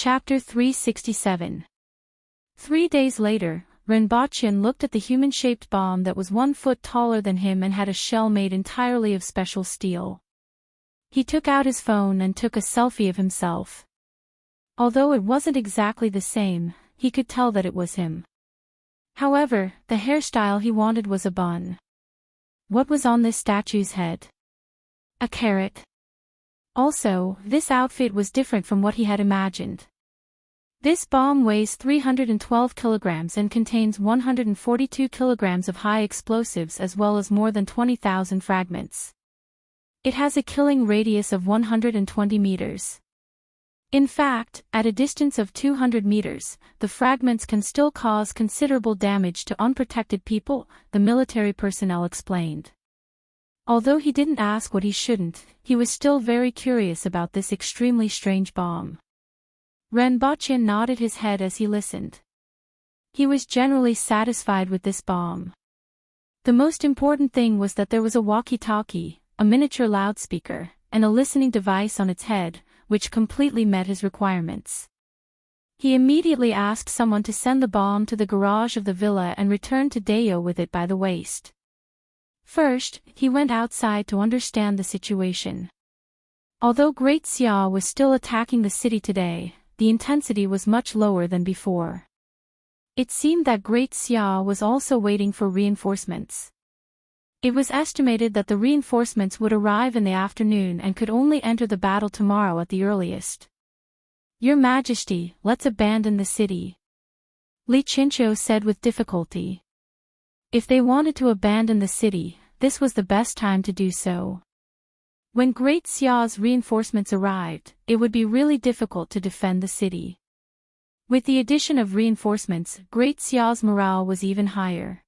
Chapter 367. 3 days later, Renbochin looked at the human-shaped bomb that was 1 foot taller than him and had a shell made entirely of special steel. He took out his phone and took a selfie of himself. Although it wasn't exactly the same, he could tell that it was him. However, the hairstyle he wanted was a bun. What was on this statue's head? A carrot. Also, this outfit was different from what he had imagined. This bomb weighs 312 kilograms and contains 142 kilograms of high explosives as well as more than 20,000 fragments. It has a killing radius of 120 meters. In fact, at a distance of 200 meters, the fragments can still cause considerable damage to unprotected people, the military personnel explained. Although he didn't ask what he shouldn't, he was still very curious about this extremely strange bomb. Renbochin nodded his head as he listened. He was generally satisfied with this bomb. The most important thing was that there was a walkie-talkie, a miniature loudspeaker, and a listening device on its head, which completely met his requirements. He immediately asked someone to send the bomb to the garage of the villa and returned to Deo with it by the waist. First, he went outside to understand the situation. Although Great Xia was still attacking the city today, the intensity was much lower than before. It seemed that Great Xia was also waiting for reinforcements. It was estimated that the reinforcements would arrive in the afternoon and could only enter the battle tomorrow at the earliest. Your Majesty, let's abandon the city, Li Qinqiu said with difficulty. If they wanted to abandon the city, this was the best time to do so. When Great Xia's reinforcements arrived, it would be really difficult to defend the city. With the addition of reinforcements, Great Xia's morale was even higher.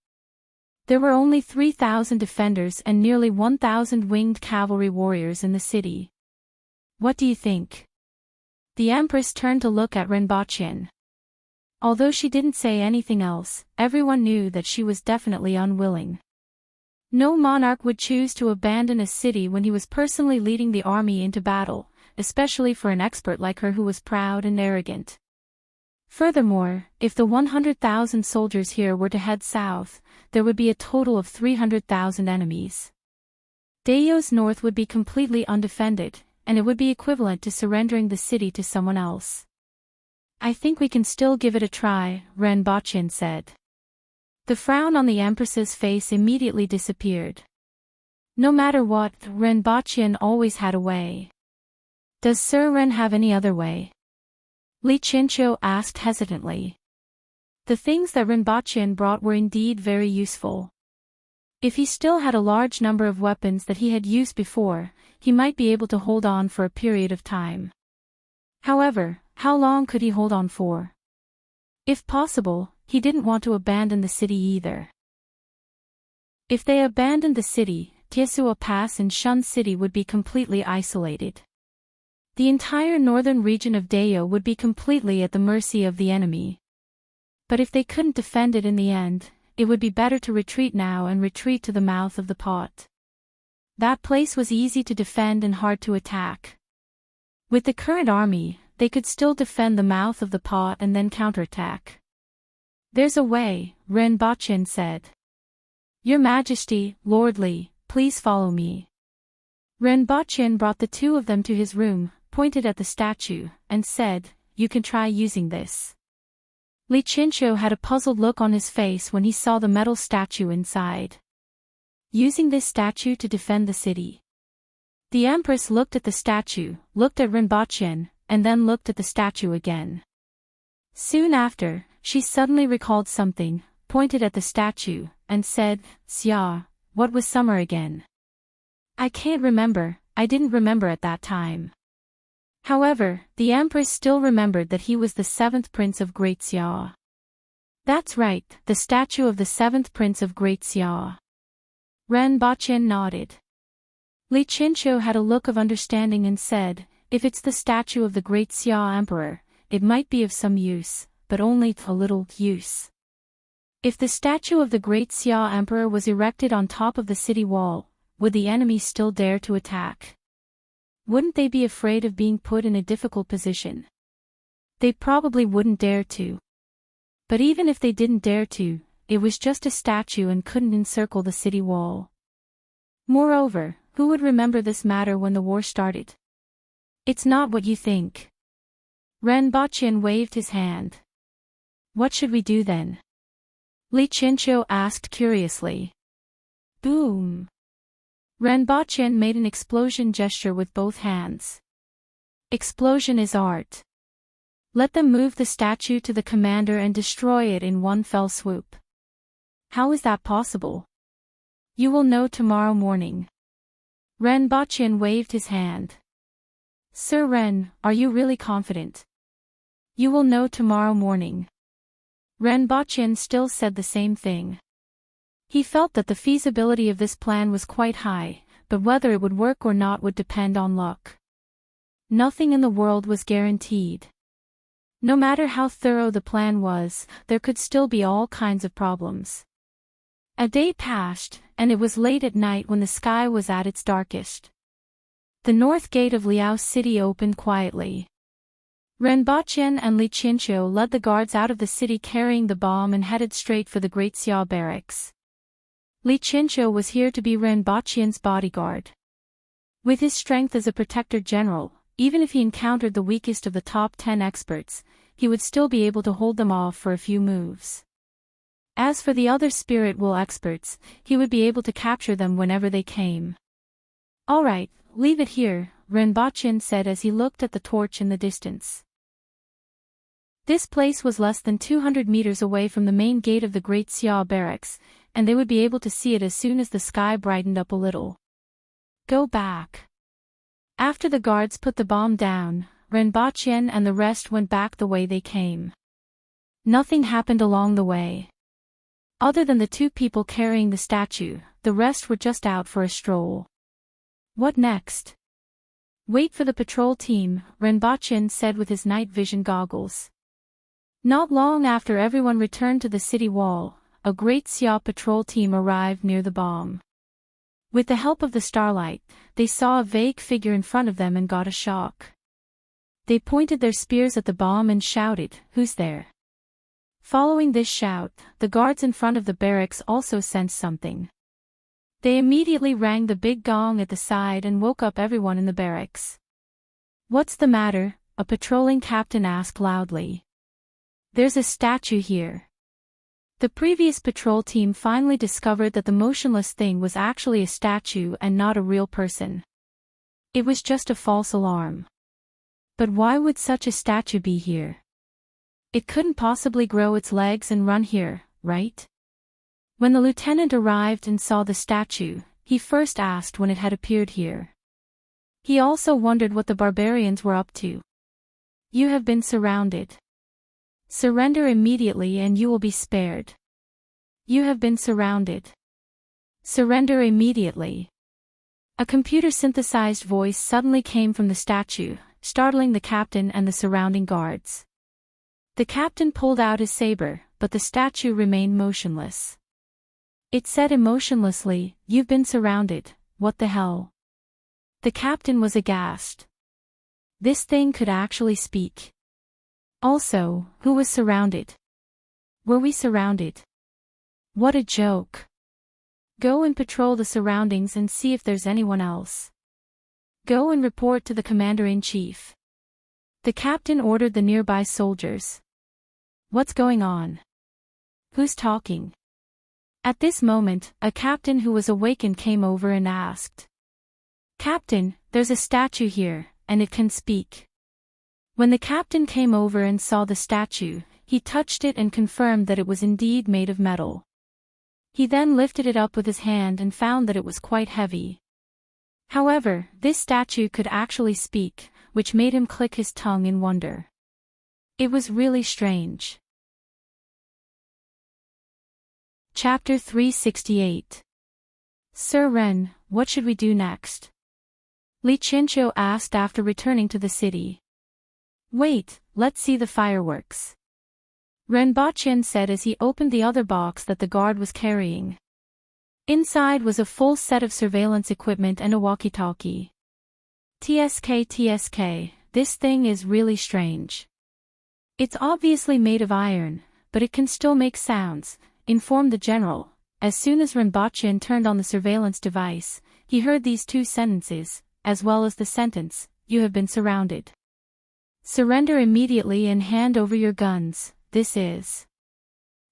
There were only 3,000 defenders and nearly 1,000 winged cavalry warriors in the city. What do you think? The Empress turned to look at Renbochin. Although she didn't say anything else, everyone knew that she was definitely unwilling. No monarch would choose to abandon a city when he was personally leading the army into battle, especially for an expert like her who was proud and arrogant. Furthermore, if the 100,000 soldiers here were to head south, there would be a total of 300,000 enemies. Daeo's north would be completely undefended, and it would be equivalent to surrendering the city to someone else. I think we can still give it a try, Renbochin said. The frown on the Empress's face immediately disappeared. No matter what, Renbochin always had a way. Does Sir Ren have any other way? Li Qinqiu asked hesitantly. The things that Renbochin brought were indeed very useful. If he still had a large number of weapons that he had used before, he might be able to hold on for a period of time. However, how long could he hold on for? If possible, he didn't want to abandon the city either. If they abandoned the city, Tiesua Pass and Shun City would be completely isolated. The entire northern region of Deo would be completely at the mercy of the enemy. But if they couldn't defend it in the end, it would be better to retreat now and retreat to the mouth of the pot. That place was easy to defend and hard to attack. With the current army, they could still defend the mouth of the pot and then counterattack. There's a way, Renbochin said. Your Majesty, Lord Li, please follow me. Renbochin brought the two of them to his room, pointed at the statue, and said, You can try using this. Li Qinqiu had a puzzled look on his face when he saw the metal statue inside. Using this statue to defend the city. The Empress looked at the statue, looked at Renbochin, and then looked at the statue again. Soon after, she suddenly recalled something, pointed at the statue, and said, Xia, what was summer again? I can't remember, I didn't remember at that time. However, the Empress still remembered that he was the 7th Prince of Great Xia. That's right, the statue of the 7th Prince of Great Xia. Renbochin nodded. Li Qinqiu had a look of understanding and said, If it's the statue of the Great Xia Emperor, it might be of some use, but only a little use. If the statue of the Great Xia Emperor was erected on top of the city wall, would the enemy still dare to attack? Wouldn't they be afraid of being put in a difficult position? They probably wouldn't dare to. But even if they didn't dare to, it was just a statue and couldn't encircle the city wall. Moreover, who would remember this matter when the war started? It's not what you think. Ren Baqin waved his hand. What should we do then? Li Qinqiu asked curiously. Boom! Ren Baqin made an explosion gesture with both hands. Explosion is art. Let them move the statue to the commander and destroy it in one fell swoop. How is that possible? You will know tomorrow morning. Ren Baqin waved his hand. Sir Ren, are you really confident? You will know tomorrow morning. Ren Baqin still said the same thing. He felt that the feasibility of this plan was quite high, but whether it would work or not would depend on luck. Nothing in the world was guaranteed. No matter how thorough the plan was, there could still be all kinds of problems. A day passed, and it was late at night when the sky was at its darkest. The north gate of Liao City opened quietly. Ren Baqin and Li Qinqiu led the guards out of the city carrying the bomb and headed straight for the Great Xia barracks. Li Qinqiu was here to be Ren Baqin's bodyguard. With his strength as a protector general, even if he encountered the weakest of the top 10 experts, he would still be able to hold them off for a few moves. As for the other spirit will experts, he would be able to capture them whenever they came. All right, leave it here, Ren Baqin said as he looked at the torch in the distance. This place was less than 200 meters away from the main gate of the Great Xia barracks, and they would be able to see it as soon as the sky brightened up a little. Go back. After the guards put the bomb down, Ren Baqin and the rest went back the way they came. Nothing happened along the way. Other than the two people carrying the statue, the rest were just out for a stroll. What next? Wait for the patrol team, Ren Baqin said with his night vision goggles. Not long after everyone returned to the city wall, a Great Xia patrol team arrived near the bomb. With the help of the starlight, they saw a vague figure in front of them and got a shock. They pointed their spears at the bomb and shouted, "Who's there?" Following this shout, the guards in front of the barracks also sensed something. They immediately rang the big gong at the side and woke up everyone in the barracks. What's the matter? A patrolling captain asked loudly. There's a statue here. The previous patrol team finally discovered that the motionless thing was actually a statue and not a real person. It was just a false alarm. But why would such a statue be here? It couldn't possibly grow its legs and run here, right? When the lieutenant arrived and saw the statue, he first asked when it had appeared here. He also wondered what the barbarians were up to. You have been surrounded. Surrender immediately and you will be spared. You have been surrounded. Surrender immediately. A computer-synthesized voice suddenly came from the statue, startling the captain and the surrounding guards. The captain pulled out his saber, but the statue remained motionless. It said emotionlessly, "You've been surrounded, what the hell?" The captain was aghast. This thing could actually speak. Also, who was surrounded? Were we surrounded? What a joke. Go and patrol the surroundings and see if there's anyone else. Go and report to the commander-in-chief. The captain ordered the nearby soldiers. What's going on? Who's talking? At this moment, a captain who was awakened came over and asked. Captain, there's a statue here, and it can speak. When the captain came over and saw the statue, he touched it and confirmed that it was indeed made of metal. He then lifted it up with his hand and found that it was quite heavy. However, this statue could actually speak, which made him click his tongue in wonder. It was really strange. Chapter 368. Sir Ren, what should we do next? Li Qinqiu asked after returning to the city. Wait, let's see the fireworks. Ren Baqin said as he opened the other box that the guard was carrying. Inside was a full set of surveillance equipment and a walkie-talkie. TSK, this thing is really strange. It's obviously made of iron, but it can still make sounds, informed the general. As soon as Rinpoche turned on the surveillance device, he heard these two sentences, as well as the sentence, "You have been surrounded. Surrender immediately and hand over your guns, this is."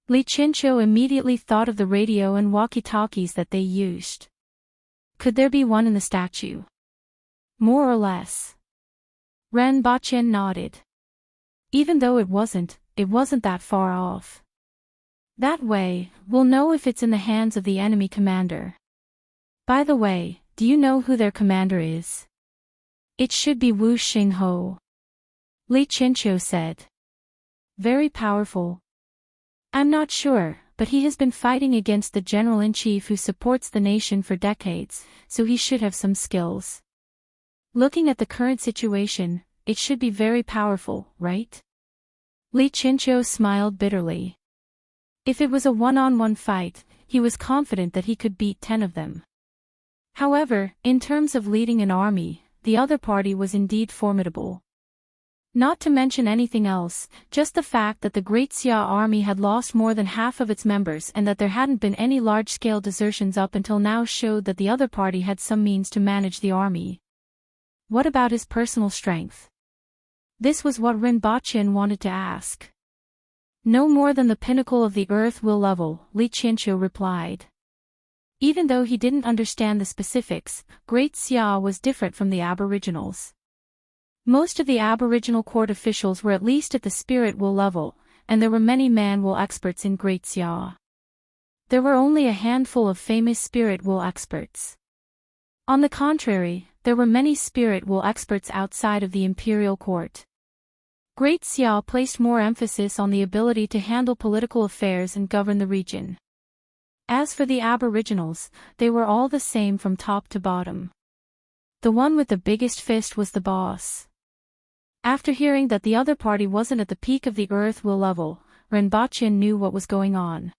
Li Chincho immediately thought of the radio and walkie-talkies that they used. Could there be one in the statue? More or less. Rinpoche nodded. Even though it wasn't that far off. That way, we'll know if it's in the hands of the enemy commander. By the way, do you know who their commander is? It should be Wu Xingho. Li Chincho said. Very powerful. I'm not sure, but he has been fighting against the general-in-chief who supports the nation for decades, so he should have some skills. Looking at the current situation, it should be very powerful, right? Li Chincho smiled bitterly. If it was a one-on-one fight, he was confident that he could beat 10 of them. However, in terms of leading an army, the other party was indeed formidable. Not to mention anything else, just the fact that the Great Xia army had lost more than half of its members and that there hadn't been any large-scale desertions up until now showed that the other party had some means to manage the army. What about his personal strength? This was what Rinpoche wanted to ask. No more than the pinnacle of the earth will level, Li Chincho replied. Even though he didn't understand the specifics, Great Xia was different from the Aboriginals. Most of the Aboriginal court officials were at least at the spirit will level, and there were many man-will experts in Great Xia. There were only a handful of famous spirit will experts. On the contrary, there were many spirit will experts outside of the imperial court. Great Xia placed more emphasis on the ability to handle political affairs and govern the region. As for the Aboriginals, they were all the same from top to bottom. The one with the biggest fist was the boss. After hearing that the other party wasn't at the peak of the earth will level, Rinpoche knew what was going on.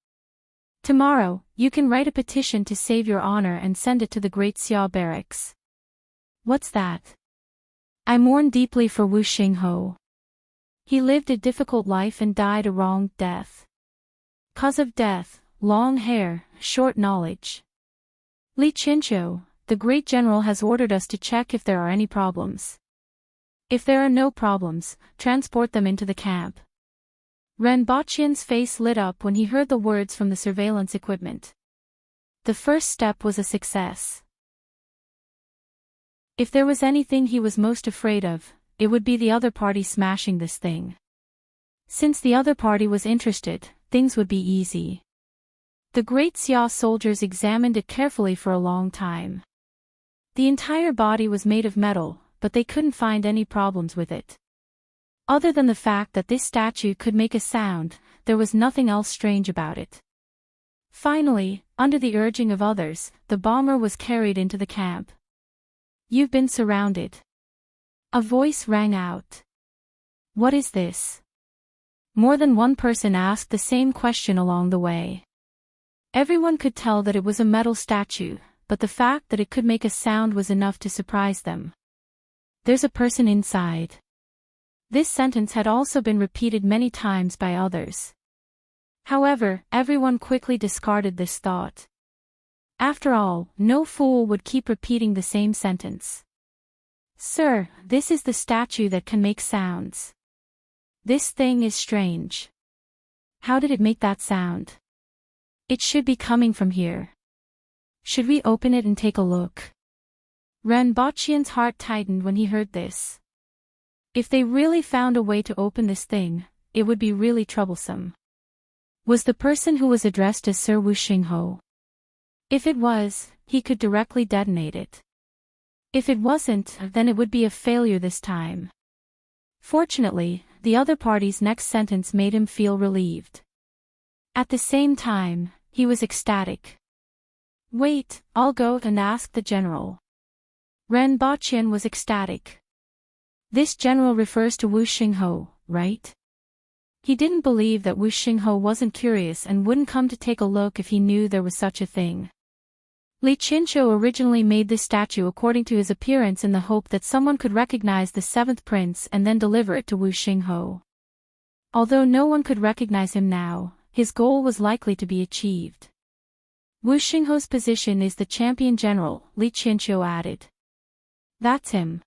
Tomorrow, you can write a petition to save your honor and send it to the Great Xia barracks. What's that? I mourn deeply for Wu Xingho. He lived a difficult life and died a wrong death. Cause of death, long hair, short knowledge. Li Chincho, the great general has ordered us to check if there are any problems. If there are no problems, transport them into the camp. Rinpoche's face lit up when he heard the words from the surveillance equipment. The first step was a success. If there was anything he was most afraid of, it would be the other party smashing this thing. Since the other party was interested, things would be easy. The Great Xia soldiers examined it carefully for a long time. The entire body was made of metal, but they couldn't find any problems with it. Other than the fact that this statue could make a sound, there was nothing else strange about it. Finally, under the urging of others, the bomber was carried into the camp. You've been surrounded. A voice rang out. What is this? More than one person asked the same question along the way. Everyone could tell that it was a metal statue, but the fact that it could make a sound was enough to surprise them. There's a person inside. This sentence had also been repeated many times by others. However, everyone quickly discarded this thought. After all, no fool would keep repeating the same sentence. Sir, this is the statue that can make sounds. This thing is strange. How did it make that sound? It should be coming from here. Should we open it and take a look? Rinpoche's heart tightened when he heard this. If they really found a way to open this thing, it would be really troublesome. Was the person who was addressed as Sir Wu Xingho? If it was, he could directly detonate it. If it wasn't, then it would be a failure this time. Fortunately, the other party's next sentence made him feel relieved. At the same time, he was ecstatic. Wait, I'll go and ask the general. Rinpoche was ecstatic. This general refers to Wu Xingho, right? He didn't believe that Wu Xingho wasn't curious and wouldn't come to take a look if he knew there was such a thing. Li Chincho originally made this statue according to his appearance in the hope that someone could recognize the seventh prince and then deliver it to Wu Xingho. Although no one could recognize him now, his goal was likely to be achieved. Wu Xingho's position is the champion general, Li Qianqiu added. That's him.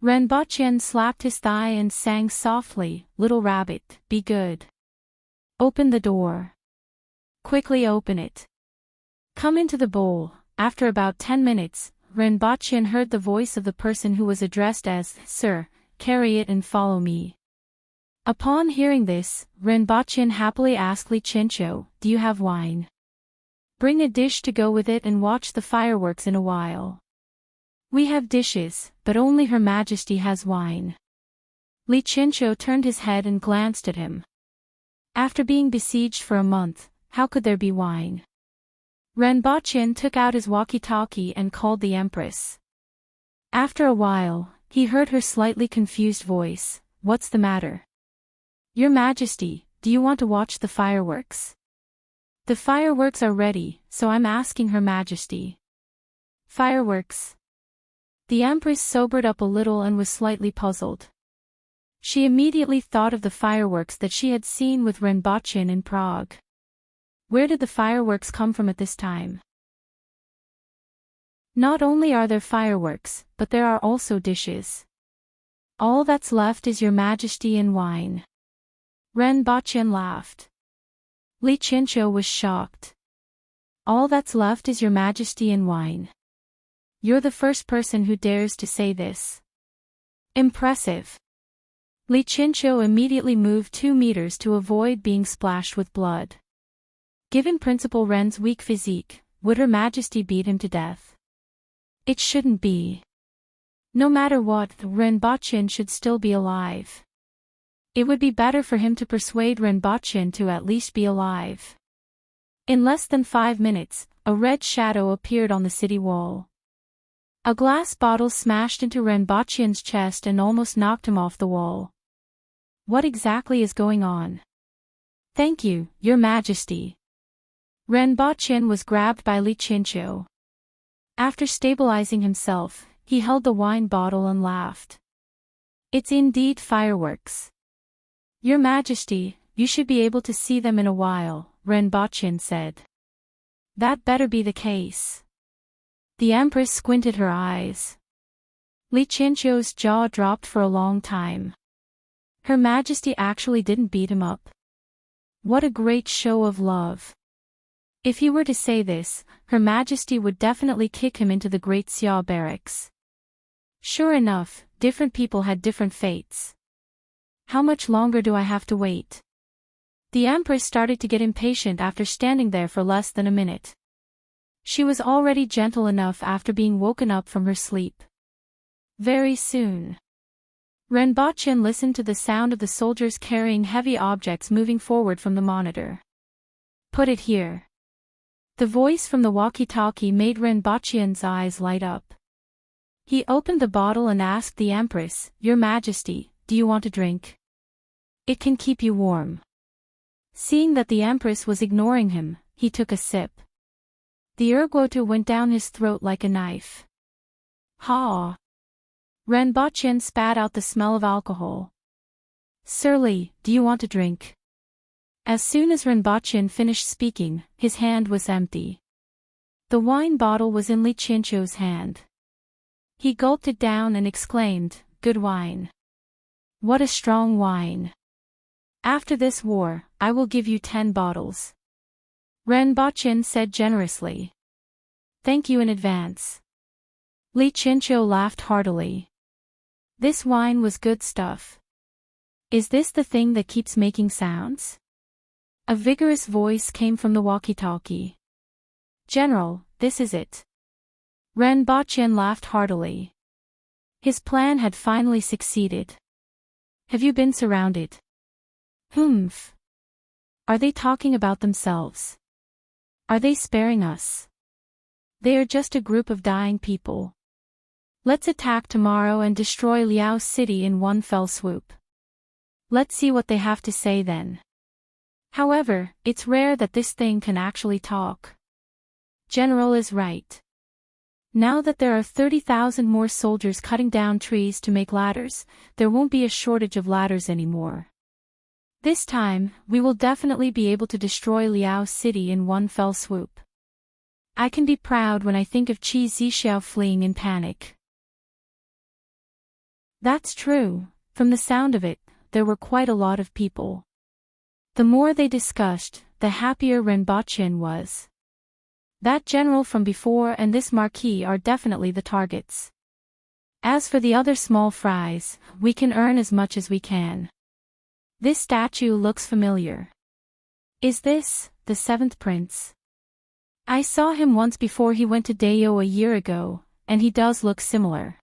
Ren Baqian slapped his thigh and sang softly, "Little rabbit, be good. Open the door. Quickly open it. Come into the bowl." After about 10 minutes, Ren Baqian heard the voice of the person who was addressed as, "Sir, carry it and follow me." Upon hearing this, Ren Baqian happily asked Li Qianqiu, "Do you have wine? Bring a dish to go with it and watch the fireworks in a while." "We have dishes, but only Her Majesty has wine." Li Qianqiu turned his head and glanced at him. After being besieged for a month, how could there be wine? Ren Baqian took out his walkie-talkie and called the Empress. After a while, he heard her slightly confused voice, "What's the matter? Your Majesty, do you want to watch the fireworks?" "The fireworks are ready, so I'm asking Her Majesty." "Fireworks?" The Empress sobered up a little and was slightly puzzled. She immediately thought of the fireworks that she had seen with Ren Baqian in Prague. Where did the fireworks come from at this time? Not only are there fireworks, but there are also dishes. All that's left is Your Majesty and wine. Ren Baqian laughed. Li Qianqiu was shocked. All that's left is Your Majesty and wine. You're the first person who dares to say this. Impressive. Li Qianqiu immediately moved 2 meters to avoid being splashed with blood. Given Principal Ren's weak physique, would Her Majesty beat him to death? It shouldn't be. No matter what, Ren Baqian should still be alive. It would be better for him to persuade Ren Baqian to at least be alive. In less than 5 minutes, a red shadow appeared on the city wall. A glass bottle smashed into Ren Baqian's chest and almost knocked him off the wall. What exactly is going on? "Thank you, Your Majesty." Ren Baqian was grabbed by Li Qianqiu. After stabilizing himself, he held the wine bottle and laughed. "It's indeed fireworks. Your Majesty, you should be able to see them in a while," Ren Baqian said. "That better be the case." The Empress squinted her eyes. Li Qianqiu's jaw dropped for a long time. Her Majesty actually didn't beat him up. What a great show of love. If he were to say this, Her Majesty would definitely kick him into the Great Xia barracks. Sure enough, different people had different fates. How much longer do I have to wait? The Empress started to get impatient after standing there for less than a minute. She was already gentle enough after being woken up from her sleep. Very soon. Ren Baqian listened to the sound of the soldiers carrying heavy objects moving forward from the monitor. "Put it here." The voice from the walkie-talkie made Ren Baqian's eyes light up. He opened the bottle and asked the Empress, "Your Majesty, do you want a drink? It can keep you warm." Seeing that the Empress was ignoring him, he took a sip. The ergotu went down his throat like a knife. Ha! Ren Baqian spat out the smell of alcohol. "Sir Li, do you want a drink?" As soon as Ren Baqian finished speaking, his hand was empty. The wine bottle was in Li Qianqiu's hand. He gulped it down and exclaimed, "Good wine. What a strong wine. After this war, I will give you 10 bottles." Ren Baqian said generously. "Thank you in advance." Li Qianqiu laughed heartily. This wine was good stuff. "Is this the thing that keeps making sounds?" A vigorous voice came from the walkie-talkie. "General, this is it." Ren Baqian laughed heartily. His plan had finally succeeded. "Have you been surrounded?" "Humph. Are they talking about themselves? Are they sparing us? They are just a group of dying people. Let's attack tomorrow and destroy Liao's city in one fell swoop. Let's see what they have to say then. However, it's rare that this thing can actually talk." General is right. Now that there are 30,000 more soldiers cutting down trees to make ladders, there won't be a shortage of ladders anymore. This time, we will definitely be able to destroy Liao's city in one fell swoop. I can be proud when I think of Qi Zixiao fleeing in panic. That's true. From the sound of it, there were quite a lot of people. The more they discussed, the happier Renbochin was. That general from before and this marquis are definitely the targets. As for the other small fries, we can earn as much as we can. This statue looks familiar. Is this the seventh prince? I saw him once before he went to Dayo a year ago, and he does look similar.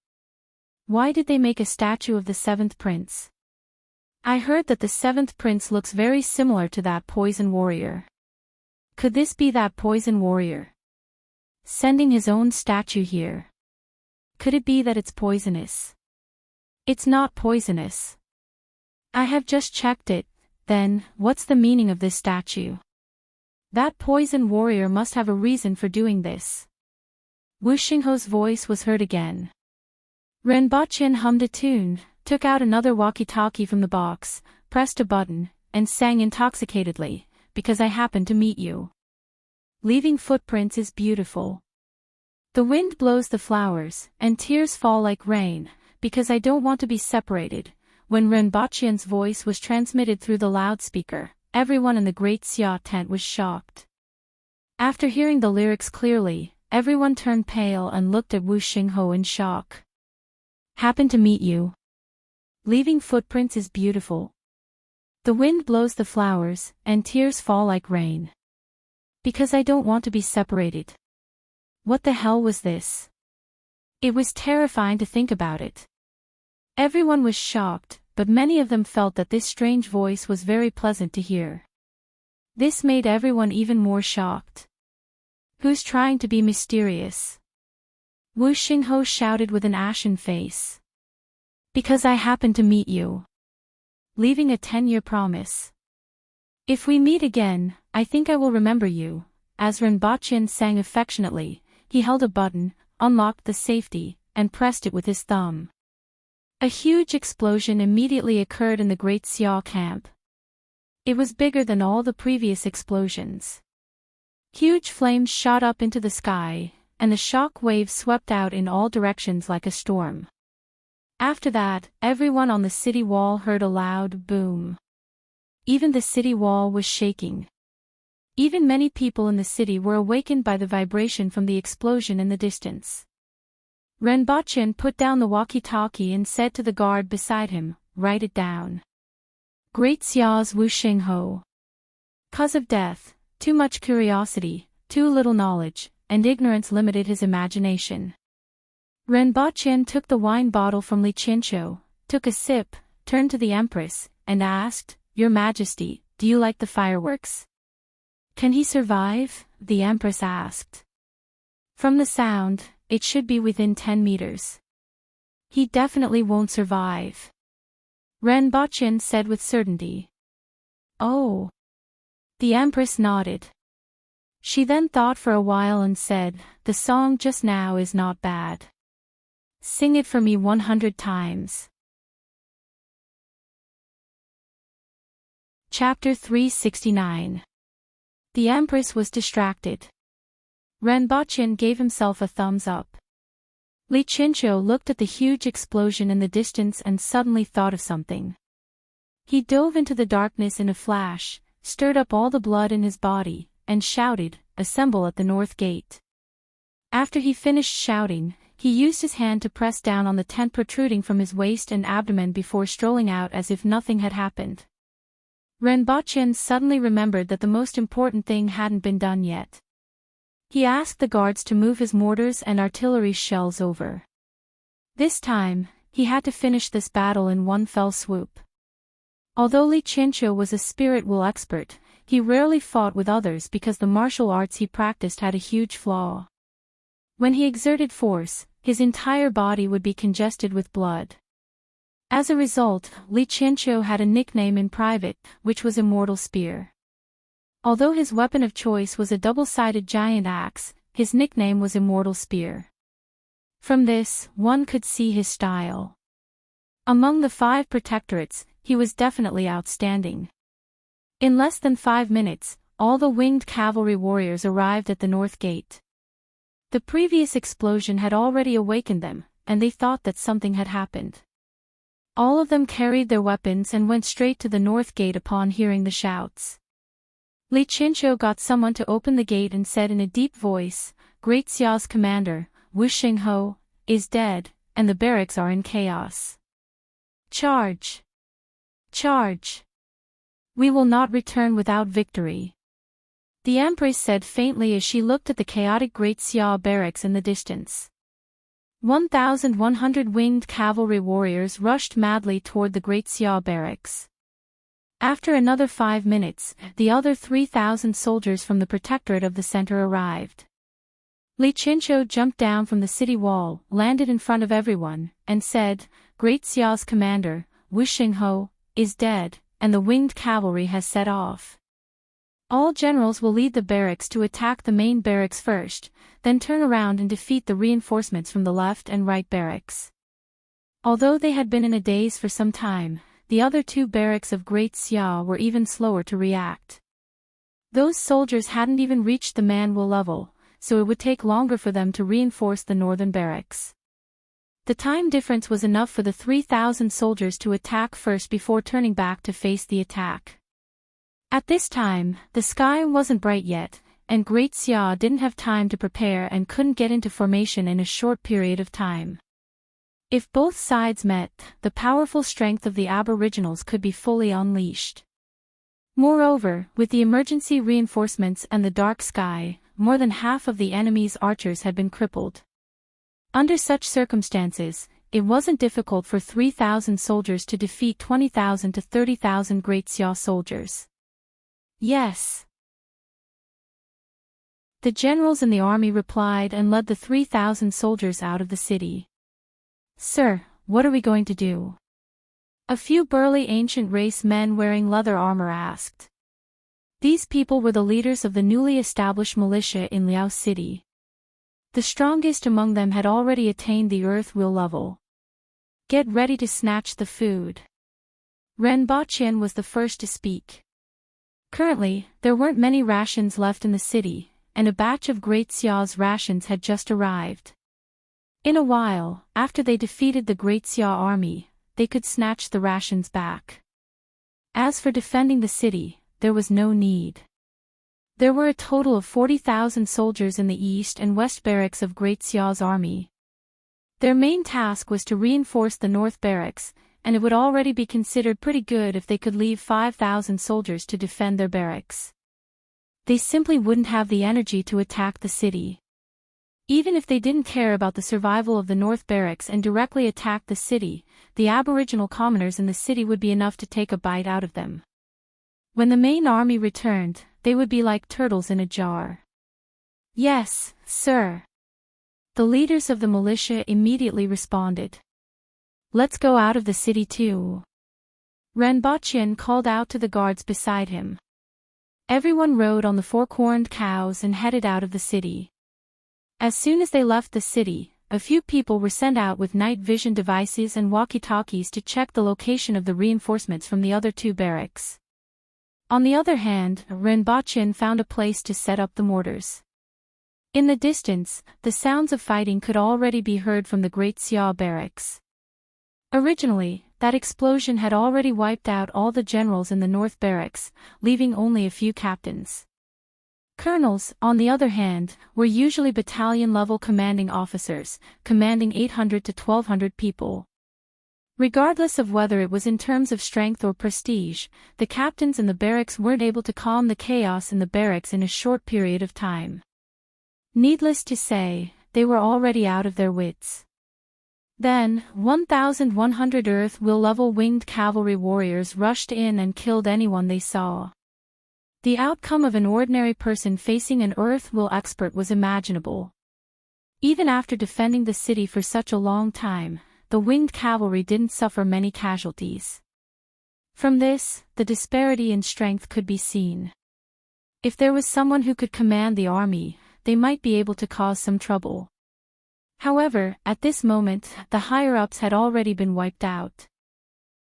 Why did they make a statue of the seventh prince? I heard that the seventh prince looks very similar to that poison warrior. Could this be that poison warrior? Sending his own statue here. Could it be that it's poisonous? It's not poisonous. I have just checked it. Then, what's the meaning of this statue? That poison warrior must have a reason for doing this. Wu Xingho's voice was heard again. Renbochin hummed a tune, took out another walkie-talkie from the box, pressed a button, and sang intoxicatedly, "Because I happened to meet you. Leaving footprints is beautiful. The wind blows the flowers, and tears fall like rain, because I don't want to be separated." When Renbochin's voice was transmitted through the loudspeaker, everyone in the Great Xia tent was shocked. After hearing the lyrics clearly, everyone turned pale and looked at Wu Xingho in shock. Happened to meet you. Leaving footprints is beautiful. The wind blows the flowers, and tears fall like rain. Because I don't want to be separated. What the hell was this? It was terrifying to think about it. Everyone was shocked, but many of them felt that this strange voice was very pleasant to hear. This made everyone even more shocked. Who's trying to be mysterious? Wu Xingho shouted with an ashen face. Because I happened to meet you. Leaving a 10-year promise. If we meet again, I think I will remember you. As Renbochin sang affectionately, he held a button, unlocked the safety, and pressed it with his thumb. A huge explosion immediately occurred in the Great Xia camp. It was bigger than all the previous explosions. Huge flames shot up into the sky, and the shock waves swept out in all directions like a storm. After that, everyone on the city wall heard a loud boom. Even the city wall was shaking. Even many people in the city were awakened by the vibration from the explosion in the distance. Renbochin put down the walkie-talkie and said to the guard beside him, "Write it down. Great Xia's Wu Xingho. Cause of death, too much curiosity, too little knowledge, and ignorance limited his imagination." Renbochin took the wine bottle from Li Qinqiu, took a sip, turned to the Empress, and asked, "Your Majesty, do you like the fireworks?" "Can he survive?" the Empress asked. "From the sound, it should be within 10 meters. He definitely won't survive," Renbochin said with certainty. "Oh." The Empress nodded. She then thought for a while and said, "The song just now is not bad. Sing it for me 100 times. Chapter 369. The Empress was distracted. Renbochin gave himself a thumbs up. Li Qinqiu looked at the huge explosion in the distance and suddenly thought of something. He dove into the darkness in a flash, stirred up all the blood in his body, and shouted, "Assemble at the north gate." After he finished shouting, he used his hand to press down on the tent protruding from his waist and abdomen before strolling out as if nothing had happened. Renbochin suddenly remembered that the most important thing hadn't been done yet. He asked the guards to move his mortars and artillery shells over. This time, he had to finish this battle in one fell swoop. Although Li Qinqiu was a spirit will expert, he rarely fought with others because the martial arts he practiced had a huge flaw. When he exerted force, his entire body would be congested with blood. As a result, Li Qinqiu had a nickname in private, which was Immortal Spear. Although his weapon of choice was a double-sided giant axe, his nickname was Immortal Spear. From this, one could see his style. Among the 5 protectorates, he was definitely outstanding. In less than 5 minutes, all the winged cavalry warriors arrived at the north gate. The previous explosion had already awakened them, and they thought that something had happened. All of them carried their weapons and went straight to the north gate upon hearing the shouts. Li Qinzhou got someone to open the gate and said in a deep voice, "Great Xiao's commander, Wu Xingho, is dead, and the barracks are in chaos. Charge! Charge! We will not return without victory." The Empress said faintly as she looked at the chaotic Great Xia barracks in the distance. 1,100 winged cavalry warriors rushed madly toward the Great Xia barracks. After another 5 minutes, the other 3,000 soldiers from the protectorate of the center arrived. Li Qinzhou jumped down from the city wall, landed in front of everyone, and said, "Great Xiao's commander, Wu Xingho, is dead, and the winged cavalry has set off. All generals will lead the barracks to attack the main barracks first, then turn around and defeat the reinforcements from the left and right barracks." Although they had been in a daze for some time, the other 2 barracks of Great Xia were even slower to react. Those soldiers hadn't even reached the manual level, so it would take longer for them to reinforce the northern barracks. The time difference was enough for the 3,000 soldiers to attack first before turning back to face the attack. At this time, the sky wasn't bright yet, and Great Xia didn't have time to prepare and couldn't get into formation in a short period of time. If both sides met, the powerful strength of the aboriginals could be fully unleashed. Moreover, with the emergency reinforcements and the dark sky, more than half of the enemy's archers had been crippled. Under such circumstances, it wasn't difficult for 3,000 soldiers to defeat 20,000 to 30,000 Great Xia soldiers. Yes. The generals in the army replied and led the 3,000 soldiers out of the city. "Sir, what are we going to do?" A few burly ancient race men wearing leather armor asked. These people were the leaders of the newly established militia in Liao City. The strongest among them had already attained the earth will level. "Get ready to snatch the food." Ren Baqian was the first to speak. Currently, there weren't many rations left in the city, and a batch of Great Xia's rations had just arrived. In a while, after they defeated the Great Xia army, they could snatch the rations back. As for defending the city, there was no need. There were a total of 40,000 soldiers in the east and west barracks of Great Xia's army. Their main task was to reinforce the north barracks, and it would already be considered pretty good if they could leave 5,000 soldiers to defend their barracks. They simply wouldn't have the energy to attack the city. Even if they didn't care about the survival of the north barracks and directly attacked the city, the aboriginal commoners in the city would be enough to take a bite out of them. When the main army returned, they would be like turtles in a jar. "Yes, sir." The leaders of the militia immediately responded. "Let's go out of the city too." Ren Baqian called out to the guards beside him. Everyone rode on the 4-corned cows and headed out of the city. As soon as they left the city, a few people were sent out with night vision devices and walkie-talkies to check the location of the reinforcements from the other 2 barracks. On the other hand, Ren Baqian found a place to set up the mortars. In the distance, the sounds of fighting could already be heard from the Great Xia barracks. Originally, that explosion had already wiped out all the generals in the north barracks, leaving only a few captains. Colonels, on the other hand, were usually battalion-level commanding officers, commanding 800 to 1,200 people. Regardless of whether it was in terms of strength or prestige, the captains in the barracks weren't able to calm the chaos in the barracks in a short period of time. Needless to say, they were already out of their wits. Then, 1,100 earth will level winged cavalry warriors rushed in and killed anyone they saw. The outcome of an ordinary person facing an earth will expert was imaginable. Even after defending the city for such a long time, the winged cavalry didn't suffer many casualties. From this, the disparity in strength could be seen. If there was someone who could command the army, they might be able to cause some trouble. However, at this moment, the higher-ups had already been wiped out.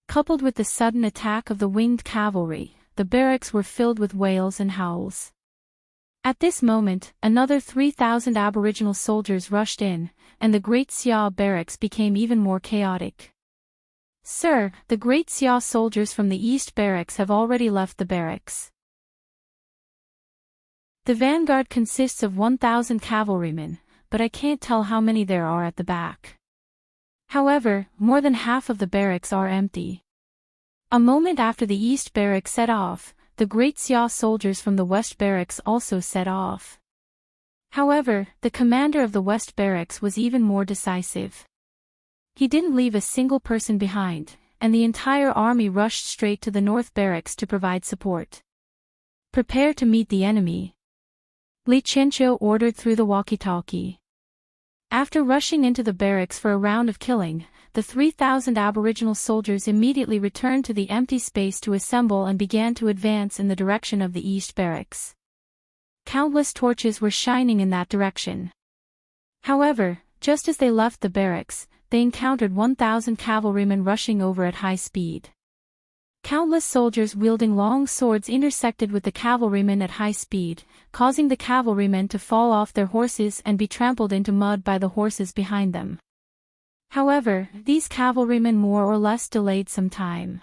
Coupled with the sudden attack of the winged cavalry, the barracks were filled with wails and howls. At this moment, another 3,000 Aboriginal soldiers rushed in, and the Great Sia barracks became even more chaotic. "Sir, the Great Sia soldiers from the East barracks have already left the barracks. The vanguard consists of 1,000 cavalrymen, but I can't tell how many there are at the back. However, more than half of the barracks are empty." A moment after the East barracks set off, the Great Sia soldiers from the West barracks also set off. However, the commander of the West barracks was even more decisive. He didn't leave a single person behind, and the entire army rushed straight to the North barracks to provide support. "Prepare to meet the enemy," Li Chencho ordered through the walkie-talkie. After rushing into the barracks for a round of killing, the 3,000 Aboriginal soldiers immediately returned to the empty space to assemble and began to advance in the direction of the East barracks. Countless torches were shining in that direction. However, just as they left the barracks, they encountered 1,000 cavalrymen rushing over at high speed. Countless soldiers wielding long swords intersected with the cavalrymen at high speed, causing the cavalrymen to fall off their horses and be trampled into mud by the horses behind them. However, these cavalrymen more or less delayed some time.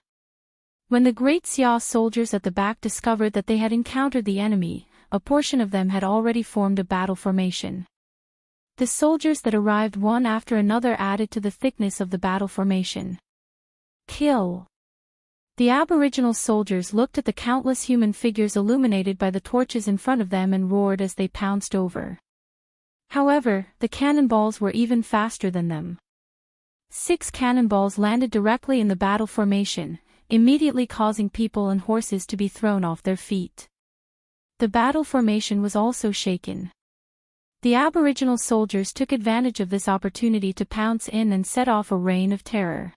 When the Great Sia soldiers at the back discovered that they had encountered the enemy, a portion of them had already formed a battle formation. The soldiers that arrived one after another added to the thickness of the battle formation. Kill! The Aboriginal soldiers looked at the countless human figures illuminated by the torches in front of them and roared as they pounced over. However, the cannonballs were even faster than them. 6 cannonballs landed directly in the battle formation, immediately causing people and horses to be thrown off their feet. The battle formation was also shaken. The Aboriginal soldiers took advantage of this opportunity to pounce in and set off a reign of terror.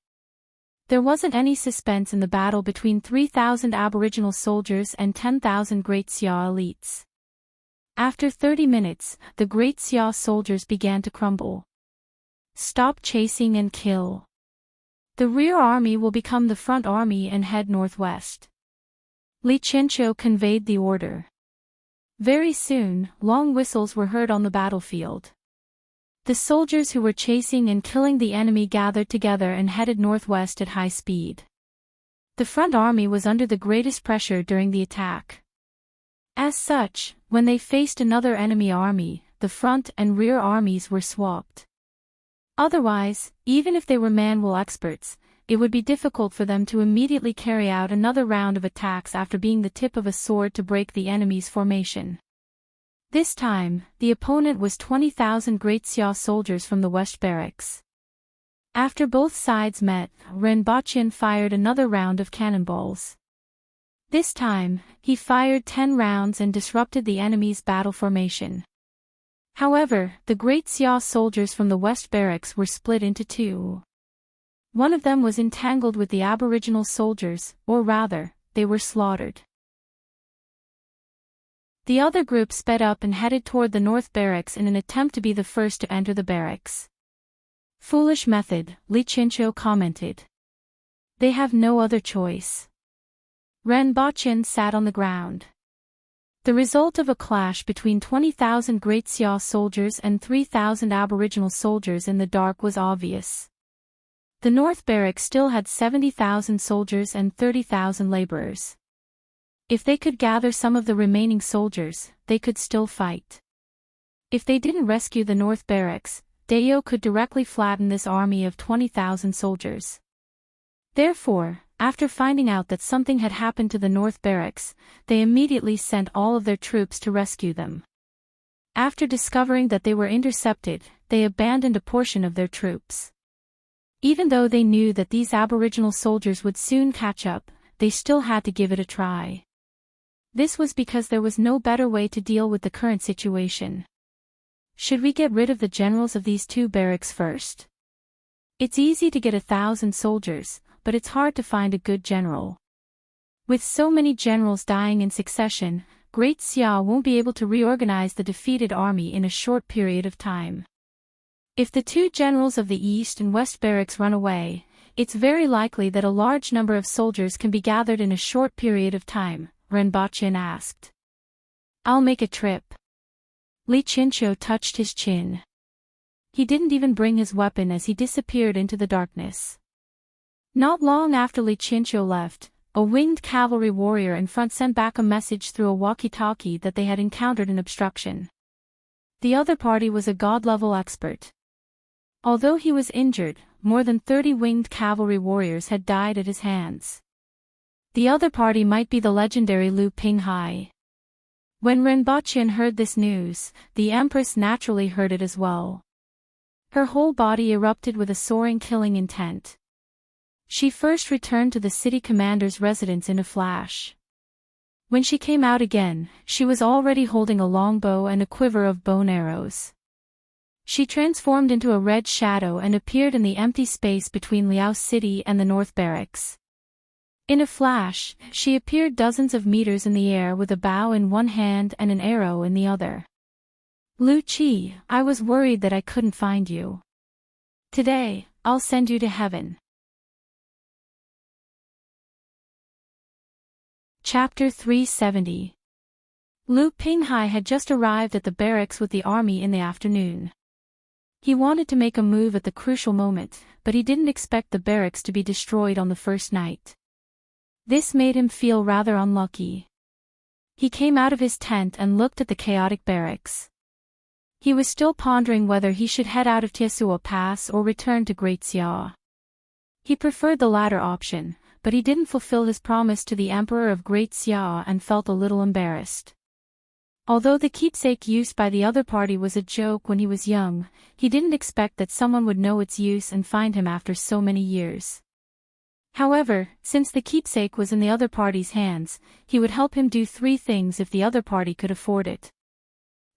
There wasn't any suspense in the battle between 3,000 Aboriginal soldiers and 10,000 Great Sia elites. After 30 minutes, the Great Sia soldiers began to crumble. "Stop chasing and kill. The rear army will become the front army and head northwest." Li Chencho conveyed the order. Very soon, long whistles were heard on the battlefield. The soldiers who were chasing and killing the enemy gathered together and headed northwest at high speed. The front army was under the greatest pressure during the attack. As such, when they faced another enemy army, the front and rear armies were swapped. Otherwise, even if they were manual experts, it would be difficult for them to immediately carry out another round of attacks after being the tip of a sword to break the enemy's formation. This time, the opponent was 20,000 Great Sia soldiers from the West barracks. After both sides met, Rinpoche fired another round of cannonballs. This time, he fired 10 rounds and disrupted the enemy's battle formation. However, the Great Sia soldiers from the West barracks were split into 2. One of them was entangled with the Aboriginal soldiers, or rather, they were slaughtered. The other group sped up and headed toward the North barracks in an attempt to be the first to enter the barracks. "Foolish method," Li Chencho commented. "They have no other choice." Rinpoche sat on the ground. The result of a clash between 20,000 Great Sia soldiers and 3,000 Aboriginal soldiers in the dark was obvious. The North barracks still had 70,000 soldiers and 30,000 laborers. If they could gather some of the remaining soldiers, they could still fight. If they didn't rescue the North barracks, Deo could directly flatten this army of 20,000 soldiers. Therefore, after finding out that something had happened to the North barracks, they immediately sent all of their troops to rescue them. After discovering that they were intercepted, they abandoned a portion of their troops. Even though they knew that these Aboriginal soldiers would soon catch up, they still had to give it a try. This was because there was no better way to deal with the current situation. Should we get rid of the generals of these 2 barracks first? It's easy to get 1,000 soldiers, but it's hard to find a good general. With so many generals dying in succession, Great Sia won't be able to reorganize the defeated army in a short period of time. If the 2 generals of the East and West barracks run away, it's very likely that a large number of soldiers can be gathered in a short period of time, Renbochin asked. I'll make a trip. Li Chinchou touched his chin. He didn't even bring his weapon as he disappeared into the darkness. Not long after Li Chinchou left, a winged cavalry warrior in front sent back a message through a walkie-talkie that they had encountered an obstruction. The other party was a god-level expert. Although he was injured, more than 30 winged cavalry warriors had died at his hands. The other party might be the legendary Lu Pinghai. When Renbochin heard this news, the Empress naturally heard it as well. Her whole body erupted with a soaring killing intent. She first returned to the city commander's residence in a flash. When she came out again, she was already holding a longbow and a quiver of bone arrows. She transformed into a red shadow and appeared in the empty space between Liao City and the North Barracks. In a flash, she appeared dozens of meters in the air with a bow in one hand and an arrow in the other. Lu Qi, I was worried that I couldn't find you. Today, I'll send you to heaven. Chapter 370. Lu Pinghai had just arrived at the barracks with the army in the afternoon. He wanted to make a move at the crucial moment, but he didn't expect the barracks to be destroyed on the first night. This made him feel rather unlucky. He came out of his tent and looked at the chaotic barracks. He was still pondering whether he should head out of Tiesuo Pass or return to Great Xia. He preferred the latter option, but he didn't fulfill his promise to the Emperor of Great Xia and felt a little embarrassed. Although the keepsake used by the other party was a joke when he was young, he didn't expect that someone would know its use and find him after so many years. However, since the keepsake was in the other party's hands, he would help him do 3 things if the other party could afford it.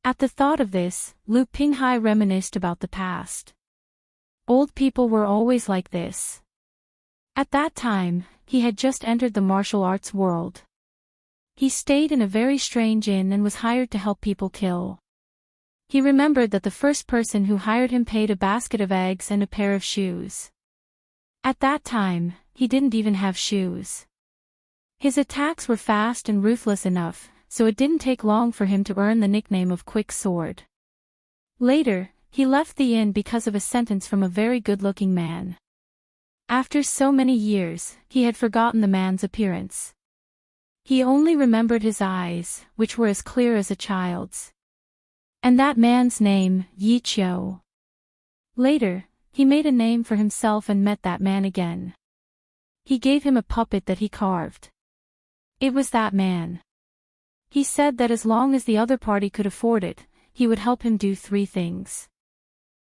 At the thought of this, Lu Pinghai reminisced about the past. Old people were always like this. At that time, he had just entered the martial arts world. He stayed in a very strange inn and was hired to help people kill. He remembered that the first person who hired him paid a basket of eggs and a pair of shoes. At that time, he didn't even have shoes. His attacks were fast and ruthless enough, so it didn't take long for him to earn the nickname of Quick Sword. Later, he left the inn because of a sentence from a very good-looking man. After so many years, he had forgotten the man's appearance. He only remembered his eyes, which were as clear as a child's. And that man's name, Yi Qiu. Later, he made a name for himself and met that man again. He gave him a puppet that he carved. It was that man. He said that as long as the other party could afford it, he would help him do 3 things.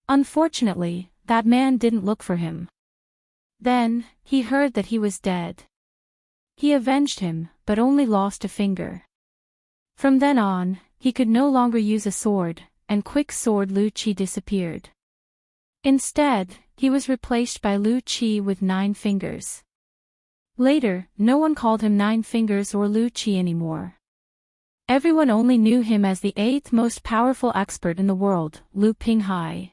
Unfortunately, that man didn't look for him. Then, he heard that he was dead. He avenged him, but only lost a finger. From then on, he could no longer use a sword, and Quick Sword Lu Qi disappeared. Instead, he was replaced by Lu Qi with 9 fingers. Later, no one called him 9 Fingers or Lu Qi anymore. Everyone only knew him as the 8th most powerful expert in the world, Lu Pinghai.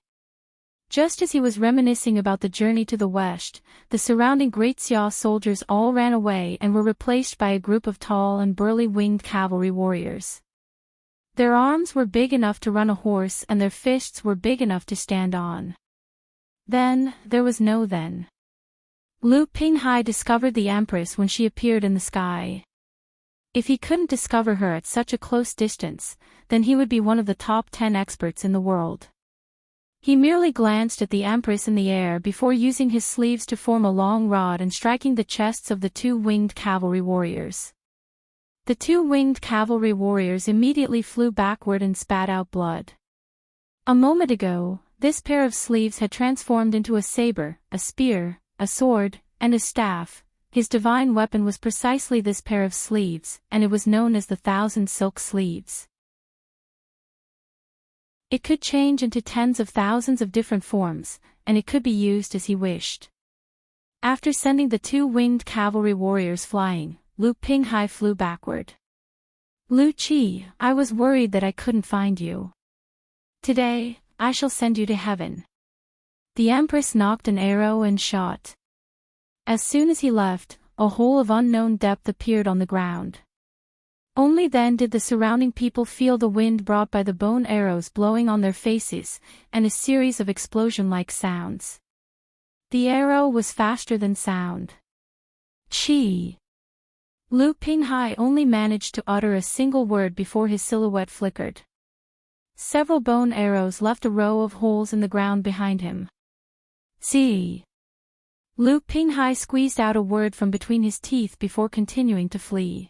Just as he was reminiscing about the journey to the west, the surrounding Great Xia soldiers all ran away and were replaced by a group of tall and burly winged cavalry warriors. Their arms were big enough to run a horse and their fists were big enough to stand on. Then, there was no then. Lu Pinghai discovered the Empress when she appeared in the sky. If he couldn't discover her at such a close distance, then he would be one of the top 10 experts in the world. He merely glanced at the Empress in the air before using his sleeves to form a long rod and striking the chests of the 2 winged cavalry warriors. The 2 winged cavalry warriors immediately flew backward and spat out blood. A moment ago, this pair of sleeves had transformed into a saber, a spear, a sword, and a staff. His divine weapon was precisely this pair of sleeves, and it was known as the 1,000 silk sleeves. It could change into tens of thousands of different forms, and it could be used as he wished. After sending the 2 winged cavalry warriors flying, Lu Pinghai flew backward. Lu Qi, I was worried that I couldn't find you. Today, I shall send you to heaven. The Empress knocked an arrow and shot. As soon as he left, a hole of unknown depth appeared on the ground. Only then did the surrounding people feel the wind brought by the bone arrows blowing on their faces, and a series of explosion-like sounds. The arrow was faster than sound. Chi! Lu Pinghai only managed to utter a single word before his silhouette flickered. Several bone arrows left a row of holes in the ground behind him. See! Lu Pinghai squeezed out a word from between his teeth before continuing to flee.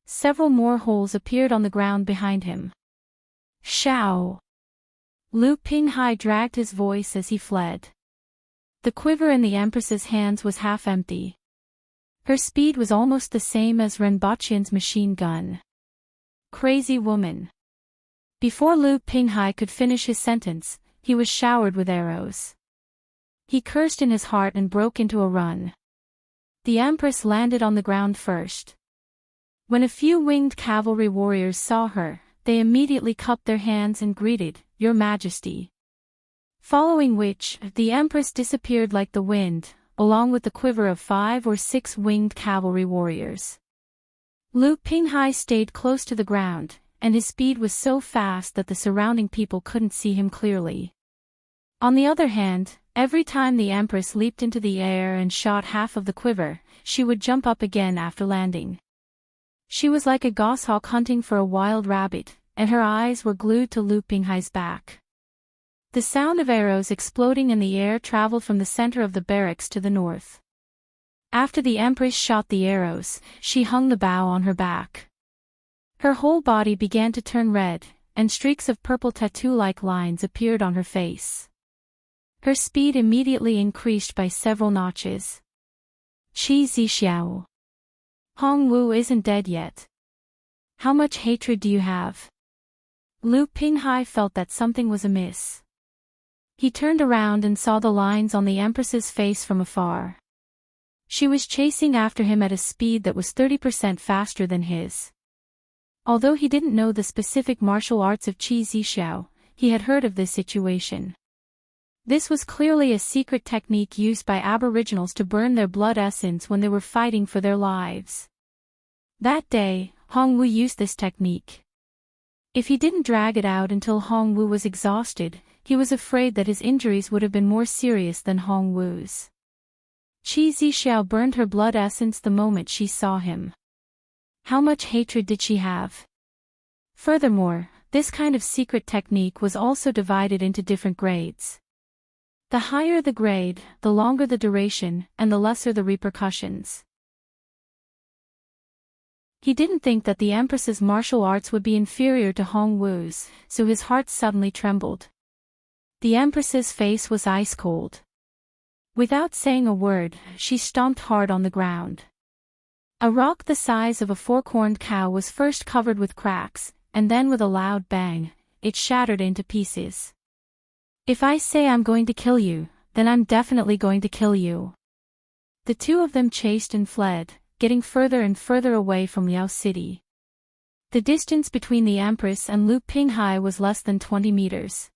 Several more holes appeared on the ground behind him. Shao! Lu Pinghai dragged his voice as he fled. The quiver in the Empress's hands was half empty. Her speed was almost the same as Renbaqian's machine gun. Crazy woman. Before Lu Pinghai could finish his sentence, he was showered with arrows. He cursed in his heart and broke into a run. The Empress landed on the ground first. When a few winged cavalry warriors saw her, they immediately cupped their hands and greeted, "Your Majesty." Following which, the Empress disappeared like the wind, along with the quiver of 5 or 6 winged cavalry warriors. Lu Pinghai stayed close to the ground, and his speed was so fast that the surrounding people couldn't see him clearly. On the other hand, every time the Empress leaped into the air and shot half of the quiver, she would jump up again after landing. She was like a goshawk hunting for a wild rabbit, and her eyes were glued to Lu Pinghai's back. The sound of arrows exploding in the air traveled from the center of the barracks to the north. After the Empress shot the arrows, she hung the bow on her back. Her whole body began to turn red, and streaks of purple tattoo-like lines appeared on her face. Her speed immediately increased by several notches. Qi Zixiao. Hong Wu isn't dead yet. How much hatred do you have? Lu Pinghai felt that something was amiss. He turned around and saw the lines on the Empress's face from afar. She was chasing after him at a speed that was 30% faster than his. Although he didn't know the specific martial arts of Qi Zixiao, he had heard of this situation. This was clearly a secret technique used by aboriginals to burn their blood essence when they were fighting for their lives. That day, Hong Wu used this technique. If he didn't drag it out until Hong Wu was exhausted, he was afraid that his injuries would have been more serious than Hong Wu's. Qi Zixiao burned her blood essence the moment she saw him. How much hatred did she have? Furthermore, this kind of secret technique was also divided into different grades. The higher the grade, the longer the duration, and the lesser the repercussions. He didn't think that the Empress's martial arts would be inferior to Hong Wu's, so his heart suddenly trembled. The Empress's face was ice cold. Without saying a word, she stomped hard on the ground. A rock the size of a 4-corned cow was first covered with cracks, and then with a loud bang, it shattered into pieces. If I say I'm going to kill you, then I'm definitely going to kill you. The two of them chased and fled, getting further and further away from Liao City. The distance between the Empress and Lu Pinghai was less than 20 meters.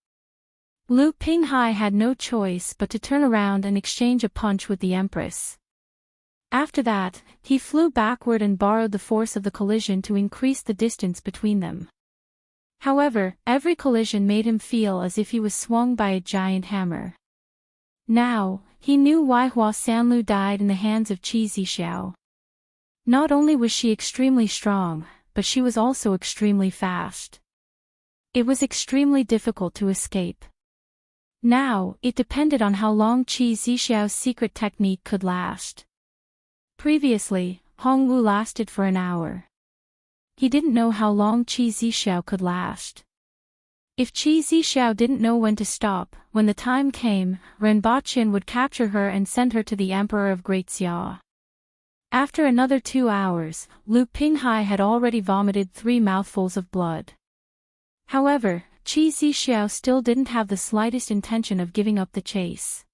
Lu Pinghai had no choice but to turn around and exchange a punch with the Empress. After that, he flew backward and borrowed the force of the collision to increase the distance between them. However, every collision made him feel as if he was swung by a giant hammer. Now, he knew why Hua Sanlu died in the hands of Qi Zixiao. Not only was she extremely strong, but she was also extremely fast. It was extremely difficult to escape. Now, it depended on how long Qi Zixiao's secret technique could last. Previously, Hong Wu lasted for an hour. He didn't know how long Qi Zixiao could last. If Qi Zixiao didn't know when to stop, when the time came, Renbaqian would capture her and send her to the Emperor of Great Xia. After another 2 hours, Lu Pinghai had already vomited 3 mouthfuls of blood. However, Qi Zixiao still didn't have the slightest intention of giving up the chase.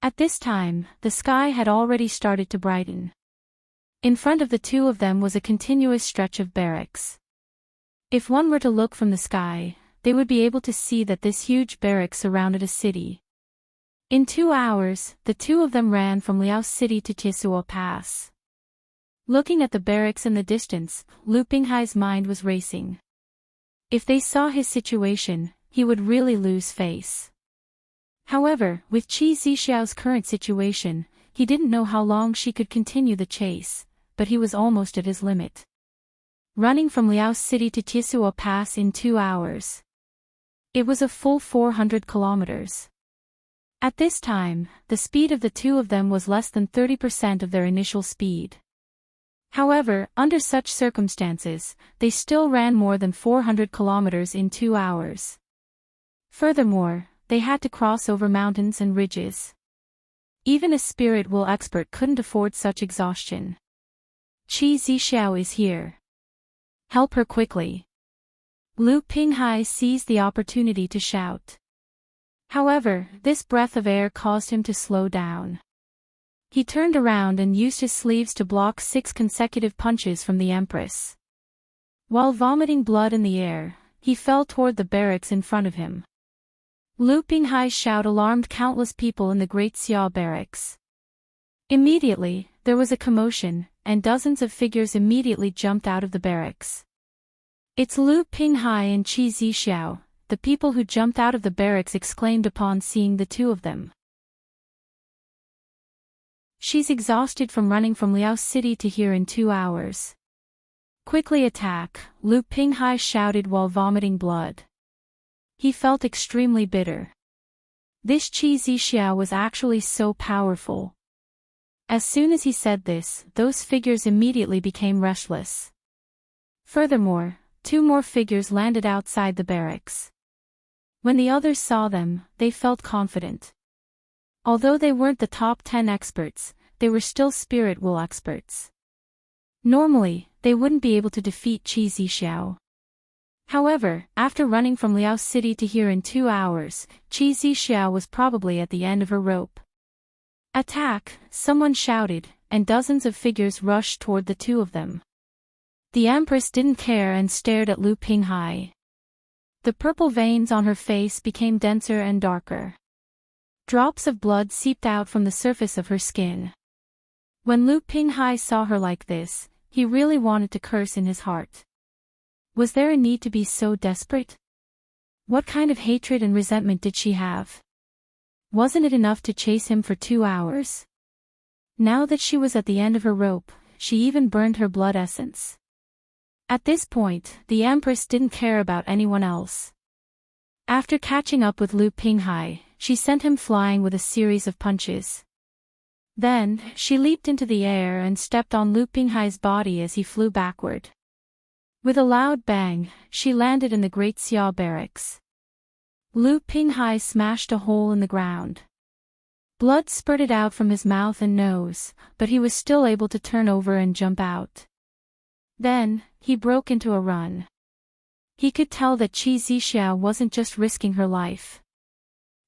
At this time, the sky had already started to brighten. In front of the two of them was a continuous stretch of barracks. If one were to look from the sky, they would be able to see that this huge barrack surrounded a city. In 2 hours, the two of them ran from Liao City to Tisuo Pass. Looking at the barracks in the distance, Lu Pinghai's mind was racing. If they saw his situation, he would really lose face. However, with Qi Zixiao's current situation, he didn't know how long she could continue the chase, but he was almost at his limit. Running from Liao City to Tisua Pass in 2 hours. It was a full 400 kilometers. At this time, the speed of the two of them was less than 30% of their initial speed. However, under such circumstances, they still ran more than 400 kilometers in 2 hours. Furthermore, they had to cross over mountains and ridges. Even a spirit will expert couldn't afford such exhaustion. Qi Zixiao is here. Help her quickly. Lu Pinghai seized the opportunity to shout. However, this breath of air caused him to slow down. He turned around and used his sleeves to block 6 consecutive punches from the Empress. While vomiting blood in the air, he fell toward the barracks in front of him. Lu Pinghai's shout alarmed countless people in the Great Xia barracks. Immediately, there was a commotion, and dozens of figures immediately jumped out of the barracks. It's Lu Pinghai and Qi Zixiao, the people who jumped out of the barracks exclaimed upon seeing the two of them. She's exhausted from running from Liao City to here in 2 hours. Quickly attack, Lu Pinghai shouted while vomiting blood. He felt extremely bitter. This Qi Zixiao was actually so powerful. As soon as he said this, those figures immediately became restless. Furthermore, 2 more figures landed outside the barracks. When the others saw them, they felt confident. Although they weren't the top 10 experts, they were still spirit will experts. Normally, they wouldn't be able to defeat Qi Zixiao. However, after running from Liao City to here in 2 hours, Qi Zixiao was probably at the end of her rope. Attack, someone shouted, and dozens of figures rushed toward the two of them. The Empress didn't care and stared at Lu Pinghai. The purple veins on her face became denser and darker. Drops of blood seeped out from the surface of her skin. When Lu Pinghai saw her like this, he really wanted to curse in his heart. Was there a need to be so desperate? What kind of hatred and resentment did she have? Wasn't it enough to chase him for 2 hours? Now that she was at the end of her rope, she even burned her blood essence. At this point, the Empress didn't care about anyone else. After catching up with Lu Pinghai, she sent him flying with a series of punches. Then, she leaped into the air and stepped on Lu Pinghai's body as he flew backward. With a loud bang, she landed in the Great Xia barracks. Lu Pinghai smashed a hole in the ground. Blood spurted out from his mouth and nose, but he was still able to turn over and jump out. Then, he broke into a run. He could tell that Qi Zixiao wasn't just risking her life.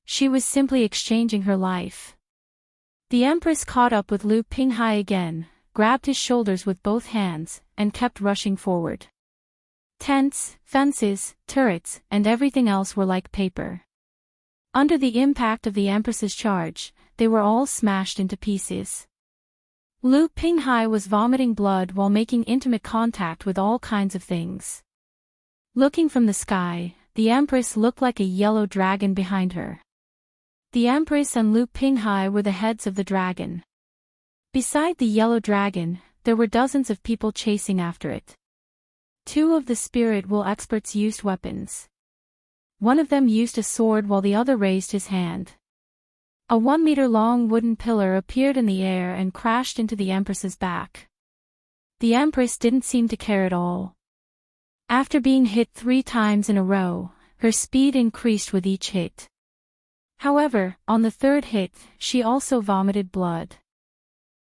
She was simply exchanging her life. The Empress caught up with Lu Pinghai again, grabbed his shoulders with both hands, and kept rushing forward. Tents, fences, turrets, and everything else were like paper. Under the impact of the Empress's charge, they were all smashed into pieces. Lu Pinghai was vomiting blood while making intimate contact with all kinds of things. Looking from the sky, the Empress looked like a yellow dragon behind her. The Empress and Lu Pinghai were the heads of the dragon. Beside the yellow dragon, there were dozens of people chasing after it. 2 of the spirit will experts used weapons. One of them used a sword while the other raised his hand. A 1-meter-long wooden pillar appeared in the air and crashed into the Empress's back. The Empress didn't seem to care at all. After being hit 3 times in a row, her speed increased with each hit. However, on the 3rd hit, she also vomited blood.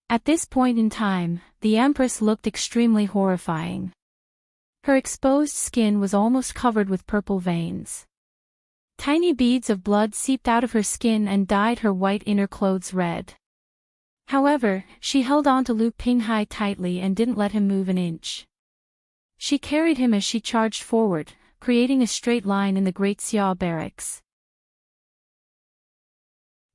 At this point in time, the Empress looked extremely horrifying. Her exposed skin was almost covered with purple veins. Tiny beads of blood seeped out of her skin and dyed her white inner clothes red. However, she held on to Lu Pinghai tightly and didn't let him move an inch. She carried him as she charged forward, creating a straight line in the Great Xia barracks.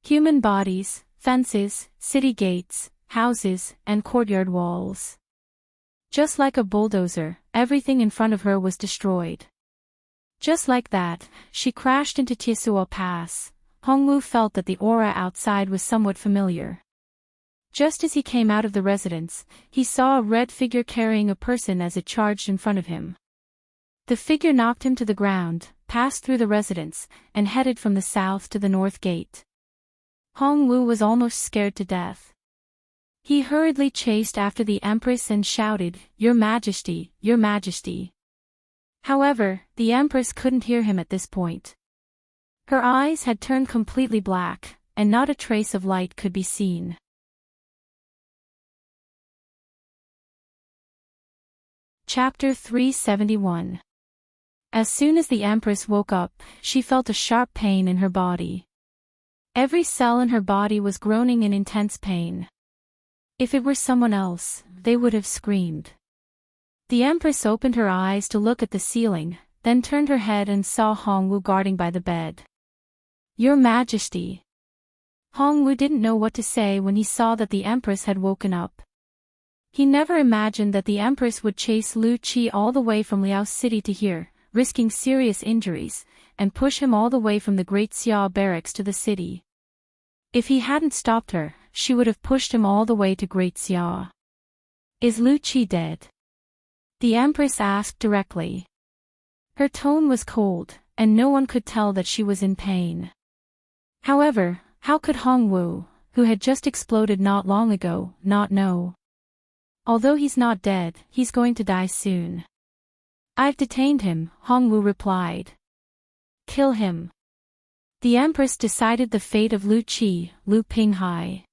Human bodies, fences, city gates, houses, and courtyard walls. Just like a bulldozer, everything in front of her was destroyed. Just like that, she crashed into Tiesua Pass. Hongwu felt that the aura outside was somewhat familiar. Just as he came out of the residence, he saw a red figure carrying a person as it charged in front of him. The figure knocked him to the ground, passed through the residence, and headed from the south to the north gate. Hongwu was almost scared to death. He hurriedly chased after the Empress and shouted, "Your Majesty, Your Majesty." However, the Empress couldn't hear him at this point. Her eyes had turned completely black, and not a trace of light could be seen. Chapter 371. As soon as the Empress woke up, she felt a sharp pain in her body. Every cell in her body was groaning in intense pain. If it were someone else, they would have screamed. The Empress opened her eyes to look at the ceiling, then turned her head and saw Hongwu guarding by the bed. "Your Majesty." Hongwu didn't know what to say when he saw that the Empress had woken up. He never imagined that the Empress would chase Lu Qi all the way from Liao City to here, risking serious injuries, and push him all the way from the Great Xia barracks to the city. If he hadn't stopped her, she would have pushed him all the way to Great Xia. "Is Lu Qi dead?" the Empress asked directly. Her tone was cold, and no one could tell that she was in pain. However, how could Hongwu, who had just exploded not long ago, not know? "Although he's not dead, he's going to die soon." "I've detained him," Hongwu replied. "Kill him." The Empress decided the fate of Lu Qi, Lu Pinghai.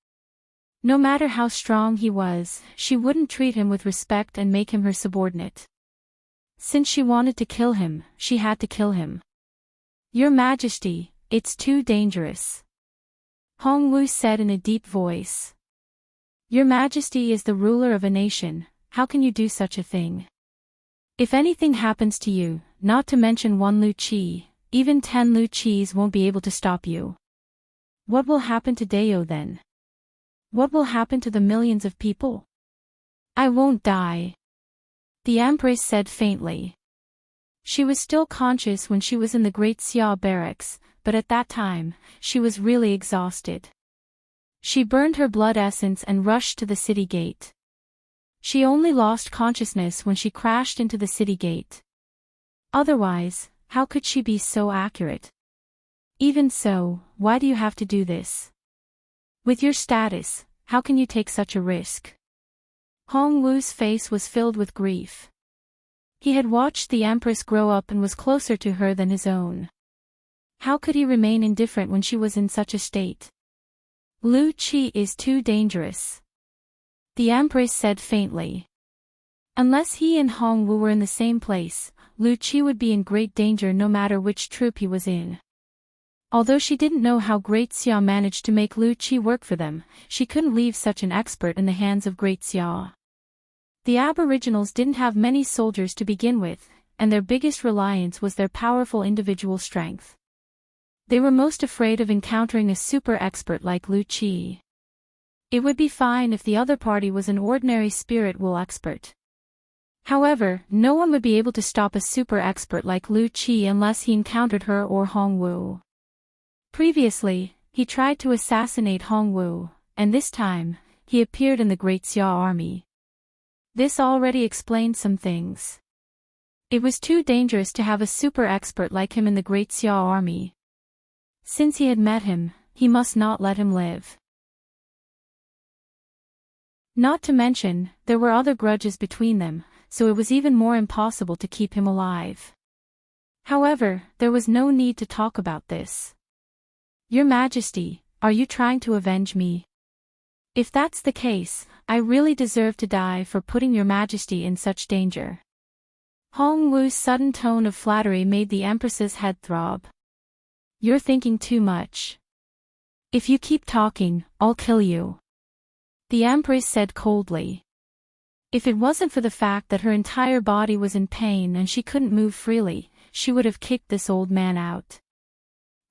No matter how strong he was, she wouldn't treat him with respect and make him her subordinate. Since she wanted to kill him, she had to kill him. "Your Majesty, it's too dangerous," Hongwu said in a deep voice. "Your Majesty is the ruler of a nation, how can you do such a thing? If anything happens to you, not to mention one Lu Qi, even 10 Lu Qis won't be able to stop you. What will happen to Dao then? What will happen to the millions of people?" "I won't die," the Empress said faintly. She was still conscious when she was in the Great Xia barracks, but at that time, she was really exhausted. She burned her blood essence and rushed to the city gate. She only lost consciousness when she crashed into the city gate. Otherwise, how could she be so accurate? Even so, why do you have to do this? With your status, how can you take such a risk? Hongwu's face was filled with grief. He had watched the Empress grow up and was closer to her than his own. How could he remain indifferent when she was in such a state? "Lu Qi is too dangerous," the Empress said faintly. Unless he and Hongwu were in the same place, Lu Qi would be in great danger no matter which troop he was in. Although she didn't know how Great Xia managed to make Lu Qi work for them, she couldn't leave such an expert in the hands of Great Xia. The Aboriginals didn't have many soldiers to begin with, and their biggest reliance was their powerful individual strength. They were most afraid of encountering a super expert like Lu Qi. It would be fine if the other party was an ordinary spirit will expert. However, no one would be able to stop a super expert like Lu Qi unless he encountered her or Hongwu. Previously, he tried to assassinate Hongwu, and this time, he appeared in the Great Xia army. This already explained some things. It was too dangerous to have a super expert like him in the Great Xia army. Since he had met him, he must not let him live. Not to mention, there were other grudges between them, so it was even more impossible to keep him alive. However, there was no need to talk about this. "Your Majesty, are you trying to avenge me? If that's the case, I really deserve to die for putting Your Majesty in such danger." Hongwu's sudden tone of flattery made the Empress's head throb. "You're thinking too much. If you keep talking, I'll kill you," the Empress said coldly. If it wasn't for the fact that her entire body was in pain and she couldn't move freely, she would have kicked this old man out.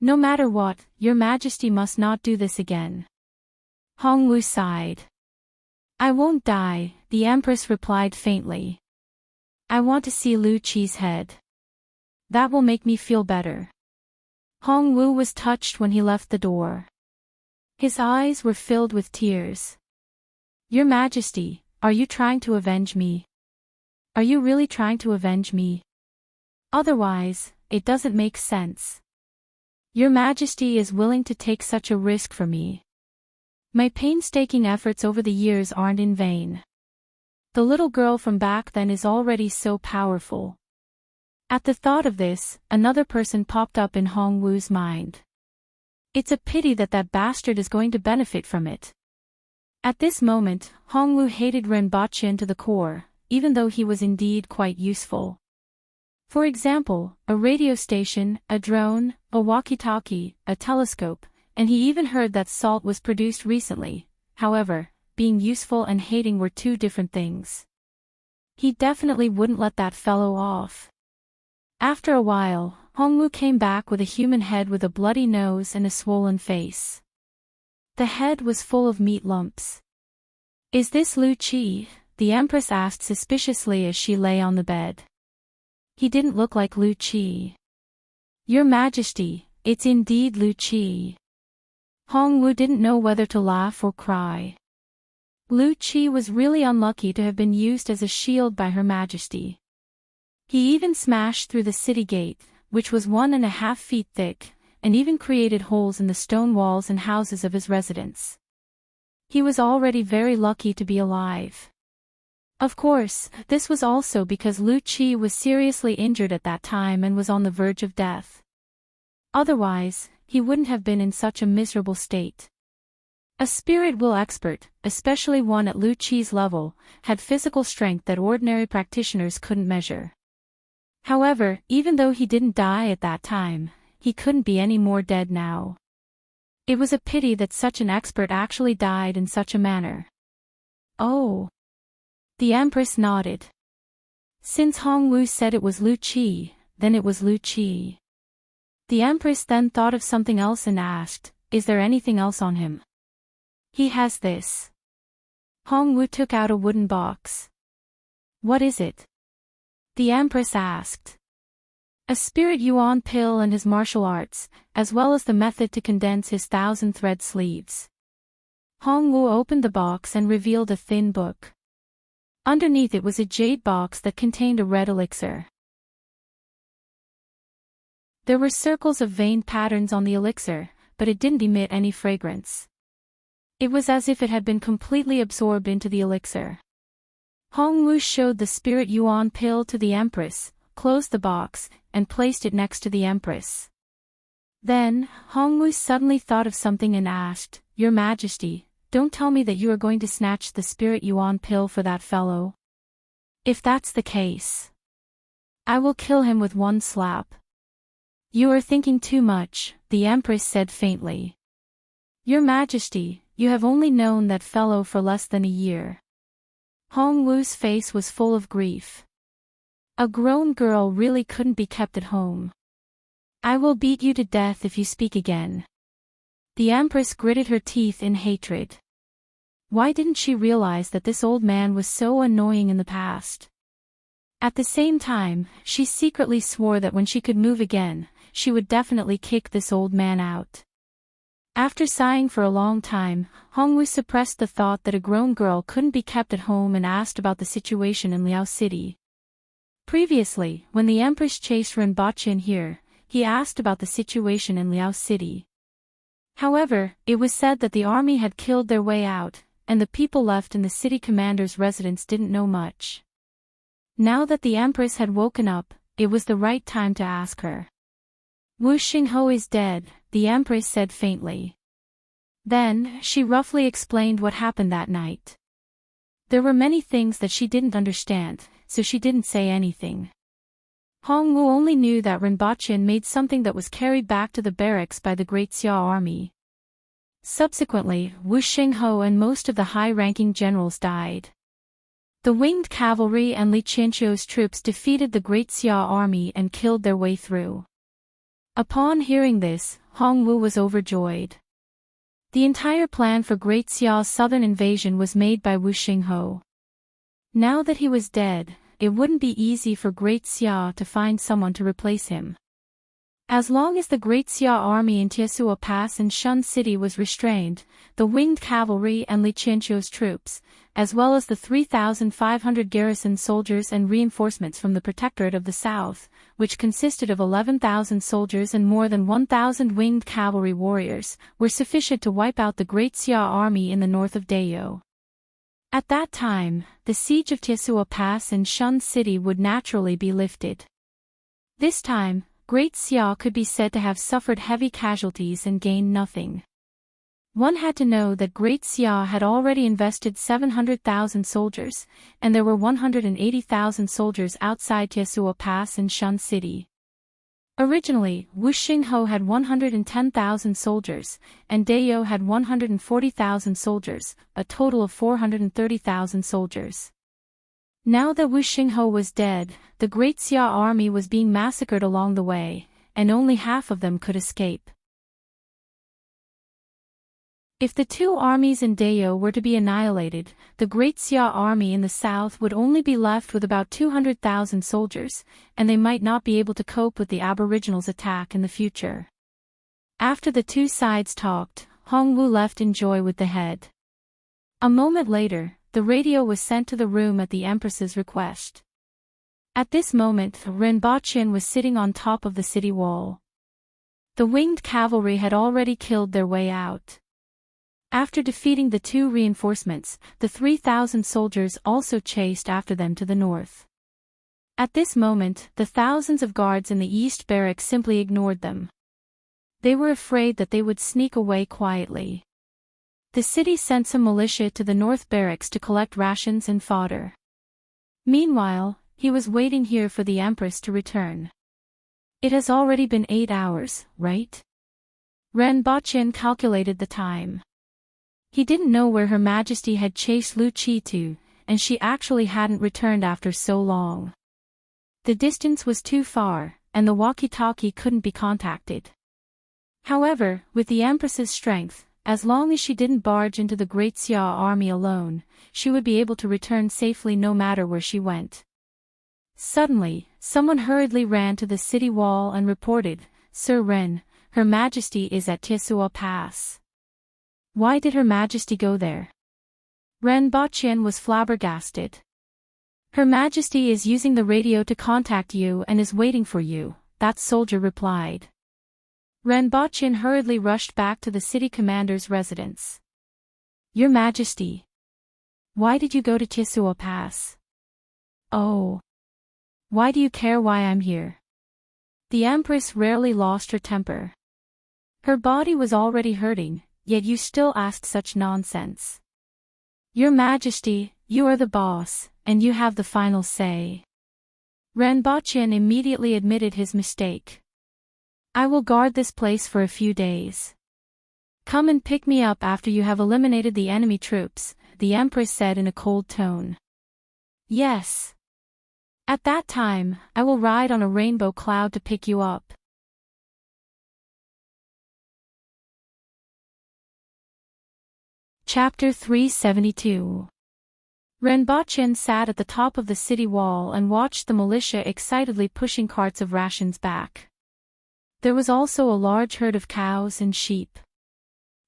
"No matter what, Your Majesty must not do this again." Hongwu sighed. I won't die, the Empress replied faintly. I want to see Lu Qi's head. That will make me feel better. Hongwu was touched when he left the door. His eyes were filled with tears. Your Majesty, are you trying to avenge me? Are you really trying to avenge me? Otherwise, it doesn't make sense. Your Majesty is willing to take such a risk for me. My painstaking efforts over the years aren't in vain. The little girl from back then is already so powerful. At the thought of this, another person popped up in Hongwu's mind. It's a pity that that bastard is going to benefit from it. At this moment, Hongwu hated Renbochin to the core, even though he was indeed quite useful. For example, a radio station, a drone, a walkie-talkie, a telescope, and he even heard that salt was produced recently. However, being useful and hating were two different things. He definitely wouldn't let that fellow off. After a while, Hongwu came back with a human head with a bloody nose and a swollen face. The head was full of meat lumps. Is this Lu Qi? The Empress asked suspiciously as she lay on the bed. He didn't look like Lu Qi. Your Majesty, it's indeed Lu Qi. Hongwu didn't know whether to laugh or cry. Lu Qi was really unlucky to have been used as a shield by Her Majesty. He even smashed through the city gate, which was 1.5 feet thick, and even created holes in the stone walls and houses of his residence. He was already very lucky to be alive. Of course, this was also because Lu Qi was seriously injured at that time and was on the verge of death. Otherwise, he wouldn't have been in such a miserable state. A spirit will expert, especially one at Lu Qi's level, had physical strength that ordinary practitioners couldn't measure. However, even though he didn't die at that time, he couldn't be any more dead now. It was a pity that such an expert actually died in such a manner. Oh. The Empress nodded. Since Hongwu said it was Lu Qi, then it was Lu Qi. The Empress then thought of something else and asked, is there anything else on him? He has this. Hongwu took out a wooden box. What is it? The Empress asked. A spirit yuan pill and his martial arts, as well as the method to condense his 1,000-thread sleeves. Hongwu opened the box and revealed a thin book. Underneath it was a jade box that contained a red elixir. There were circles of veined patterns on the elixir, but it didn't emit any fragrance. It was as if it had been completely absorbed into the elixir. Hongwu showed the spirit yuan pill to the Empress, closed the box, and placed it next to the Empress. Then, Hongwu suddenly thought of something and asked, Your Majesty, don't tell me that you are going to snatch the spirit yuan pill for that fellow. If that's the case, I will kill him with one slap. You are thinking too much, the Empress said faintly. Your Majesty, you have only known that fellow for less than a year. Hongwu's face was full of grief. A grown girl really couldn't be kept at home. I will beat you to death if you speak again. The Empress gritted her teeth in hatred. Why didn't she realize that this old man was so annoying in the past? At the same time, she secretly swore that when she could move again, she would definitely kick this old man out. After sighing for a long time, Hongwu suppressed the thought that a grown girl couldn't be kept at home and asked about the situation in Liao City. Previously, when the Empress chased Renbochin here, he asked about the situation in Liao City. However, it was said that the army had killed their way out, and the people left in the city commander's residence didn't know much. Now that the Empress had woken up, it was the right time to ask her. Wu Xingho is dead, the Empress said faintly. Then, she roughly explained what happened that night. There were many things that she didn't understand, so she didn't say anything. Hongwu only knew that Renbochin made something that was carried back to the barracks by the Great Xia army. Subsequently, Wu Xingho and most of the high-ranking generals died. The winged cavalry and Li Qianqiu's troops defeated the Great Xia army and killed their way through. Upon hearing this, Hongwu was overjoyed. The entire plan for Great Xiao's southern invasion was made by Wu Xingho. Now that he was dead, it wouldn't be easy for Great Xia to find someone to replace him. As long as the Great Xia army in Tiesua Pass and Shun City was restrained, the winged cavalry and Li Qianqiu's troops, as well as the 3,500 garrison soldiers and reinforcements from the Protectorate of the South, which consisted of 11,000 soldiers and more than 1,000 winged cavalry warriors, were sufficient to wipe out the Great Xia army in the north of Dayo. At that time, the siege of Tiesua Pass and Shun City would naturally be lifted. This time, Great Xia could be said to have suffered heavy casualties and gained nothing. One had to know that Great Xia had already invested 700,000 soldiers, and there were 180,000 soldiers outside Tiesua Pass and Shun City. Originally, Wu Xingho had 110,000 soldiers, and Dayo had 140,000 soldiers, a total of 430,000 soldiers. Now that Wu Xingho was dead, the Great Xia army was being massacred along the way, and only half of them could escape. If the two armies in Dayo were to be annihilated, the Great Xia army in the south would only be left with about 200,000 soldiers, and they might not be able to cope with the Aboriginals' attack in the future. After the two sides talked, Hong Wu left in joy with the head. A moment later, the radio was sent to the room at the Empress's request. At this moment, Ren Baqian was sitting on top of the city wall. The winged cavalry had already killed their way out. After defeating the two reinforcements, the 3,000 soldiers also chased after them to the north. At this moment, the thousands of guards in the East Barracks simply ignored them. They were afraid that they would sneak away quietly. The city sent some militia to the North Barracks to collect rations and fodder. Meanwhile, he was waiting here for the Empress to return. It has already been 8 hours, right? Ren Baqian calculated the time. He didn't know where Her Majesty had chased Lu Qi to, and she actually hadn't returned after so long. The distance was too far, and the walkie-talkie couldn't be contacted. However, with the Empress's strength, as long as she didn't barge into the Great Xia army alone, she would be able to return safely no matter where she went. Suddenly, someone hurriedly ran to the city wall and reported, "Sir Ren, Her Majesty is at Tiesua Pass." Why did Her Majesty go there? Ren Baqian was flabbergasted. "Her Majesty is using the radio to contact you and is waiting for you," that soldier replied. Ren Baqian hurriedly rushed back to the city commander's residence. "Your Majesty. Why did you go to Tiesua Pass?" "Oh. Why do you care why I'm here?" The Empress rarely lost her temper. Her body was already hurting, yet you still asked such nonsense. "Your Majesty, you are the boss, and you have the final say." Ren Baqian immediately admitted his mistake. "I will guard this place for a few days. Come and pick me up after you have eliminated the enemy troops," the Empress said in a cold tone. "Yes. At that time, I will ride on a rainbow cloud to pick you up." Chapter 372. Ren Baqian sat at the top of the city wall and watched the militia excitedly pushing carts of rations back. There was also a large herd of cows and sheep.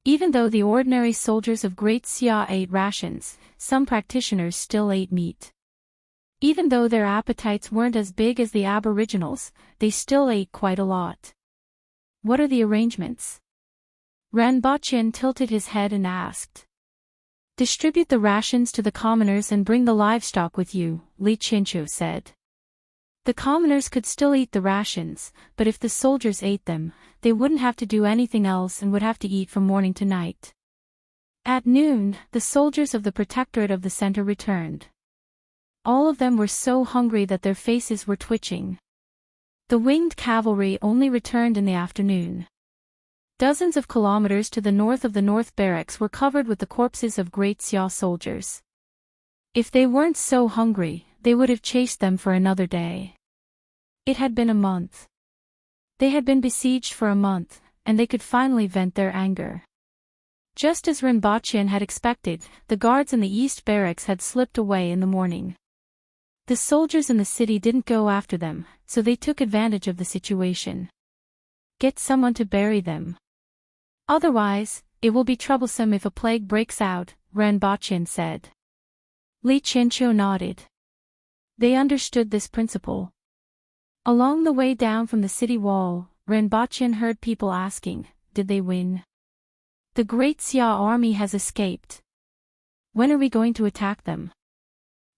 Even though the ordinary soldiers of Great Xia ate rations, some practitioners still ate meat. Even though their appetites weren't as big as the Aboriginals, they still ate quite a lot. "What are the arrangements?" Ren Baqian tilted his head and asked. "Distribute the rations to the commoners and bring the livestock with you," Li Qianqiu said. The commoners could still eat the rations, but if the soldiers ate them, they wouldn't have to do anything else and would have to eat from morning to night. At noon, the soldiers of the Protectorate of the Center returned. All of them were so hungry that their faces were twitching. The winged cavalry only returned in the afternoon. Dozens of kilometers to the north of the North Barracks were covered with the corpses of Great Xia soldiers. If they weren't so hungry, they would have chased them for another day. It had been a month. They had been besieged for a month, and they could finally vent their anger. Just as Rinpoche had expected, the guards in the East Barracks had slipped away in the morning. The soldiers in the city didn't go after them, so they took advantage of the situation. Get someone to bury them. Otherwise, it will be troublesome if a plague breaks out, Rinpoche said. Li Chincho nodded. They understood this principle. Along the way down from the city wall, Rinpoche heard people asking, did they win? The Great Xia army has escaped. When are we going to attack them?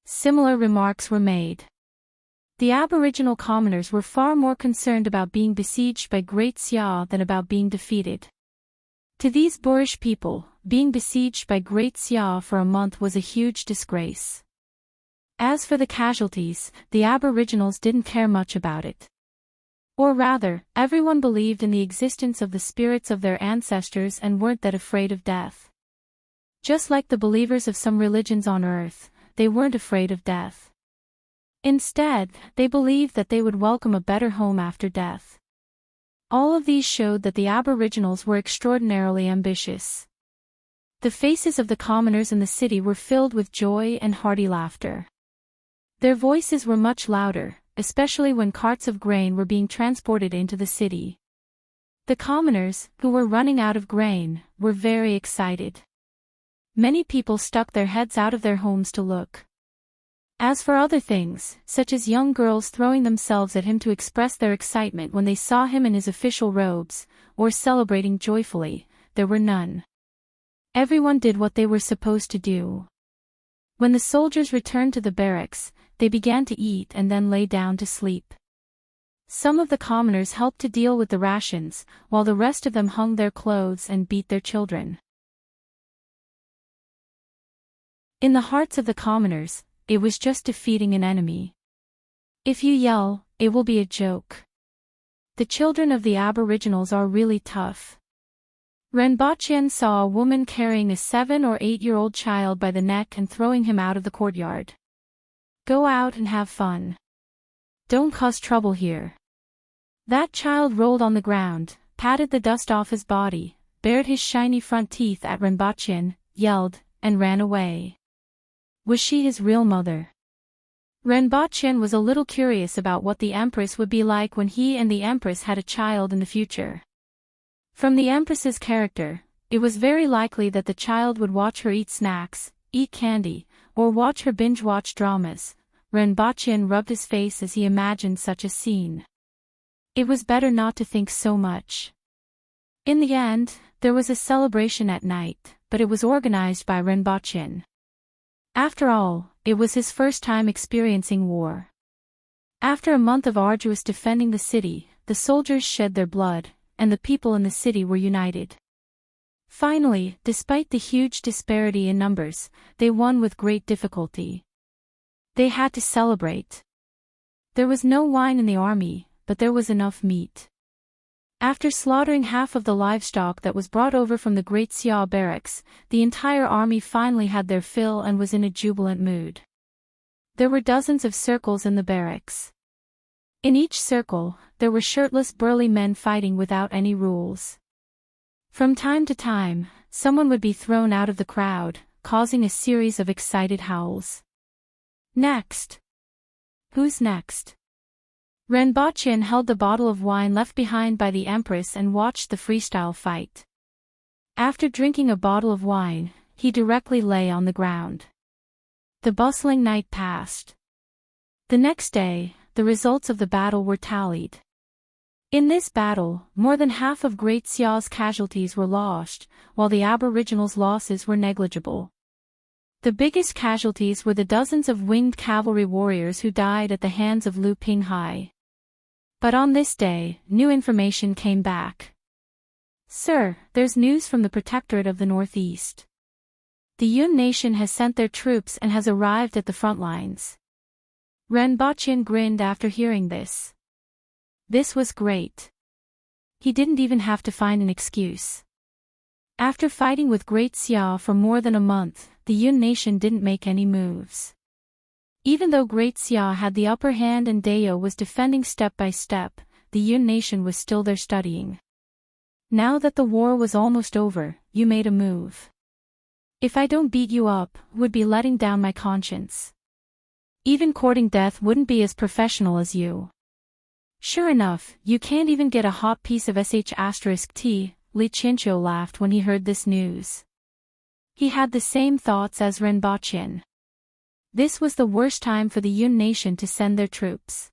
Similar remarks were made. The Aboriginal commoners were far more concerned about being besieged by Great Xia than about being defeated. To these boorish people, being besieged by Great Xia for a month was a huge disgrace. As for the casualties, the Aboriginals didn't care much about it. Or rather, everyone believed in the existence of the spirits of their ancestors and weren't that afraid of death. Just like the believers of some religions on earth, they weren't afraid of death. Instead, they believed that they would welcome a better home after death. All of these showed that the Aboriginals were extraordinarily ambitious. The faces of the commoners in the city were filled with joy and hearty laughter. Their voices were much louder, especially when carts of grain were being transported into the city. The commoners, who were running out of grain, were very excited. Many people stuck their heads out of their homes to look. As for other things, such as young girls throwing themselves at him to express their excitement when they saw him in his official robes, or celebrating joyfully, there were none. Everyone did what they were supposed to do. When the soldiers returned to the barracks, they began to eat and then lay down to sleep. Some of the commoners helped to deal with the rations, while the rest of them hung their clothes and beat their children. In the hearts of the commoners, it was just defeating an enemy. If you yell, it will be a joke. The children of the Aboriginals are really tough. Rinpoche saw a woman carrying a 7 or 8-year-old child by the neck and throwing him out of the courtyard. Go out and have fun. Don't cause trouble here. That child rolled on the ground, patted the dust off his body, bared his shiny front teeth at Rinpoche, yelled, and ran away. Was she his real mother? Rinpoche was a little curious about what the Empress would be like when he and the Empress had a child in the future. From the Empress's character, it was very likely that the child would watch her eat snacks, eat candy, or watch her binge-watch dramas. Rinpoche rubbed his face as he imagined such a scene. It was better not to think so much. In the end, there was a celebration at night, but it was organized by Rinpoche. After all, it was his first time experiencing war. After a month of arduous defending the city, the soldiers shed their blood, and the people in the city were united. Finally, despite the huge disparity in numbers, they won with great difficulty. They had to celebrate. There was no wine in the army, but there was enough meat. After slaughtering half of the livestock that was brought over from the Great Xia barracks, the entire army finally had their fill and was in a jubilant mood. There were dozens of circles in the barracks. In each circle, there were shirtless burly men fighting without any rules. From time to time, someone would be thrown out of the crowd, causing a series of excited howls. Next. Who's next? Rinpoche held the bottle of wine left behind by the Empress and watched the freestyle fight. After drinking a bottle of wine, he directly lay on the ground. The bustling night passed. The next day, the results of the battle were tallied. In this battle, more than half of Great Xia's casualties were lost, while the Aboriginals' losses were negligible. The biggest casualties were the dozens of winged cavalry warriors who died at the hands of Lu Pinghai. But on this day, new information came back. Sir, there's news from the Protectorate of the Northeast. The Yun Nation has sent their troops and has arrived at the front lines. Rinpoche grinned after hearing this. This was great. He didn't even have to find an excuse. After fighting with Great Xia for more than a month, the Yun Nation didn't make any moves. Even though Great Xia had the upper hand and Dayo was defending step by step, the Yun Nation was still there studying. Now that the war was almost over, you made a move. If I don't beat you up, would be letting down my conscience. Even courting death wouldn't be as professional as you. Sure enough, you can't even get a hot piece of sh*t, Li Chinchou laughed when he heard this news. He had the same thoughts as Renbochin. This was the worst time for the Yun nation to send their troops.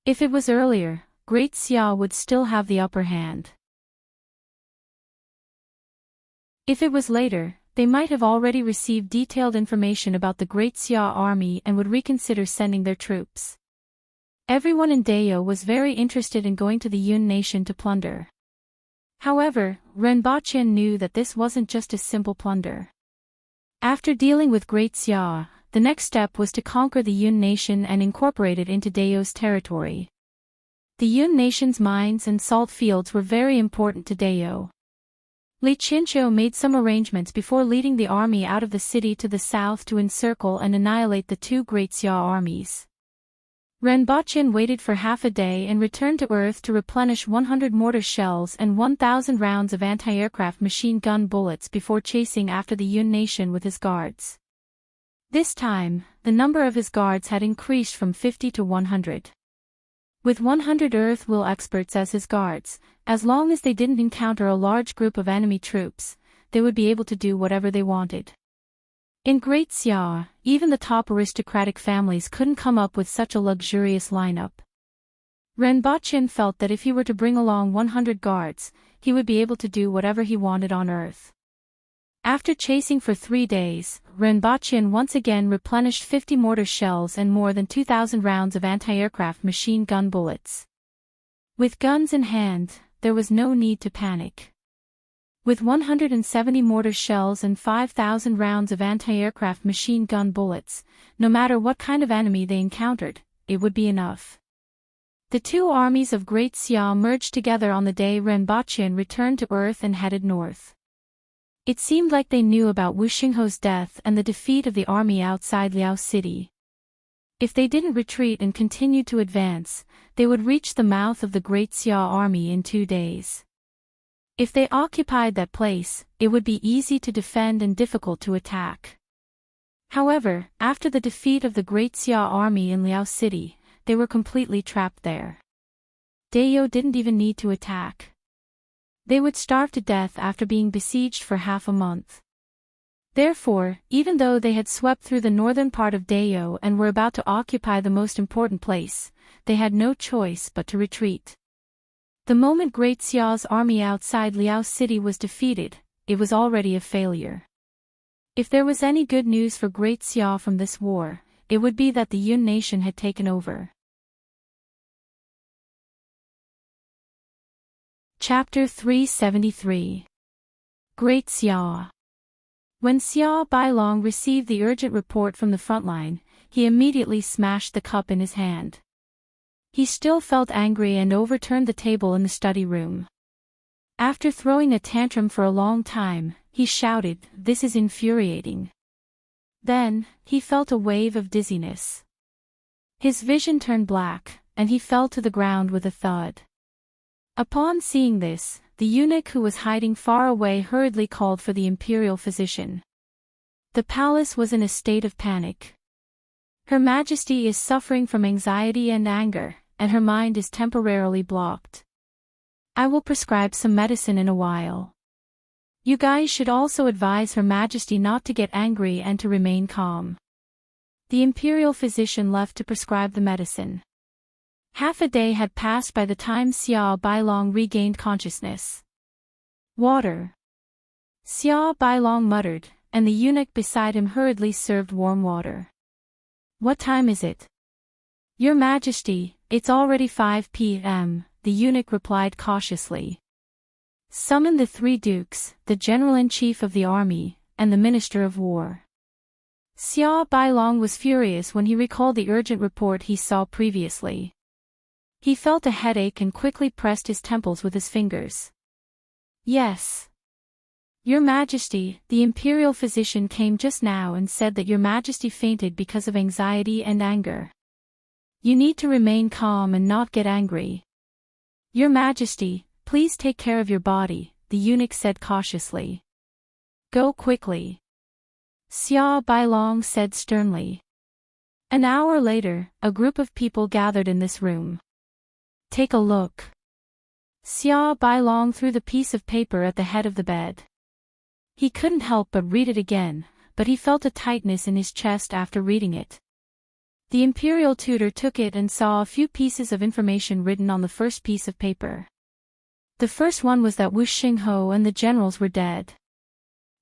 If it was earlier, Great Xia would still have the upper hand. If it was later, they might have already received detailed information about the Great Xia army and would reconsider sending their troops. Everyone in Dao was very interested in going to the Yun nation to plunder. However, Renbochin knew that this wasn't just a simple plunder. After dealing with Great Xia, the next step was to conquer the Yun nation and incorporate it into Dao's territory. The Yun nation's mines and salt fields were very important to Dao. Li Chinchou made some arrangements before leading the army out of the city to the south to encircle and annihilate the two Great Xia armies. Renbochin waited for half a day and returned to Earth to replenish 100 mortar shells and 1,000 rounds of anti-aircraft machine gun bullets before chasing after the Yun nation with his guards. This time, the number of his guards had increased from 50 to 100. With 100 Earth will experts as his guards, as long as they didn't encounter a large group of enemy troops, they would be able to do whatever they wanted. In Great Xia, even the top aristocratic families couldn't come up with such a luxurious lineup. Renbochin felt that if he were to bring along 100 guards, he would be able to do whatever he wanted on Earth. After chasing for 3 days, Renbochin once again replenished 50 mortar shells and more than 2,000 rounds of anti-aircraft machine gun bullets. With guns in hand, there was no need to panic. With 170 mortar shells and 5,000 rounds of anti-aircraft machine gun bullets, no matter what kind of enemy they encountered, it would be enough. The two armies of Great Xia merged together on the day Renbochin returned to Earth and headed north. It seemed like they knew about Wu Xingho's death and the defeat of the army outside Liao City. If they didn't retreat and continued to advance, they would reach the mouth of the Great Xia army in 2 days. If they occupied that place, it would be easy to defend and difficult to attack. However, after the defeat of the Great Xia army in Liao City, they were completely trapped there. Dao didn't even need to attack. They would starve to death after being besieged for half a month. Therefore, even though they had swept through the northern part of Dao and were about to occupy the most important place, they had no choice but to retreat. The moment Great Xia's army outside Liao City was defeated, it was already a failure. If there was any good news for Great Xia from this war, it would be that the Yun nation had taken over. Chapter 373. Great Xia. When Xia Bailong received the urgent report from the front line, he immediately smashed the cup in his hand. He still felt angry and overturned the table in the study room. After throwing a tantrum for a long time, he shouted, "This is infuriating." Then, he felt a wave of dizziness. His vision turned black, and he fell to the ground with a thud. Upon seeing this, the eunuch who was hiding far away hurriedly called for the imperial physician. The palace was in a state of panic. Her Majesty is suffering from anxiety and anger, and her mind is temporarily blocked. I will prescribe some medicine in a while. You guys should also advise Her Majesty not to get angry and to remain calm. The imperial physician left to prescribe the medicine. Half a day had passed by the time Xia Bailong regained consciousness. Water. Xia Bailong muttered, and the eunuch beside him hurriedly served warm water. What time is it? Your Majesty, it's already 5 p.m., the eunuch replied cautiously. Summon the 3 dukes, the general-in-chief of the army, and the minister of war. Xia Bailong was furious when he recalled the urgent report he saw previously. He felt a headache and quickly pressed his temples with his fingers. Yes. Your Majesty, the imperial physician came just now and said that Your Majesty fainted because of anxiety and anger. You need to remain calm and not get angry. Your Majesty, please take care of your body, the eunuch said cautiously. Go quickly. Xia Bailong said sternly. An hour later, a group of people gathered in this room. Take a look. Xia Bailong threw the piece of paper at the head of the bed. He couldn't help but read it again, but he felt a tightness in his chest after reading it. The imperial tutor took it and saw a few pieces of information written on the first piece of paper. The first one was that Wu Xingho and the generals were dead.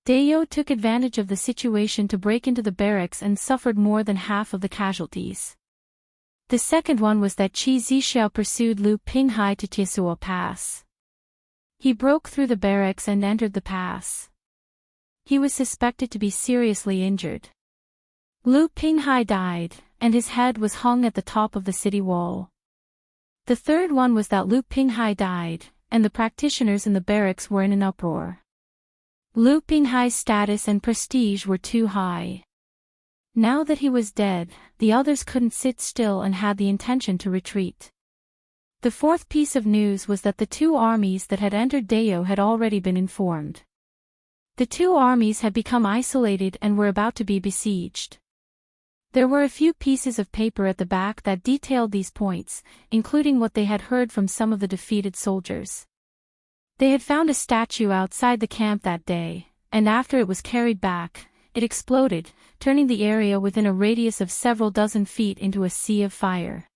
Dayo took advantage of the situation to break into the barracks and suffered more than half of the casualties. The second one was that Qi Zixiao pursued Lu Pinghai to Tiesuo Pass. He broke through the barracks and entered the pass. He was suspected to be seriously injured. Lu Pinghai died, and his head was hung at the top of the city wall. The third one was that Lu Pinghai died, and the practitioners in the barracks were in an uproar. Lu Pinghai's status and prestige were too high. Now that he was dead, the others couldn't sit still and had the intention to retreat. The fourth piece of news was that the two armies that had entered Dayo had already been informed. The two armies had become isolated and were about to be besieged. There were a few pieces of paper at the back that detailed these points, including what they had heard from some of the defeated soldiers. They had found a statue outside the camp that day, and after it was carried back, it exploded, turning the area within a radius of several dozen feet into a sea of fire.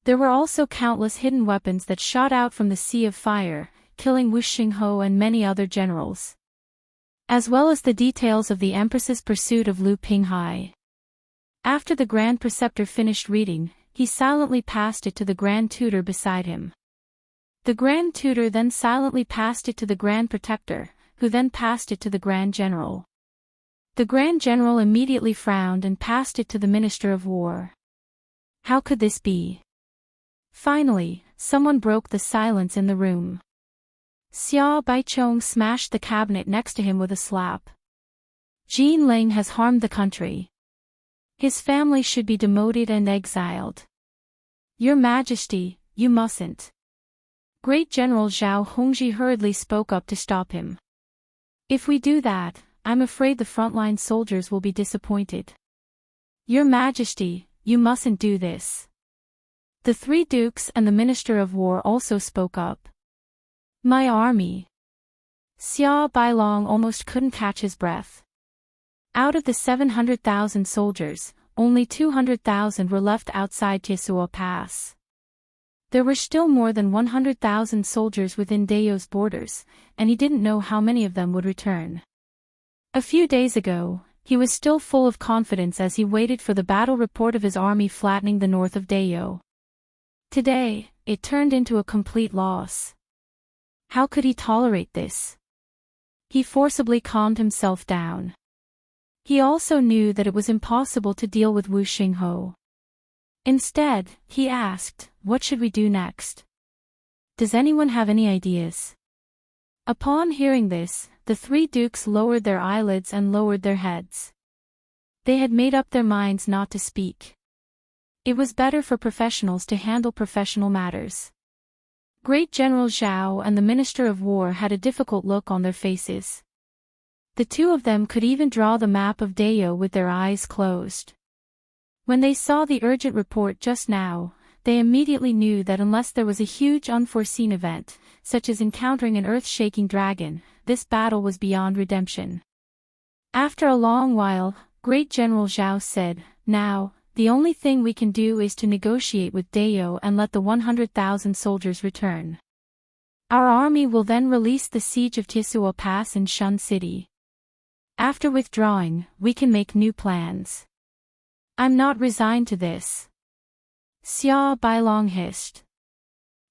There were also countless hidden weapons that shot out from the sea of fire, killing Wu Xingho and many other generals, as well as the details of the Empress's pursuit of Lu Pinghai. After the Grand Preceptor finished reading, he silently passed it to the Grand Tutor beside him. The Grand Tutor then silently passed it to the Grand Protector, who then passed it to the Grand General. The Grand General immediately frowned and passed it to the Minister of War. How could this be? Finally, someone broke the silence in the room. Xia Baichong smashed the cabinet next to him with a slap. Jin Ling has harmed the country. His family should be demoted and exiled. Your Majesty, you mustn't. Great General Zhao Hongji hurriedly spoke up to stop him. If we do that, I'm afraid the frontline soldiers will be disappointed. Your Majesty, you mustn't do this. The three dukes and the Minister of War also spoke up. My army. Xia Bailong almost couldn't catch his breath. Out of the 700,000 soldiers, only 200,000 were left outside Tiesuo Pass. There were still more than 100,000 soldiers within Dayo's borders, and he didn't know how many of them would return. A few days ago, he was still full of confidence as he waited for the battle report of his army flattening the north of Dayo. Today, it turned into a complete loss. How could he tolerate this? He forcibly calmed himself down. He also knew that it was impossible to deal with Wu Xingho. Instead, he asked, what should we do next? Does anyone have any ideas? Upon hearing this, the three dukes lowered their eyelids and lowered their heads. They had made up their minds not to speak. It was better for professionals to handle professional matters. Great General Zhao and the Minister of War had a difficult look on their faces. The two of them could even draw the map of Dayo with their eyes closed. When they saw the urgent report just now, they immediately knew that unless there was a huge unforeseen event, such as encountering an earth-shaking dragon, this battle was beyond redemption. After a long while, Great General Zhao said, now, the only thing we can do is to negotiate with Dayo and let the 100,000 soldiers return. Our army will then release the siege of Tiesuo Pass in Shun City. After withdrawing, we can make new plans. I'm not resigned to this. Xia Bailong hissed.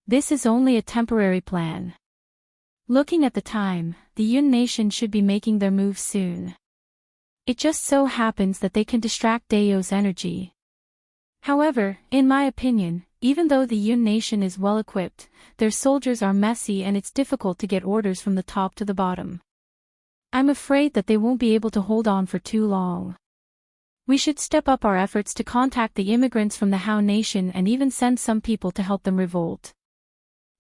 This is only a temporary plan. Looking at the time, the Yun nation should be making their move soon. It just so happens that they can distract Dayo's energy. However, in my opinion, even though the Yun nation is well equipped, their soldiers are messy and it's difficult to get orders from the top to the bottom. I'm afraid that they won't be able to hold on for too long. We should step up our efforts to contact the immigrants from the Han nation and even send some people to help them revolt.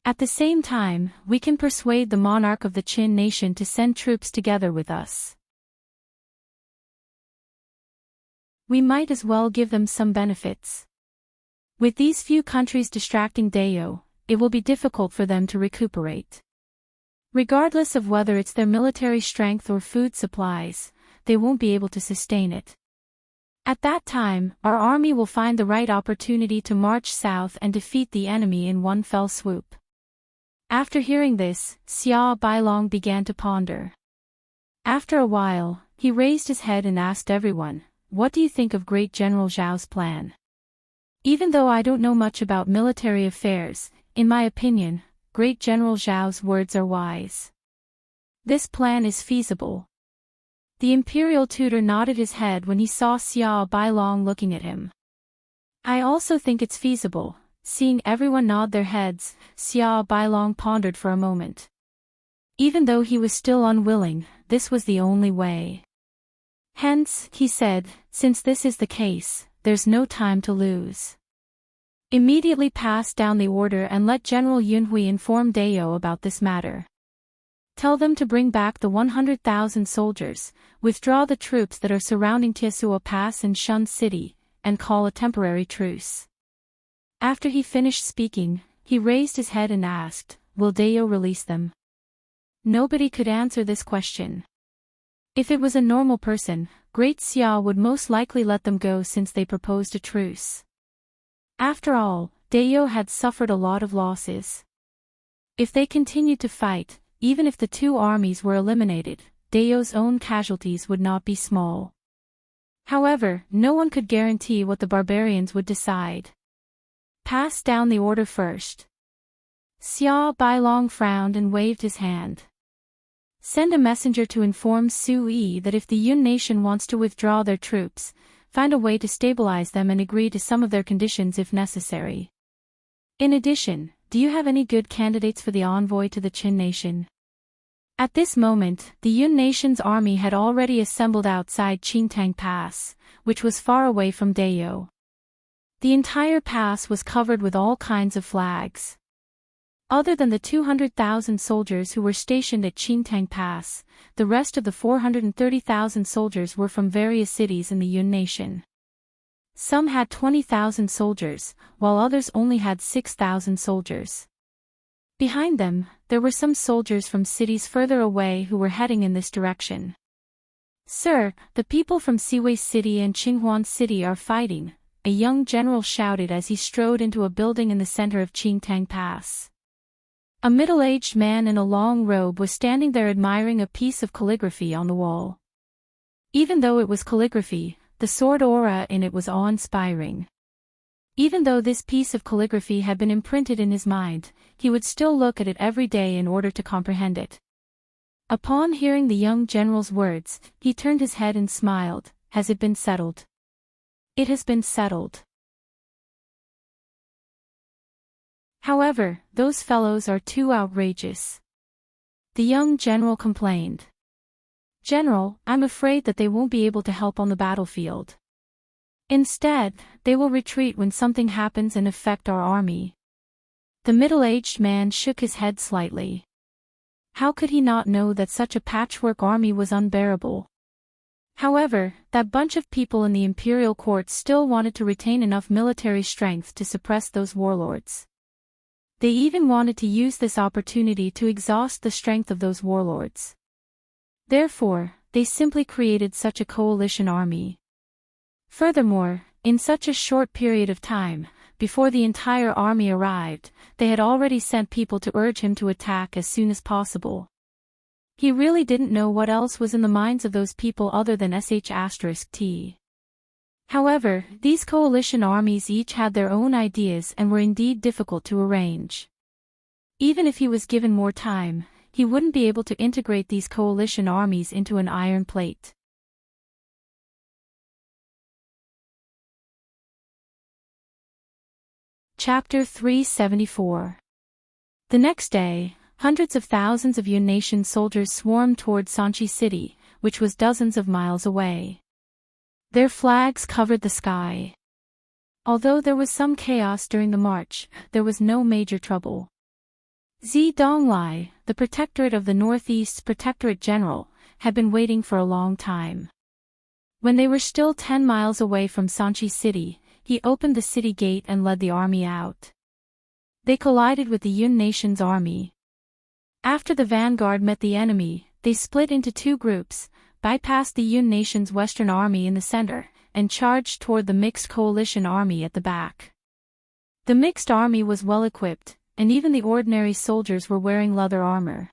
At the same time, we can persuade the monarch of the Qin nation to send troops together with us. We might as well give them some benefits. With these few countries distracting Dao, it will be difficult for them to recuperate. Regardless of whether it's their military strength or food supplies, they won't be able to sustain it. At that time, our army will find the right opportunity to march south and defeat the enemy in one fell swoop. After hearing this, Xia Bailong began to ponder. After a while, he raised his head and asked everyone, "What do you think of Great General Zhao's plan?" Even though I don't know much about military affairs, in my opinion, Great General Zhao's words are wise. This plan is feasible. The imperial tutor nodded his head when he saw Xia Bailong looking at him. I also think it's feasible. Seeing everyone nod their heads, Xia Bailong pondered for a moment. Even though he was still unwilling, this was the only way. Hence, he said, since this is the case, there's no time to lose. Immediately pass down the order and let General Yunhui inform Dao about this matter. Tell them to bring back the 100,000 soldiers, withdraw the troops that are surrounding Tiesua Pass and Shun City, and call a temporary truce. After he finished speaking, he raised his head and asked, "Will Dao release them?" Nobody could answer this question. If it was a normal person, Great Xia would most likely let them go since they proposed a truce. After all, Dao had suffered a lot of losses. If they continued to fight, even if the two armies were eliminated, Dao's own casualties would not be small. However, no one could guarantee what the barbarians would decide. Pass down the order first. Xia Bailong frowned and waved his hand. Send a messenger to inform Sui that if the Yun nation wants to withdraw their troops, find a way to stabilize them and agree to some of their conditions if necessary. In addition, do you have any good candidates for the envoy to the Qin nation? At this moment, the Yun nation's army had already assembled outside Enchanting Pass, which was far away from Dao. The entire pass was covered with all kinds of flags. Other than the 200,000 soldiers who were stationed at Enchanting Pass, the rest of the 430,000 soldiers were from various cities in the Yun nation. Some had 20,000 soldiers, while others only had 6,000 soldiers. Behind them, there were some soldiers from cities further away who were heading in this direction. "Sir, the people from Siwei City and Qinghuan City are fighting," a young general shouted as he strode into a building in the center of Enchanting Pass. A middle-aged man in a long robe was standing there admiring a piece of calligraphy on the wall. Even though it was calligraphy, the sword aura in it was awe-inspiring. Even though this piece of calligraphy had been imprinted in his mind, he would still look at it every day in order to comprehend it. Upon hearing the young general's words, he turned his head and smiled. "Has it been settled?" "It has been settled. However, those fellows are too outrageous," the young general complained. "General, I'm afraid that they won't be able to help on the battlefield. Instead, they will retreat when something happens and affect our army." The middle-aged man shook his head slightly. How could he not know that such a patchwork army was unbearable? However, that bunch of people in the imperial court still wanted to retain enough military strength to suppress those warlords. They even wanted to use this opportunity to exhaust the strength of those warlords. Therefore, they simply created such a coalition army. Furthermore, in such a short period of time, before the entire army arrived, they had already sent people to urge him to attack as soon as possible. He really didn't know what else was in the minds of those people other than **T. However, these coalition armies each had their own ideas and were indeed difficult to arrange. Even if he was given more time, he wouldn't be able to integrate these coalition armies into an iron plate. Chapter 374. The next day, hundreds of thousands of Yun nation soldiers swarmed toward Sanchi City, which was dozens of miles away. Their flags covered the sky. Although there was some chaos during the march, there was no major trouble. Zedonglai, the Protectorate of the Northeast's Protectorate General, had been waiting for a long time. When they were still 10 miles away from Sanchi City, he opened the city gate and led the army out. They collided with the Yun Nation's army. After the vanguard met the enemy, they split into two groups, bypassed the Yun Nation's Western army in the center, and charged toward the mixed coalition army at the back. The mixed army was well equipped, and even the ordinary soldiers were wearing leather armor.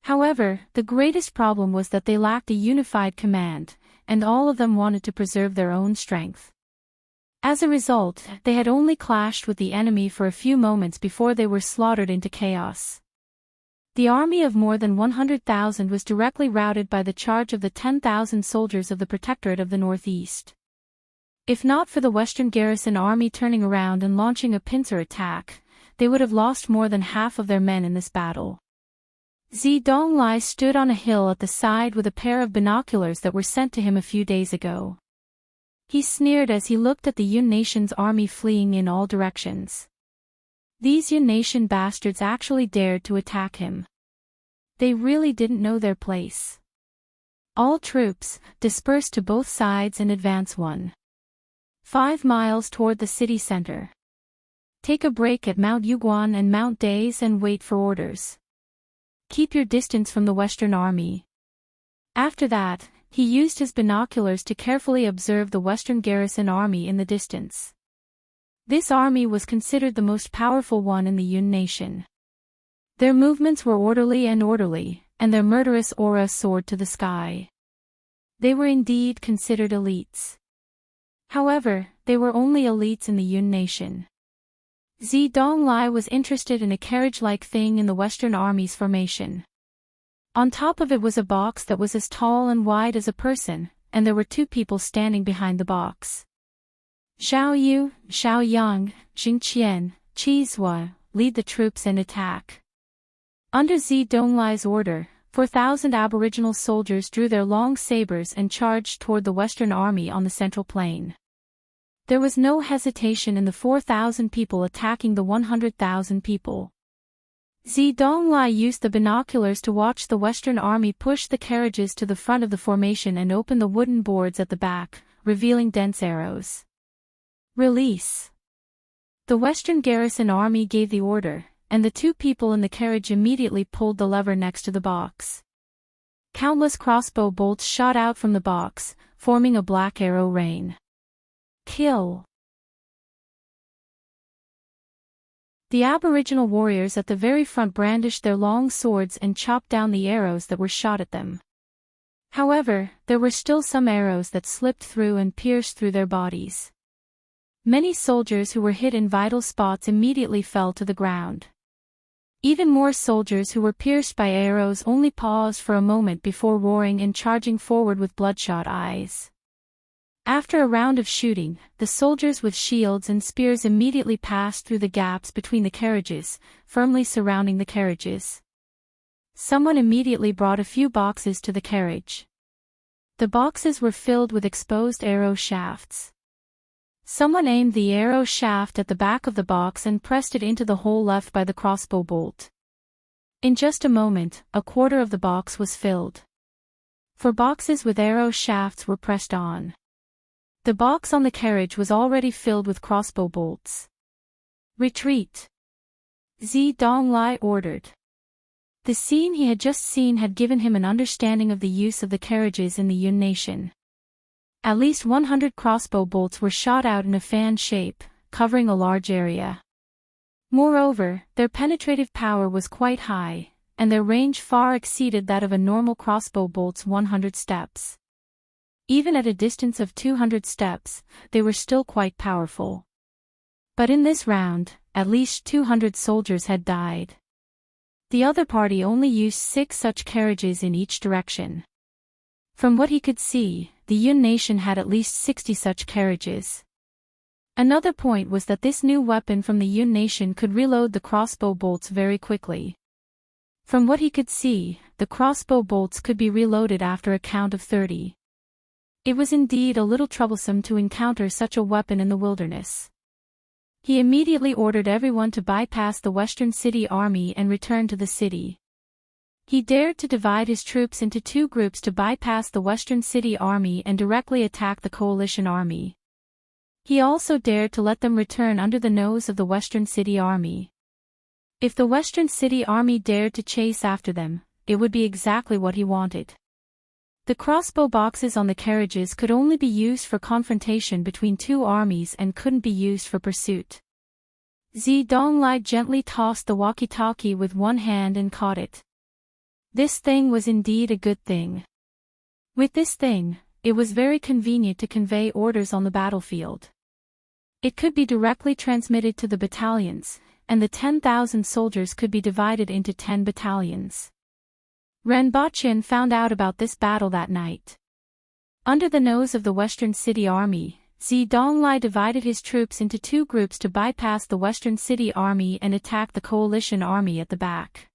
However, the greatest problem was that they lacked a unified command, and all of them wanted to preserve their own strength. As a result, they had only clashed with the enemy for a few moments before they were slaughtered into chaos. The army of more than 100,000 was directly routed by the charge of the 10,000 soldiers of the Protectorate of the Northeast. If not for the Western garrison army turning around and launching a pincer attack, they would have lost more than half of their men in this battle. Zedonglai stood on a hill at the side with a pair of binoculars that were sent to him a few days ago. He sneered as he looked at the Yun Nation's army fleeing in all directions. These Yun Nation bastards actually dared to attack him. They really didn't know their place. All troops, disperse to both sides and advance 1.5 miles toward the city center. Take a break at Mount Yuguan and Mount Days and wait for orders. Keep your distance from the Western army. After that, he used his binoculars to carefully observe the Western garrison army in the distance. This army was considered the most powerful one in the Yun Nation. Their movements were orderly, and their murderous aura soared to the sky. They were indeed considered elites. However, they were only elites in the Yun Nation. Zedonglai was interested in a carriage-like thing in the Western Army's formation. On top of it was a box that was as tall and wide as a person, and there were two people standing behind the box. Zhao Yu, Xiao Yang, Jing Qian, Qi Zhua, lead the troops and attack. Under Zedonglai's order, 4,000 aboriginal soldiers drew their long sabers and charged toward the Western army on the central plain. There was no hesitation in the 4,000 people attacking the 100,000 people. Zedonglai used the binoculars to watch the Western army push the carriages to the front of the formation and open the wooden boards at the back, revealing dense arrows. Release. The Western garrison army gave the order, and the two people in the carriage immediately pulled the lever next to the box. Countless crossbow bolts shot out from the box, forming a black arrow rain. Kill. The Aboriginal warriors at the very front brandished their long swords and chopped down the arrows that were shot at them. However, there were still some arrows that slipped through and pierced through their bodies. Many soldiers who were hit in vital spots immediately fell to the ground. Even more soldiers who were pierced by arrows only paused for a moment before roaring and charging forward with bloodshot eyes. After a round of shooting, the soldiers with shields and spears immediately passed through the gaps between the carriages, firmly surrounding the carriages. Someone immediately brought a few boxes to the carriage. The boxes were filled with exposed arrow shafts. Someone aimed the arrow shaft at the back of the box and pressed it into the hole left by the crossbow bolt. In just a moment, a quarter of the box was filled. 4 boxes with arrow shafts were pressed on. The box on the carriage was already filled with crossbow bolts. Retreat. Zedonglai ordered. The scene he had just seen had given him an understanding of the use of the carriages in the Yun Nation. At least 100 crossbow bolts were shot out in a fan shape, covering a large area. Moreover, their penetrative power was quite high, and their range far exceeded that of a normal crossbow bolt's 100 steps. Even at a distance of 200 steps, they were still quite powerful. But in this round, at least 200 soldiers had died. The other party only used 6 such carriages in each direction. From what he could see, the Yun Nation had at least 60 such carriages. Another point was that this new weapon from the Yun Nation could reload the crossbow bolts very quickly. From what he could see, the crossbow bolts could be reloaded after a count of 30. It was indeed a little troublesome to encounter such a weapon in the wilderness. He immediately ordered everyone to bypass the Western City army and return to the city. He dared to divide his troops into two groups to bypass the Western City army and directly attack the coalition army. He also dared to let them return under the nose of the Western City army. If the Western City army dared to chase after them, it would be exactly what he wanted. The crossbow boxes on the carriages could only be used for confrontation between two armies and couldn't be used for pursuit. Donglai gently tossed the walkie-talkie with one hand and caught it. This thing was indeed a good thing. With this thing, it was very convenient to convey orders on the battlefield. It could be directly transmitted to the battalions, and the 10,000 soldiers could be divided into 10 battalions. Renbochin found out about this battle that night. Under the nose of the Western City army, Donglai divided his troops into two groups to bypass the Western City army and attack the coalition army at the back.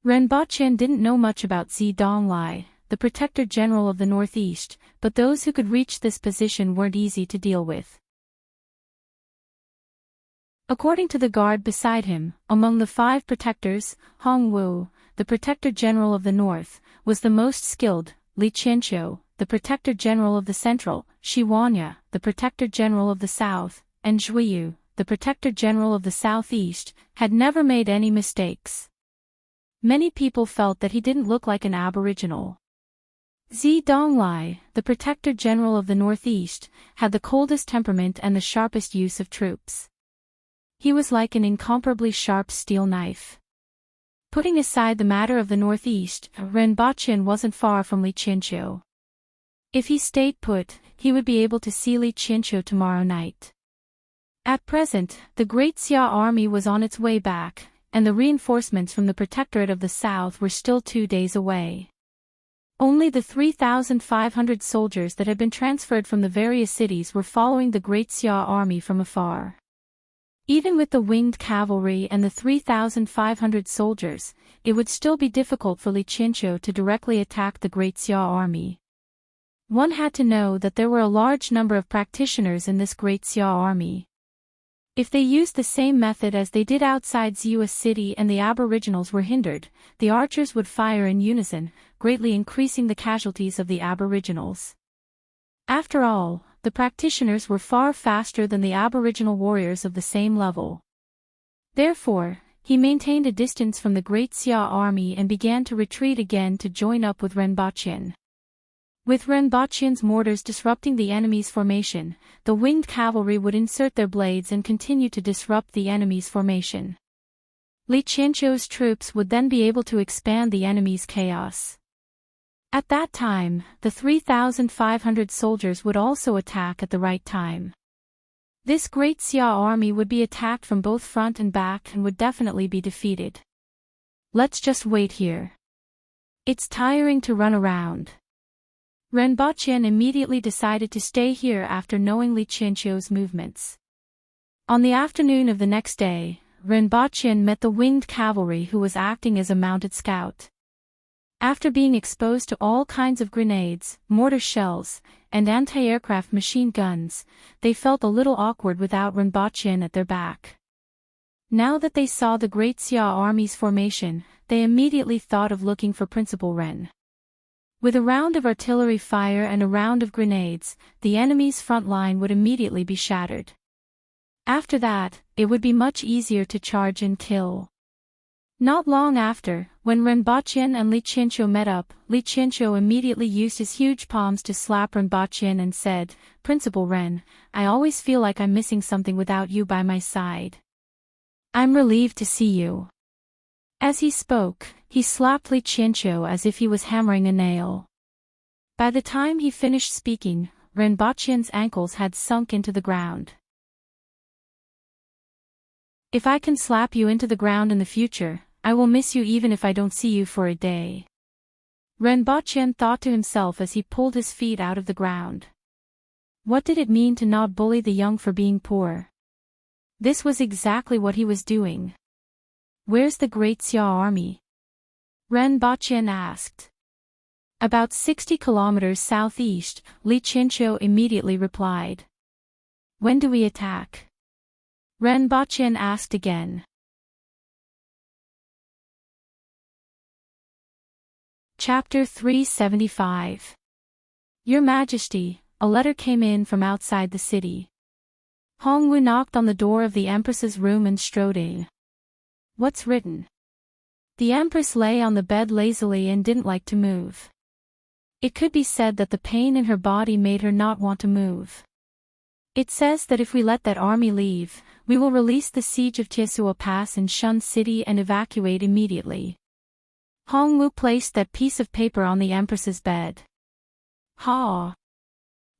Renbochin didn't know much about Donglai, the Protector General of the Northeast, but those who could reach this position weren't easy to deal with. According to the guard beside him, among the 5 protectors, Hongwu, the Protector General of the North, was the most skilled. Li Qianqiu, the Protector General of the Central, Shi Wanya, the Protector General of the South, and Zhuyu, the Protector General of the Southeast, had never made any mistakes. Many people felt that he didn't look like an aboriginal. Donglai, the Protector General of the Northeast, had the coldest temperament and the sharpest use of troops. He was like an incomparably sharp steel knife. Putting aside the matter of the Northeast, Renbochin wasn't far from Li Qianqiu. If he stayed put, he would be able to see Li Qianqiu tomorrow night. At present, the Great Xia army was on its way back, and the reinforcements from the Protectorate of the South were still 2 days away. Only the 3,500 soldiers that had been transferred from the various cities were following the Great Xia army from afar. Even with the winged cavalry and the 3,500 soldiers, it would still be difficult for Li Qianqiu to directly attack the Great Xia army. One had to know that there were a large number of practitioners in this Great Xia army. If they used the same method as they did outside Ziyue City and the aboriginals were hindered, the archers would fire in unison, greatly increasing the casualties of the aboriginals. After all, the practitioners were far faster than the aboriginal warriors of the same level. Therefore, he maintained a distance from the Great Xia army and began to retreat again to join up with Renbochin. With Renbochin's mortars disrupting the enemy's formation, the winged cavalry would insert their blades and continue to disrupt the enemy's formation. Li Qianqiu's troops would then be able to expand the enemy's chaos. At that time, the 3,500 soldiers would also attack at the right time. This Great Xia army would be attacked from both front and back and would definitely be defeated. Let's just wait here. It's tiring to run around. Renbochin immediately decided to stay here after knowing Li Qianqiu's movements. On the afternoon of the next day, Renbochin met the winged cavalry who was acting as a mounted scout. After being exposed to all kinds of grenades, mortar shells, and anti-aircraft machine guns, they felt a little awkward without Renbochin at their back. Now that they saw the Great Xia army's formation, they immediately thought of looking for Principal Ren. With a round of artillery fire and a round of grenades, the enemy's front line would immediately be shattered. After that, it would be much easier to charge and kill. Not long after, when Renbochin and Li Qianqiu met up, Li Qianqiu immediately used his huge palms to slap Renbochin and said, "Principal Ren, I always feel like I'm missing something without you by my side. I'm relieved to see you." As he spoke, he slapped Li Qianqiu as if he was hammering a nail. By the time he finished speaking, Renbochin's ankles had sunk into the ground. "If I can slap you into the ground in the future, I will miss you even if I don't see you for a day." Renbochin thought to himself as he pulled his feet out of the ground. What did it mean to not bully the young for being poor? This was exactly what he was doing. "Where's the Great Xia army?" Renbochin asked. "About 60 kilometers southeast," Li Qianqiu immediately replied. "When do we attack?" Renbochin asked again. Chapter 375. Your Majesty, a letter came in from outside the city. Hongwu knocked on the door of the Empress's room and strode in. What's written? The Empress lay on the bed lazily and didn't like to move. It could be said that the pain in her body made her not want to move. It says that if we let that army leave, we will release the siege of Tiesua Pass in Shun City and evacuate immediately. Hongwu placed that piece of paper on the Empress's bed. Ha!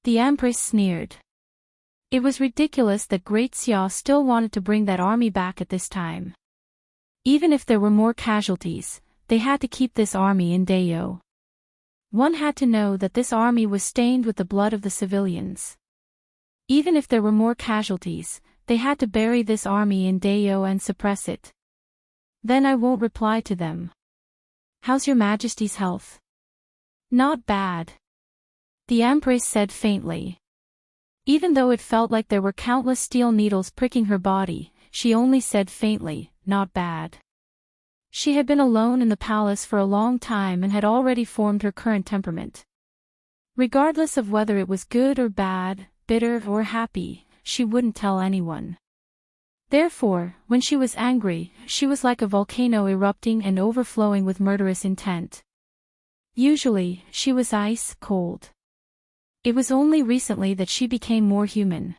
The Empress sneered. It was ridiculous that Great Xia still wanted to bring that army back at this time. Even if there were more casualties, they had to keep this army in Dayo. One had to know that this army was stained with the blood of the civilians. Even if there were more casualties, they had to bury this army in Dayo and suppress it. Then I won't reply to them. How's your Majesty's health? Not bad. The Empress said faintly. Even though it felt like there were countless steel needles pricking her body, she only said faintly, not bad. She had been alone in the palace for a long time and had already formed her current temperament. Regardless of whether it was good or bad, bitter or happy, she wouldn't tell anyone. Therefore, when she was angry, she was like a volcano erupting and overflowing with murderous intent. Usually, she was ice cold. It was only recently that she became more human.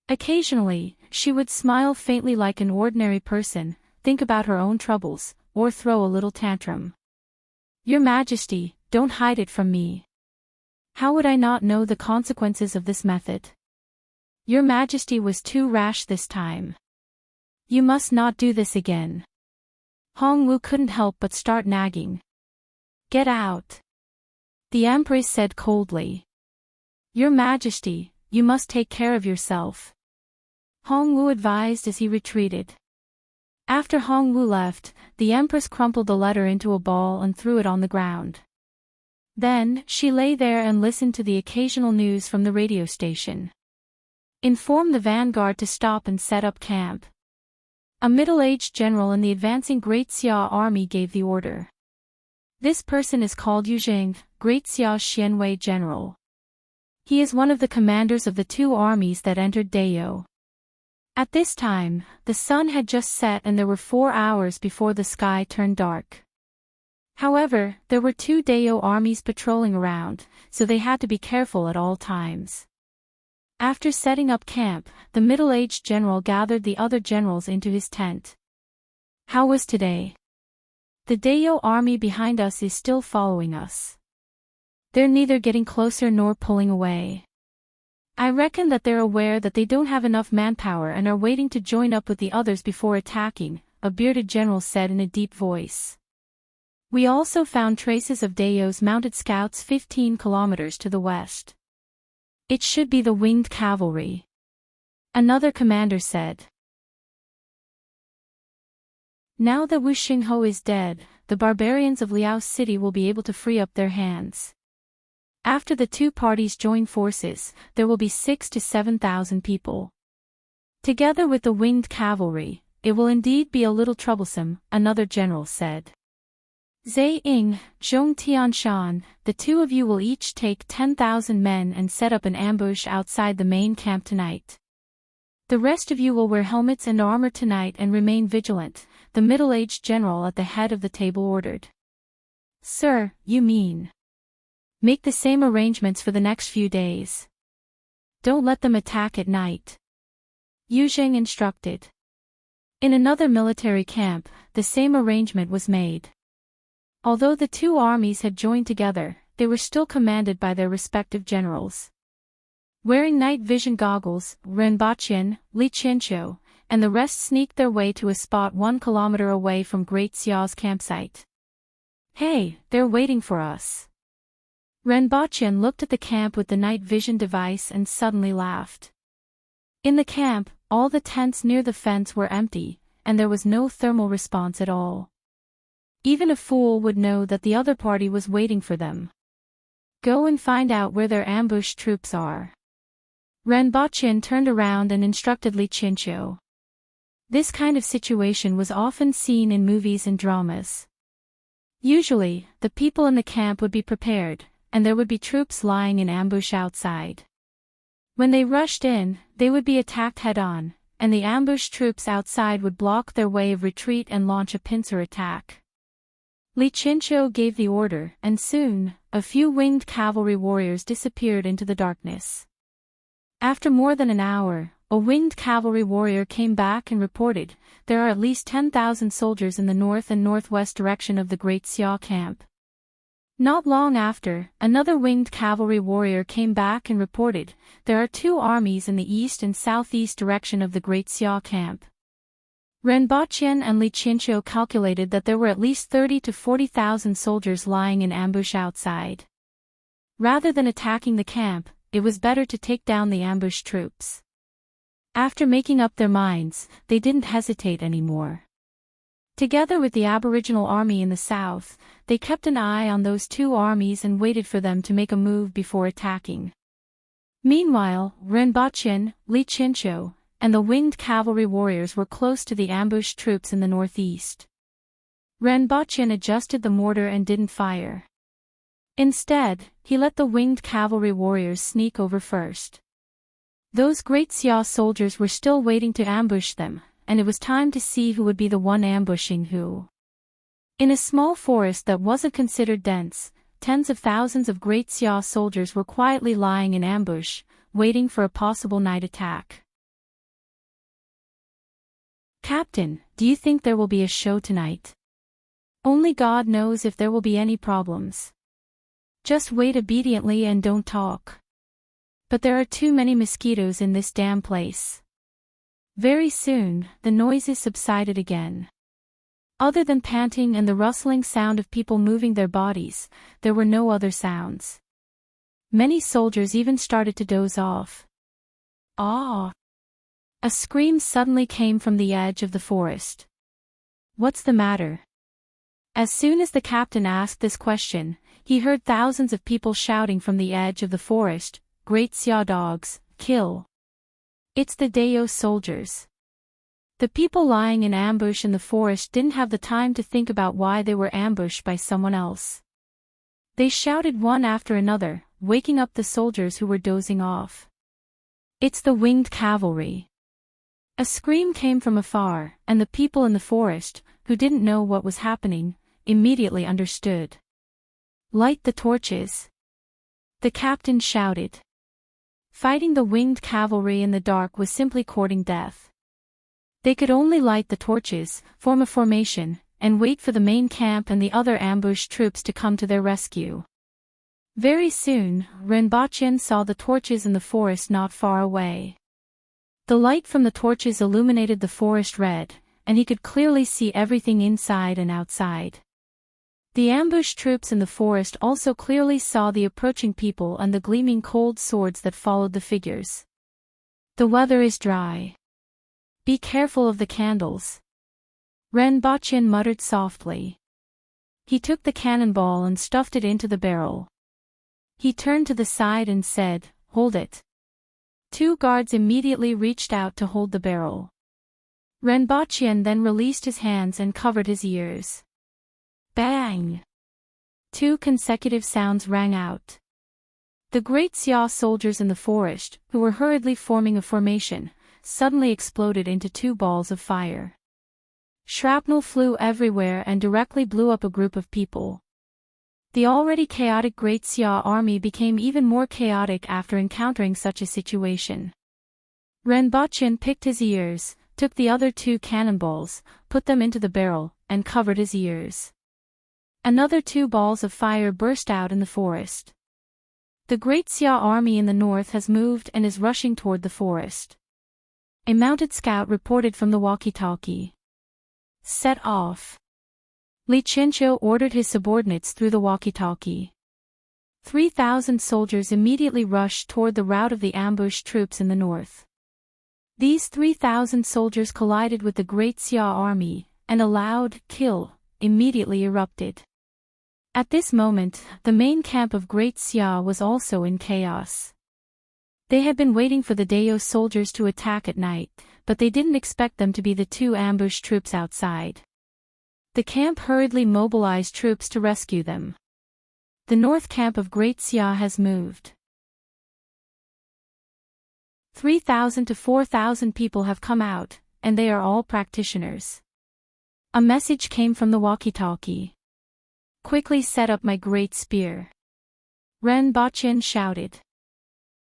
Occasionally, she would smile faintly like an ordinary person, think about her own troubles, or throw a little tantrum. Your Majesty, don't hide it from me. How would I not know the consequences of this method? Your Majesty was too rash this time. You must not do this again. Hongwu couldn't help but start nagging. Get out. The Empress said coldly. Your Majesty, you must take care of yourself. Hongwu advised as he retreated. After Hongwu left, the Empress crumpled the letter into a ball and threw it on the ground. Then, she lay there and listened to the occasional news from the radio station. Inform the vanguard to stop and set up camp. A middle-aged general in the advancing Great Xia army gave the order. This person is called Yu Jing, Great Xia's Xianwei general. He is one of the commanders of the two armies that entered Dayo. At this time, the sun had just set and there were 4 hours before the sky turned dark. However, there were 2 Dayo armies patrolling around, so they had to be careful at all times. After setting up camp, the middle-aged general gathered the other generals into his tent. How was today? The Dayo army behind us is still following us. They're neither getting closer nor pulling away. I reckon that they're aware that they don't have enough manpower and are waiting to join up with the others before attacking, a bearded general said in a deep voice. We also found traces of Dayo's mounted scouts 15 kilometers to the west. It should be the winged cavalry. Another commander said. Now that Wu Xingho is dead, the barbarians of Liao City will be able to free up their hands. After the two parties join forces, there will be 6,000 to 7,000 people. Together with the winged cavalry, it will indeed be a little troublesome, another general said. Zhe Ying, Zhong Tianshan, the two of you will each take 10,000 men and set up an ambush outside the main camp tonight. The rest of you will wear helmets and armor tonight and remain vigilant, the middle-aged general at the head of the table ordered. Sir, you mean? Make the same arrangements for the next few days. Don't let them attack at night. Yu Zheng instructed. In another military camp, the same arrangement was made. Although the two armies had joined together, they were still commanded by their respective generals. Wearing night vision goggles, Ren Baqian, Li Qianqiu, and the rest sneaked their way to a spot 1 kilometer away from Great Xia's campsite. Hey, they're waiting for us. Ren Baqian looked at the camp with the night vision device and suddenly laughed. In the camp, all the tents near the fence were empty, and there was no thermal response at all. Even a fool would know that the other party was waiting for them. Go and find out where their ambushed troops are. Ren Baqian turned around and instructed Li Qianqiu. This kind of situation was often seen in movies and dramas. Usually, the people in the camp would be prepared, and there would be troops lying in ambush outside. When they rushed in, they would be attacked head-on, and the ambushed troops outside would block their way of retreat and launch a pincer attack. Li Chinchou gave the order, and soon, a few winged cavalry warriors disappeared into the darkness. After more than an hour, a winged cavalry warrior came back and reported, "There are at least 10,000 soldiers in the north and northwest direction of the Great Xia camp." Not long after, another winged cavalry warrior came back and reported, "There are 2 armies in the east and southeast direction of the Great Xia camp." Ren Baqian and Li Chinchou calculated that there were at least 30 to 40,000 soldiers lying in ambush outside. Rather than attacking the camp, it was better to take down the ambushed troops. After making up their minds, they didn't hesitate anymore. Together with the Aboriginal army in the south, they kept an eye on those 2 armies and waited for them to make a move before attacking. Meanwhile, Ren Baqian, Li Chinchou, and the winged cavalry warriors were close to the ambushed troops in the northeast. Ren Baqian adjusted the mortar and didn't fire. Instead, he let the winged cavalry warriors sneak over first. Those Great Xia soldiers were still waiting to ambush them, and it was time to see who would be the one ambushing who. In a small forest that wasn't considered dense, tens of thousands of Great Xia soldiers were quietly lying in ambush, waiting for a possible night attack. "Captain, do you think there will be a show tonight? Only God knows if there will be any problems. Just wait obediently and don't talk. But there are too many mosquitoes in this damn place." Very soon, the noises subsided again. Other than panting and the rustling sound of people moving their bodies, there were no other sounds. Many soldiers even started to doze off. "Ah!" A scream suddenly came from the edge of the forest. "What's the matter?" As soon as the captain asked this question, he heard thousands of people shouting from the edge of the forest, "Great Xia dogs, kill! It's the Dao soldiers." The people lying in ambush in the forest didn't have the time to think about why they were ambushed by someone else. They shouted one after another, waking up the soldiers who were dozing off. "It's the winged cavalry." A scream came from afar, and the people in the forest, who didn't know what was happening, immediately understood. "Light the torches!" the captain shouted. Fighting the winged cavalry in the dark was simply courting death. They could only light the torches, form a formation, and wait for the main camp and the other ambushed troops to come to their rescue. Very soon, Ren Baqian saw the torches in the forest not far away. The light from the torches illuminated the forest red, and he could clearly see everything inside and outside. The ambushed troops in the forest also clearly saw the approaching people and the gleaming cold swords that followed the figures. "The weather is dry. Be careful of the candles," Ren Baqian muttered softly. He took the cannonball and stuffed it into the barrel. He turned to the side and said, "Hold it." 2 guards immediately reached out to hold the barrel. Ren Baqian then released his hands and covered his ears. Bang! 2 consecutive sounds rang out. The Great Xia soldiers in the forest, who were hurriedly forming a formation, suddenly exploded into 2 balls of fire. Shrapnel flew everywhere and directly blew up a group of people. The already chaotic Great Xia army became even more chaotic after encountering such a situation. Ren Baqian picked his ears, took the other 2 cannonballs, put them into the barrel, and covered his ears. Another 2 balls of fire burst out in the forest. The Great Xia army in the north has moved and is rushing toward the forest. A mounted scout reported from the walkie-talkie. "Set off." Li Chinchou ordered his subordinates through the walkie-talkie. 3,000 soldiers immediately rushed toward the route of the ambushed troops in the north. These 3,000 soldiers collided with the Great Xia army, and a loud "kill" immediately erupted. At this moment, the main camp of Great Xia was also in chaos. They had been waiting for the Dao soldiers to attack at night, but they didn't expect them to be the two ambushed troops outside. The camp hurriedly mobilized troops to rescue them. The north camp of Great Xia has moved. 3,000 to 4,000 people have come out, and they are all practitioners. A message came from the walkie-talkie. Quickly set up my great spear. Ren Baqian shouted.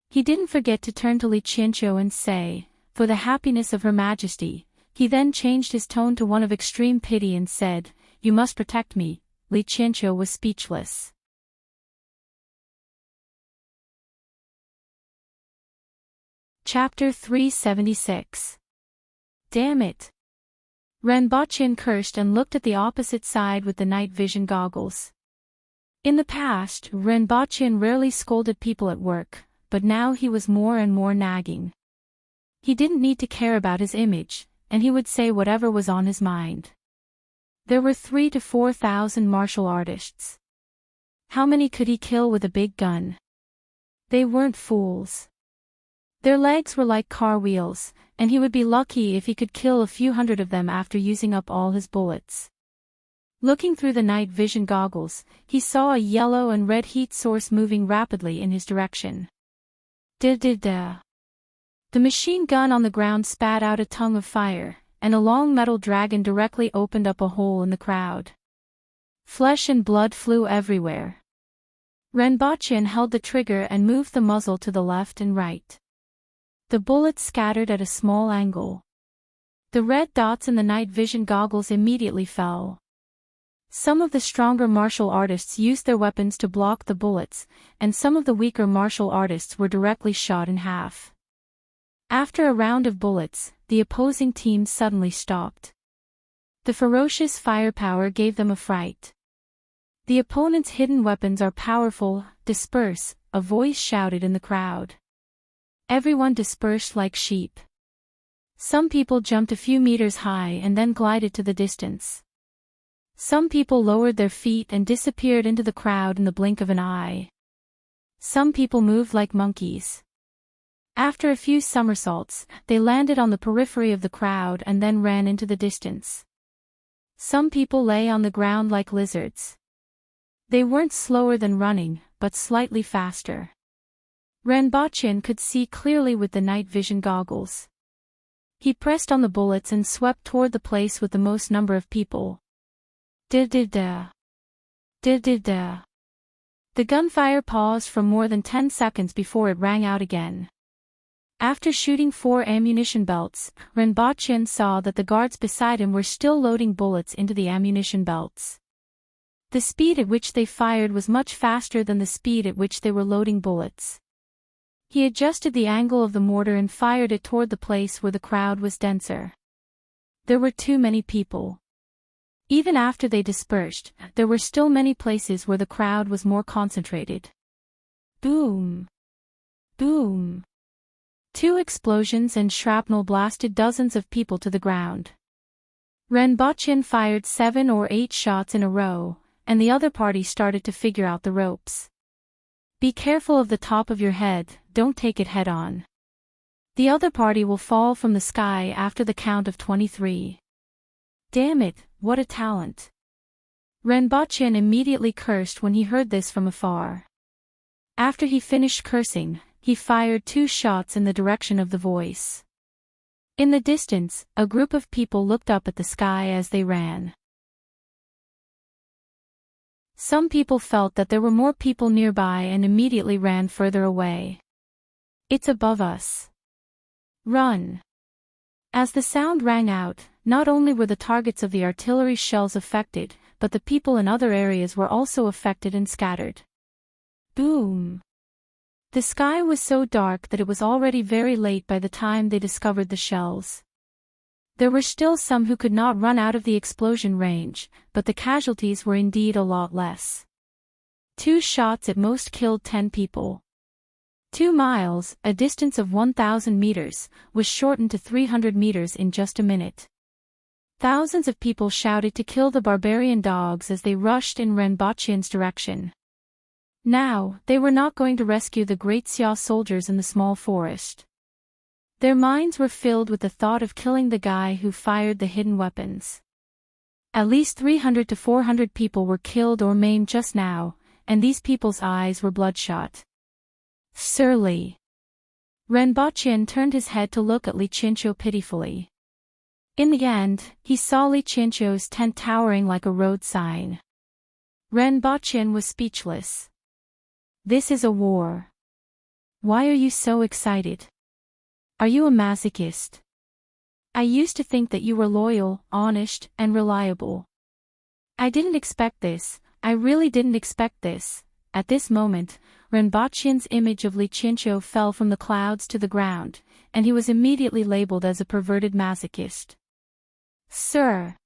He didn't forget to turn to Li Qianqiu and say, for the happiness of Her Majesty. He then changed his tone to one of extreme pity and said, you must protect me. Li Qianqiu was speechless. Chapter 376. Damn it. Ren Baqian cursed and looked at the opposite side with the night vision goggles. In the past, Ren Baqian rarely scolded people at work, but now he was more and more nagging. He didn't need to care about his image, and he would say whatever was on his mind. There were 3,000 to 4,000 martial artists. How many could he kill with a big gun? They weren't fools. Their legs were like car wheels, and he would be lucky if he could kill a few hundred of them after using up all his bullets. Looking through the night vision goggles, he saw a yellow and red heat source moving rapidly in his direction. Da-da-da. The machine gun on the ground spat out a tongue of fire, and a long metal dragon directly opened up a hole in the crowd. Flesh and blood flew everywhere. Ren Baqian held the trigger and moved the muzzle to the left and right. The bullets scattered at a small angle. The red dots in the night vision goggles immediately fell. Some of the stronger martial artists used their weapons to block the bullets, and some of the weaker martial artists were directly shot in half. After a round of bullets, the opposing team suddenly stopped. The ferocious firepower gave them a fright. The opponent's hidden weapons are powerful. Disperse, a voice shouted in the crowd. Everyone dispersed like sheep. Some people jumped a few meters high and then glided to the distance. Some people lowered their feet and disappeared into the crowd in the blink of an eye. Some people moved like monkeys. After a few somersaults, they landed on the periphery of the crowd and then ran into the distance. Some people lay on the ground like lizards. They weren't slower than running, but slightly faster. Ren Baqian could see clearly with the night vision goggles. He pressed on the bullets and swept toward the place with the most number of people. Da-da-da. Da-da-da. The gunfire paused for more than 10 seconds before it rang out again. After shooting 4 ammunition belts, Ren Baqian saw that the guards beside him were still loading bullets into the ammunition belts. The speed at which they fired was much faster than the speed at which they were loading bullets. He adjusted the angle of the mortar and fired it toward the place where the crowd was denser. There were too many people. Even after they dispersed, there were still many places where the crowd was more concentrated. Boom! Boom! 2 explosions and shrapnel blasted dozens of people to the ground. Ren Baqian fired 7 or 8 shots in a row, and the other party started to figure out the ropes. Be careful of the top of your head, don't take it head on. The other party will fall from the sky after the count of 23. Damn it, what a talent. Ren Baqian immediately cursed when he heard this from afar. After he finished cursing, he fired 2 shots in the direction of the voice. In the distance, a group of people looked up at the sky as they ran. Some people felt that there were more people nearby and immediately ran further away. It's above us. Run! As the sound rang out, not only were the targets of the artillery shells affected, but the people in other areas were also affected and scattered. Boom! The sky was so dark that it was already very late by the time they discovered the shells. There were still some who could not run out of the explosion range, but the casualties were indeed a lot less. 2 shots at most killed 10 people. 2 miles, a distance of 1,000 meters, was shortened to 300 meters in just a minute. Thousands of people shouted to kill the barbarian dogs as they rushed in Ren Baqian's direction. Now, they were not going to rescue the Great Xia soldiers in the small forest. Their minds were filled with the thought of killing the guy who fired the hidden weapons. At least 300 to 400 people were killed or maimed just now, and these people's eyes were bloodshot. Surly. Renbochin turned his head to look at Li Chincho pitifully. In the end, he saw Li Chincho's tent towering like a road sign. Renbochin was speechless. This is a war. Why are you so excited? Are you a masochist? I used to think that you were loyal, honest, and reliable. I didn't expect this, I really didn't expect this. At this moment, Renbochin's image of Li Chincho fell from the clouds to the ground, and he was immediately labeled as a perverted masochist. Sir!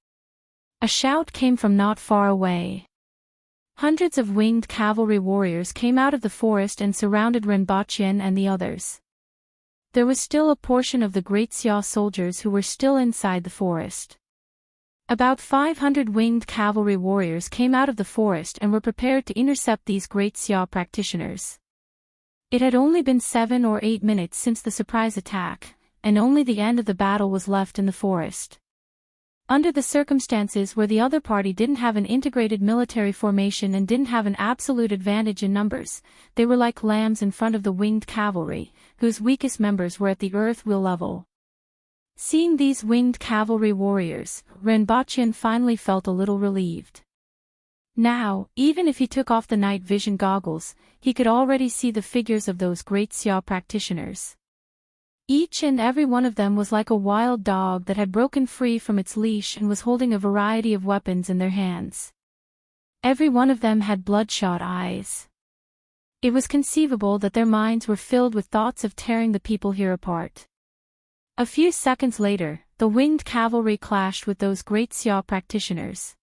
A shout came from not far away. Hundreds of winged cavalry warriors came out of the forest and surrounded Renbochin and the others. There was still a portion of the Great Xia soldiers who were still inside the forest. About 500 winged cavalry warriors came out of the forest and were prepared to intercept these Great Xia practitioners. It had only been 7 or 8 minutes since the surprise attack, and only the end of the battle was left in the forest. Under the circumstances where the other party didn't have an integrated military formation and didn't have an absolute advantage in numbers, they were like lambs in front of the winged cavalry, whose weakest members were at the earth-wheel level. Seeing these winged cavalry warriors, Renbochin finally felt a little relieved. Now, even if he took off the night vision goggles, he could already see the figures of those Great Xia practitioners. Each and every one of them was like a wild dog that had broken free from its leash and was holding a variety of weapons in their hands. Every one of them had bloodshot eyes. It was conceivable that their minds were filled with thoughts of tearing the people here apart. A few seconds later, the winged cavalry clashed with those Great Xia practitioners.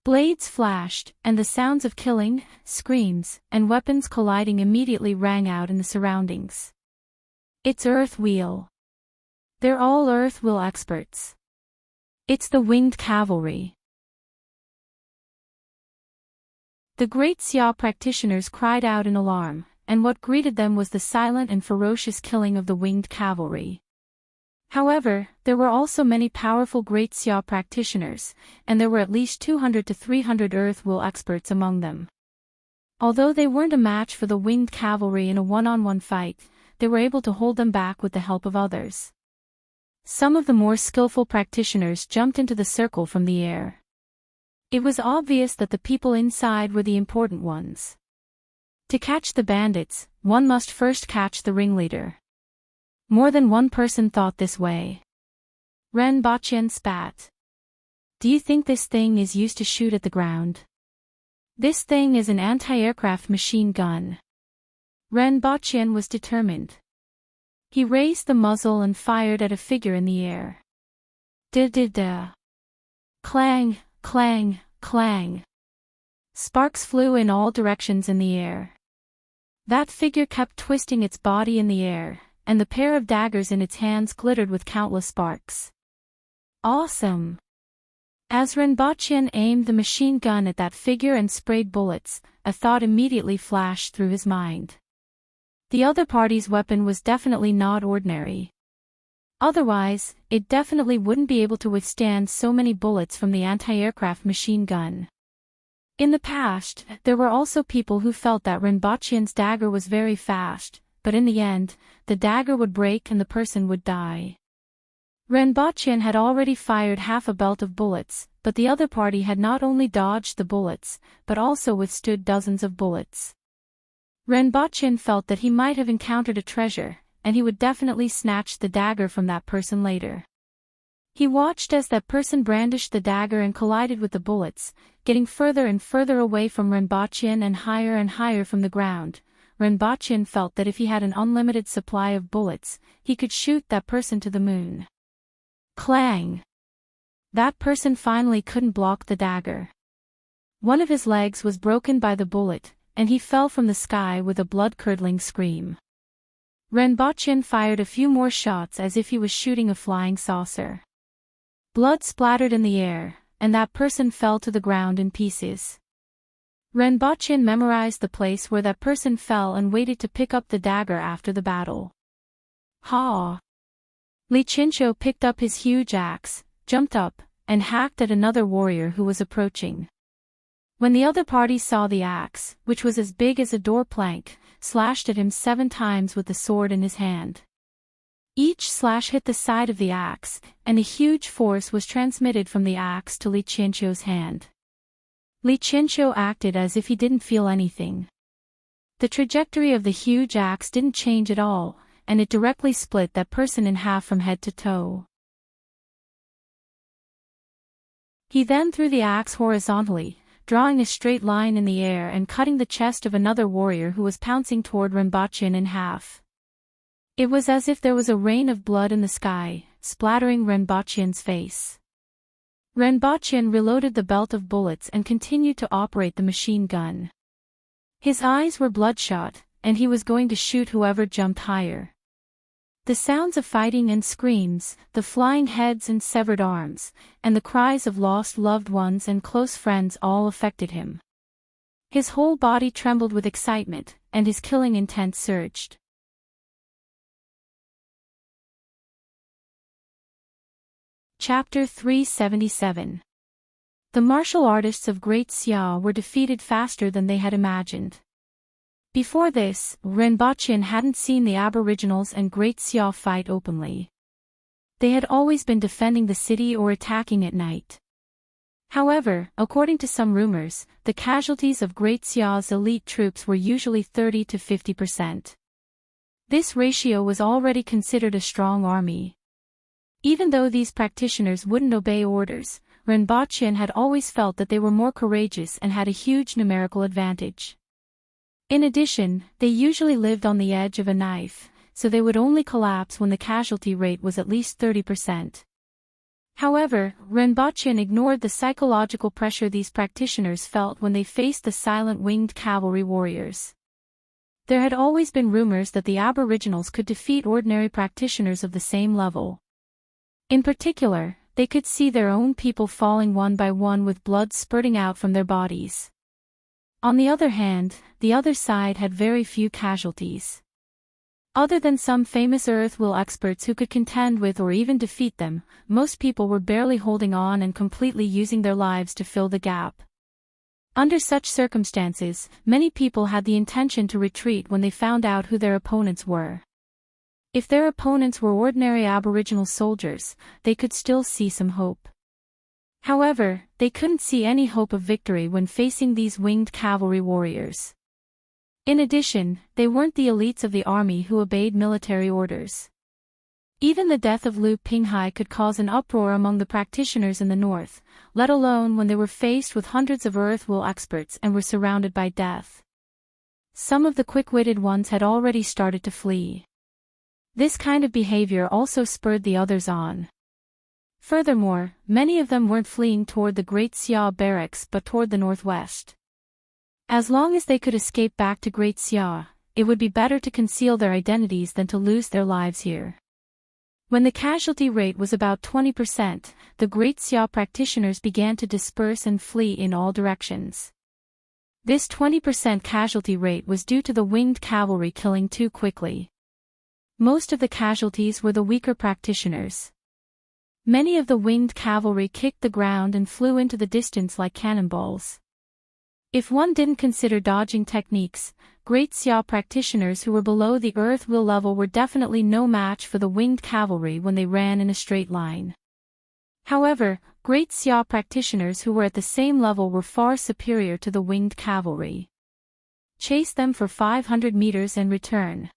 Blades flashed, and the sounds of killing, screams, and weapons colliding immediately rang out in the surroundings. It's Earth Wheel. They're all Earth Wheel experts. It's the winged cavalry. The Great Xia practitioners cried out in alarm, and what greeted them was the silent and ferocious killing of the winged cavalry. However, there were also many powerful Great Xia practitioners, and there were at least 200 to 300 Earth Wheel experts among them. Although they weren't a match for the winged cavalry in a one-on-one fight, they were able to hold them back with the help of others. Some of the more skillful practitioners jumped into the circle from the air. It was obvious that the people inside were the important ones. To catch the bandits, one must first catch the ringleader. More than one person thought this way. Renbochin spat. Do you think this thing is used to shoot at the ground? This thing is an anti-aircraft machine gun. Renbochin was determined. He raised the muzzle and fired at a figure in the air. Da-da-da. Clang, clang, clang. Sparks flew in all directions in the air. That figure kept twisting its body in the air, and the pair of daggers in its hands glittered with countless sparks. Awesome! As Renbochin aimed the machine gun at that figure and sprayed bullets, a thought immediately flashed through his mind. The other party's weapon was definitely not ordinary. Otherwise, it definitely wouldn't be able to withstand so many bullets from the anti-aircraft machine gun. In the past, there were also people who felt that Renbochin's dagger was very fast, but in the end, the dagger would break and the person would die. Renbochin had already fired half a belt of bullets, but the other party had not only dodged the bullets, but also withstood dozens of bullets. Renbochin felt that he might have encountered a treasure, and he would definitely snatch the dagger from that person later. He watched as that person brandished the dagger and collided with the bullets, getting further and further away from Renbochin and higher from the ground. Renbochin felt that if he had an unlimited supply of bullets, he could shoot that person to the moon. Clang! That person finally couldn't block the dagger. One of his legs was broken by the bullet, and he fell from the sky with a blood-curdling scream. Renbochin fired a few more shots as if he was shooting a flying saucer. Blood splattered in the air, and that person fell to the ground in pieces. Renbochin memorized the place where that person fell and waited to pick up the dagger after the battle. Ha! Li Qianqiu picked up his huge axe, jumped up, and hacked at another warrior who was approaching. When the other party saw the axe, which was as big as a door plank, slashed at him 7 times with the sword in his hand. Each slash hit the side of the axe, and a huge force was transmitted from the axe to Li Qianqiu's hand. Li Qianqiu acted as if he didn't feel anything. The trajectory of the huge axe didn't change at all, and it directly split that person in half from head to toe. He then threw the axe horizontally, drawing a straight line in the air and cutting the chest of another warrior who was pouncing toward Renbaqian in half. It was as if there was a rain of blood in the sky, splattering Renbaqian's face. Renbaqian reloaded the belt of bullets and continued to operate the machine gun. His eyes were bloodshot, and he was going to shoot whoever jumped higher. The sounds of fighting and screams, the flying heads and severed arms, and the cries of lost loved ones and close friends all affected him. His whole body trembled with excitement, and his killing intent surged. Chapter 377. The martial artists of Great Xia were defeated faster than they had imagined. Before this, Renbaqian hadn't seen the Aboriginals and Great Xia fight openly. They had always been defending the city or attacking at night. However, according to some rumors, the casualties of Great Xia's elite troops were usually 30 to 50%. This ratio was already considered a strong army. Even though these practitioners wouldn't obey orders, Renbaqian had always felt that they were more courageous and had a huge numerical advantage. In addition, they usually lived on the edge of a knife, so they would only collapse when the casualty rate was at least 30%. However, Renbaqian ignored the psychological pressure these practitioners felt when they faced the silent winged cavalry warriors. There had always been rumors that the Aboriginals could defeat ordinary practitioners of the same level. In particular, they could see their own people falling one by one with blood spurting out from their bodies. On the other hand, the other side had very few casualties. Other than some famous earth-will experts who could contend with or even defeat them, most people were barely holding on and completely using their lives to fill the gap. Under such circumstances, many people had the intention to retreat when they found out who their opponents were. If their opponents were ordinary Aboriginal soldiers, they could still see some hope. However, they couldn't see any hope of victory when facing these winged cavalry warriors. In addition, they weren't the elites of the army who obeyed military orders. Even the death of Lu Pinghai could cause an uproar among the practitioners in the north, let alone when they were faced with hundreds of earth-will experts and were surrounded by death. Some of the quick-witted ones had already started to flee. This kind of behavior also spurred the others on. Furthermore, many of them weren't fleeing toward the Great Xia barracks but toward the northwest. As long as they could escape back to Great Xia, it would be better to conceal their identities than to lose their lives here. When the casualty rate was about 20%, the Great Xia practitioners began to disperse and flee in all directions. This 20% casualty rate was due to the winged cavalry killing too quickly. Most of the casualties were the weaker practitioners. Many of the winged cavalry kicked the ground and flew into the distance like cannonballs. If one didn't consider dodging techniques, Great Xia practitioners who were below the earth-will level were definitely no match for the winged cavalry when they ran in a straight line. However, Great Xia practitioners who were at the same level were far superior to the winged cavalry. Chase them for 500 meters and return.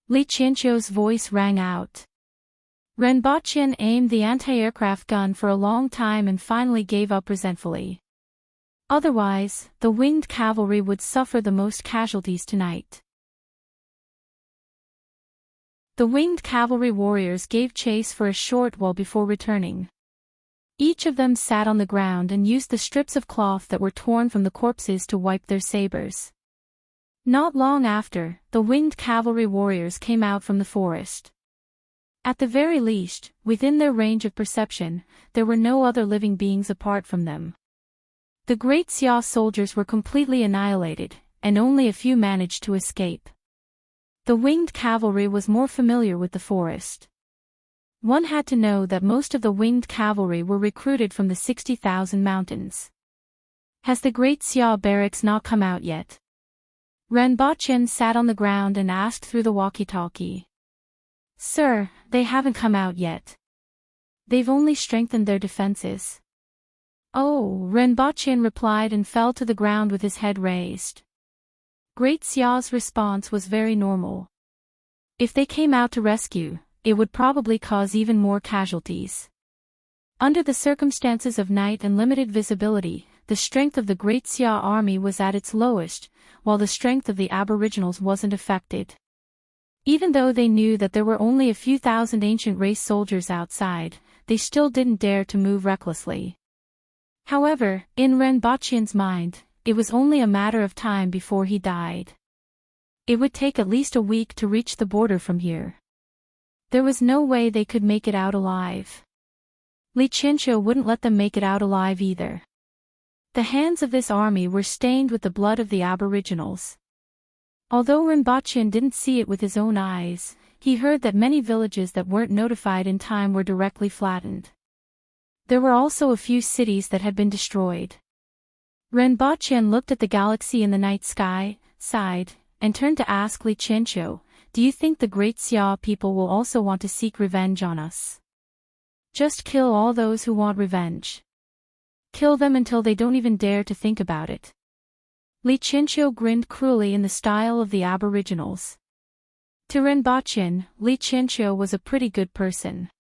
Li Qianqiu's voice rang out. Renbaqian aimed the anti-aircraft gun for a long time and finally gave up resentfully. Otherwise, the winged cavalry would suffer the most casualties tonight. The winged cavalry warriors gave chase for a short while before returning. Each of them sat on the ground and used the strips of cloth that were torn from the corpses to wipe their sabers. Not long after, the winged cavalry warriors came out from the forest. At the very least, within their range of perception, there were no other living beings apart from them. The Great Xia soldiers were completely annihilated, and only a few managed to escape. The winged cavalry was more familiar with the forest. One had to know that most of the winged cavalry were recruited from the 60,000 mountains. Has the Great Xia barracks not come out yet? Ren Baqian sat on the ground and asked through the walkie-talkie. Sir, they haven't come out yet. They've only strengthened their defenses. Oh, Ren Baqian replied and fell to the ground with his head raised. Great Xia's response was very normal. If they came out to rescue, it would probably cause even more casualties. Under the circumstances of night and limited visibility, the strength of the Great Xia army was at its lowest, while the strength of the aboriginals wasn't affected. Even though they knew that there were only a few thousand ancient race soldiers outside, they still didn't dare to move recklessly. However, in Ren Baqian's mind, it was only a matter of time before he died. It would take at least a week to reach the border from here. There was no way they could make it out alive. Li Qianqiu wouldn't let them make it out alive either. The hands of this army were stained with the blood of the aboriginals. Although Ren Baqian didn't see it with his own eyes, he heard that many villages that weren't notified in time were directly flattened. There were also a few cities that had been destroyed. Ren Baqian looked at the galaxy in the night sky, sighed, and turned to ask Li Qianqiu, do you think the Great Xia people will also want to seek revenge on us? Just kill all those who want revenge. Kill them until they don't even dare to think about it. Li Qianqiu grinned cruelly in the style of the aboriginals. To Ren Baqian, Li Qianqiu was a pretty good person.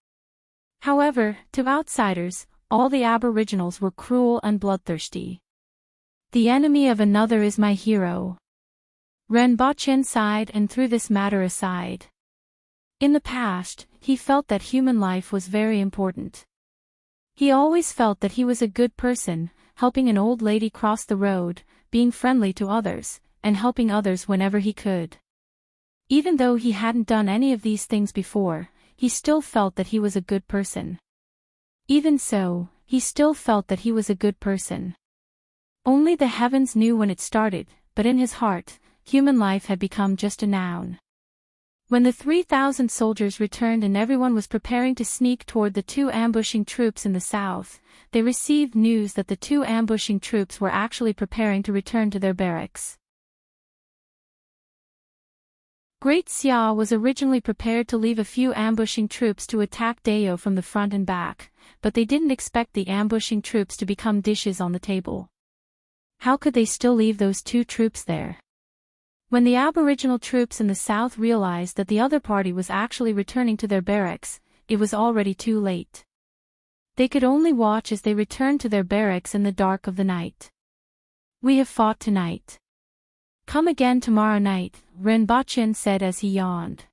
However, to outsiders, all the aboriginals were cruel and bloodthirsty. The enemy of another is my hero. Ren Baqian sighed and threw this matter aside. In the past, he felt that human life was very important. He always felt that he was a good person, helping an old lady cross the road, being friendly to others, and helping others whenever he could. Even though he hadn't done any of these things before, he still felt that he was a good person. Even so, he still felt that he was a good person. Only the heavens knew when it started, but in his heart, human life had become just a noun. When the 3,000 soldiers returned and everyone was preparing to sneak toward the two ambushing troops in the south, they received news that the two ambushing troops were actually preparing to return to their barracks. Great Xia was originally prepared to leave a few ambushing troops to attack Dao from the front and back, but they didn't expect the ambushing troops to become dishes on the table. How could they still leave those two troops there? When the aboriginal troops in the south realized that the other party was actually returning to their barracks, it was already too late. They could only watch as they returned to their barracks in the dark of the night. We have fought tonight. Come again tomorrow night, Ren Baqian said as he yawned.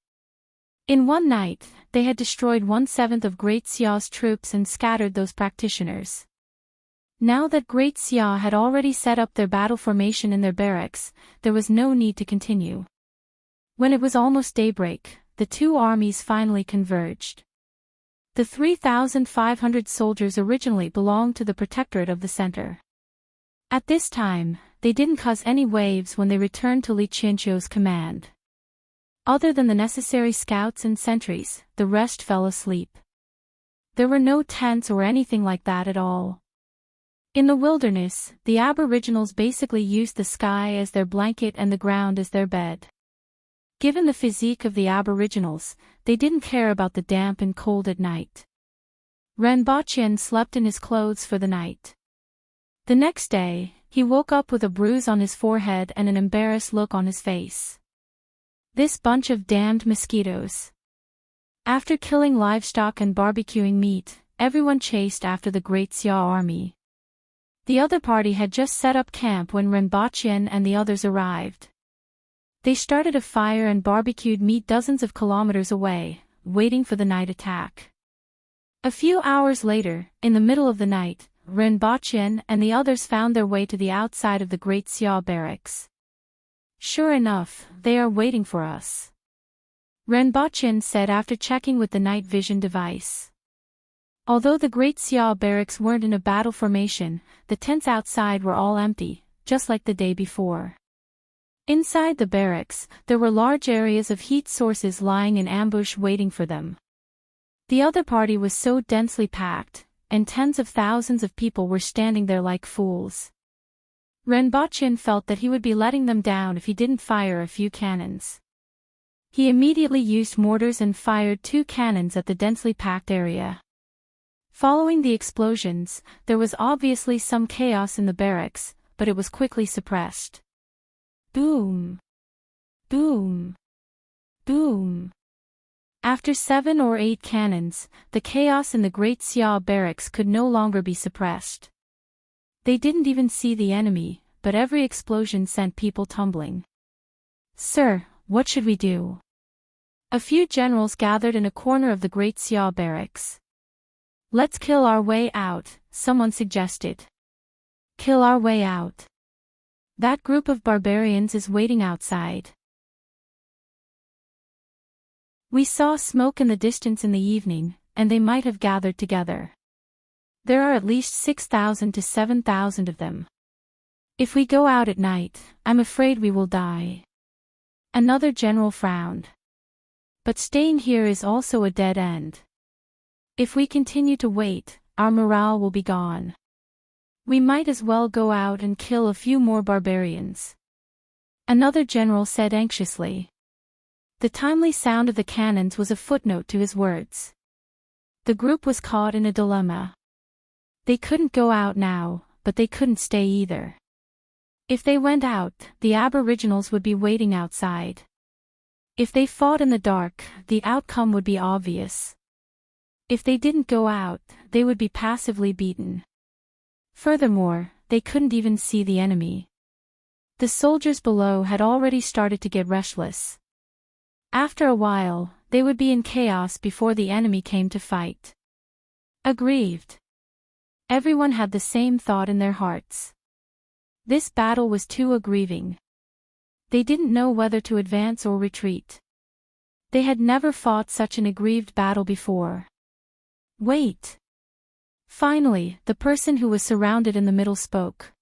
In one night, they had destroyed 1/7 of Great Xia's troops and scattered those practitioners. Now that Great Xia had already set up their battle formation in their barracks, there was no need to continue. When it was almost daybreak, the two armies finally converged. The 3,500 soldiers originally belonged to the Protectorate of the Center. At this time, they didn't cause any waves when they returned to Li Qianqiu's command. Other than the necessary scouts and sentries, the rest fell asleep. There were no tents or anything like that at all. In the wilderness, the aboriginals basically used the sky as their blanket and the ground as their bed. Given the physique of the aboriginals, they didn't care about the damp and cold at night. Ren Baqian slept in his clothes for the night. The next day, he woke up with a bruise on his forehead and an embarrassed look on his face. This bunch of damned mosquitoes. After killing livestock and barbecuing meat, everyone chased after the Great Xia army. The other party had just set up camp when Ren Baqian and the others arrived. They started a fire and barbecued meat dozens of kilometers away, waiting for the night attack. A few hours later, in the middle of the night, Ren Baqian and the others found their way to the outside of the Great Xia barracks. Sure enough, they are waiting for us, Ren Baqian said after checking with the night vision device. Although the Great Xia barracks weren't in a battle formation, the tents outside were all empty, just like the day before. Inside the barracks, there were large areas of heat sources lying in ambush waiting for them. The other party was so densely packed, and tens of thousands of people were standing there like fools. Renbochin felt that he would be letting them down if he didn't fire a few cannons. He immediately used mortars and fired 2 cannons at the densely packed area. Following the explosions, there was obviously some chaos in the barracks, but it was quickly suppressed. Boom! Boom! Boom! After 7 or 8 cannons, the chaos in the Great Xia barracks could no longer be suppressed. They didn't even see the enemy, but every explosion sent people tumbling. "Sir, what should we do?" A few generals gathered in a corner of the Great Xia barracks. "Let's kill our way out," someone suggested. "Kill our way out? That group of barbarians is waiting outside." "We saw smoke in the distance in the evening, and they might have gathered together. There are at least 6,000 to 7,000 of them. If we go out at night, I'm afraid we will die." Another general frowned. "But staying here is also a dead end. If we continue to wait, our morale will be gone. We might as well go out and kill a few more barbarians." Another general said anxiously. The timely sound of the cannons was a footnote to his words. The group was caught in a dilemma. They couldn't go out now, but they couldn't stay either. If they went out, the aboriginals would be waiting outside. If they fought in the dark, the outcome would be obvious. If they didn't go out, they would be passively beaten. Furthermore, they couldn't even see the enemy. The soldiers below had already started to get restless. After a while, they would be in chaos before the enemy came to fight. Aggrieved. Everyone had the same thought in their hearts. This battle was too aggrieving. They didn't know whether to advance or retreat. They had never fought such an aggrieved battle before. "Wait." Finally, the person who was surrounded in the middle spoke.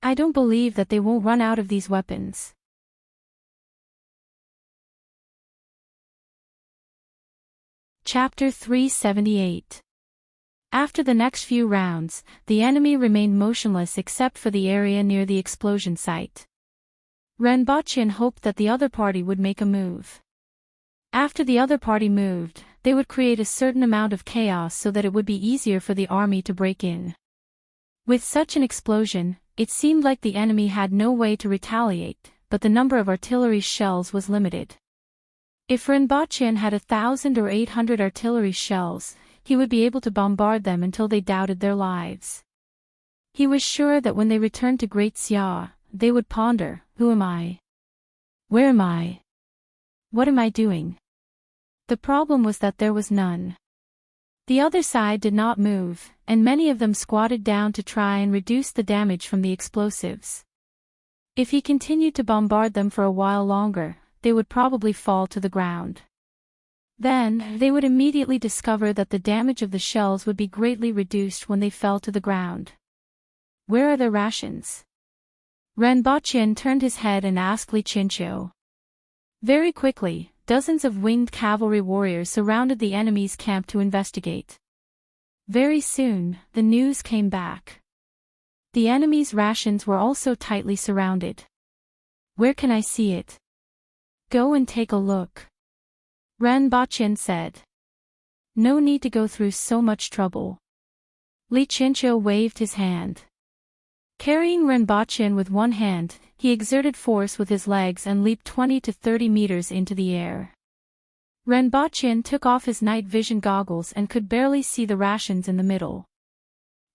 "I don't believe that they won't run out of these weapons." Chapter 378. After the next few rounds, the enemy remained motionless except for the area near the explosion site. Renbochin hoped that the other party would make a move. After the other party moved, they would create a certain amount of chaos so that it would be easier for the army to break in. With such an explosion, it seemed like the enemy had no way to retaliate, but the number of artillery shells was limited. If Renbochin had 1,000 or 800 artillery shells, he would be able to bombard them until they doubted their lives. He was sure that when they returned to Great Xia, they would ponder, "Who am I? Where am I? What am I doing?" The problem was that there was none. The other side did not move, and many of them squatted down to try and reduce the damage from the explosives. If he continued to bombard them for a while longer, they would probably fall to the ground. Then, they would immediately discover that the damage of the shells would be greatly reduced when they fell to the ground. "Where are their rations?" Renbochin turned his head and asked Li Chinchou. Very quickly, dozens of winged cavalry warriors surrounded the enemy's camp to investigate. Very soon, the news came back. The enemy's rations were also tightly surrounded. "Where can I see it?" "Go and take a look," Renbochin said. "No need to go through so much trouble." Li Chinchou waved his hand. Carrying Renbochin with one hand, he exerted force with his legs and leaped 20 to 30 meters into the air. Renbochin took off his night vision goggles and could barely see the rations in the middle.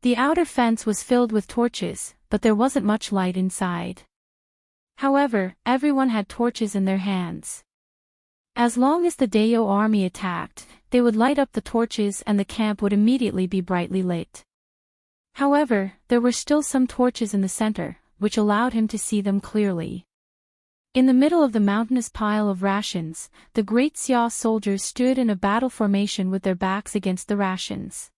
The outer fence was filled with torches, but there wasn't much light inside. However, everyone had torches in their hands. As long as the Dayo army attacked, they would light up the torches and the camp would immediately be brightly lit. However, there were still some torches in the center, which allowed him to see them clearly. In the middle of the mountainous pile of rations, the Great Xia soldiers stood in a battle formation with their backs against the rations.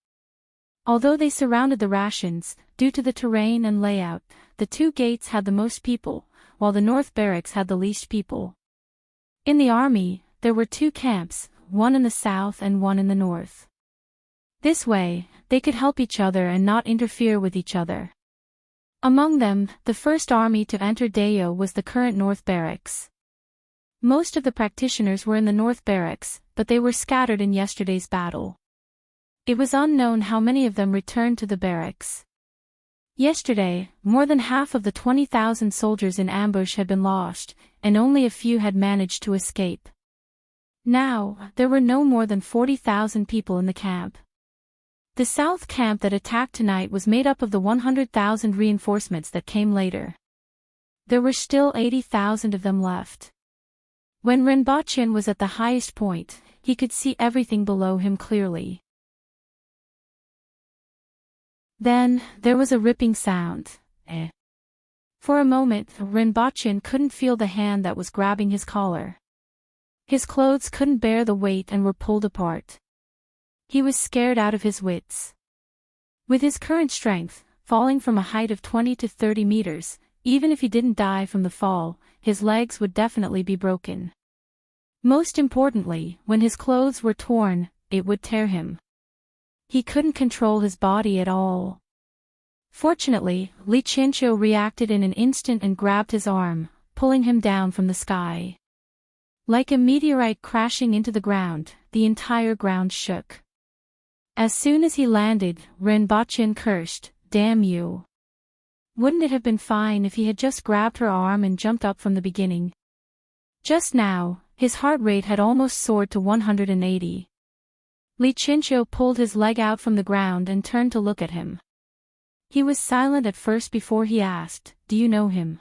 Although they surrounded the rations, due to the terrain and layout, the two gates had the most people, while the north barracks had the least people. In the army, there were two camps, one in the south and one in the north. This way, they could help each other and not interfere with each other. Among them, the first army to enter Deo was the current North Barracks. Most of the practitioners were in the North Barracks, but they were scattered in yesterday's battle. It was unknown how many of them returned to the barracks. Yesterday, more than half of the 20,000 soldiers in ambush had been lost, and only a few had managed to escape. Now, there were no more than 40,000 people in the camp. The south camp that attacked tonight was made up of the 100,000 reinforcements that came later. There were still 80,000 of them left. When Rinpoche was at the highest point, he could see everything below him clearly. Then, there was a ripping sound. For a moment, Rinpoche couldn't feel the hand that was grabbing his collar. His clothes couldn't bear the weight and were pulled apart. He was scared out of his wits. With his current strength, falling from a height of 20 to 30 meters, even if he didn't die from the fall, his legs would definitely be broken. Most importantly, when his clothes were torn, it would tear him. He couldn't control his body at all. Fortunately, Li Chinchou reacted in an instant and grabbed his arm, pulling him down from the sky. Like a meteorite crashing into the ground, the entire ground shook. As soon as he landed, Rinpoche cursed, "Damn you. Wouldn't it have been fine if he had just grabbed her arm and jumped up from the beginning?" Just now, his heart rate had almost soared to 180. Li Chinchou pulled his leg out from the ground and turned to look at him. He was silent at first before he asked, "Do you know him?"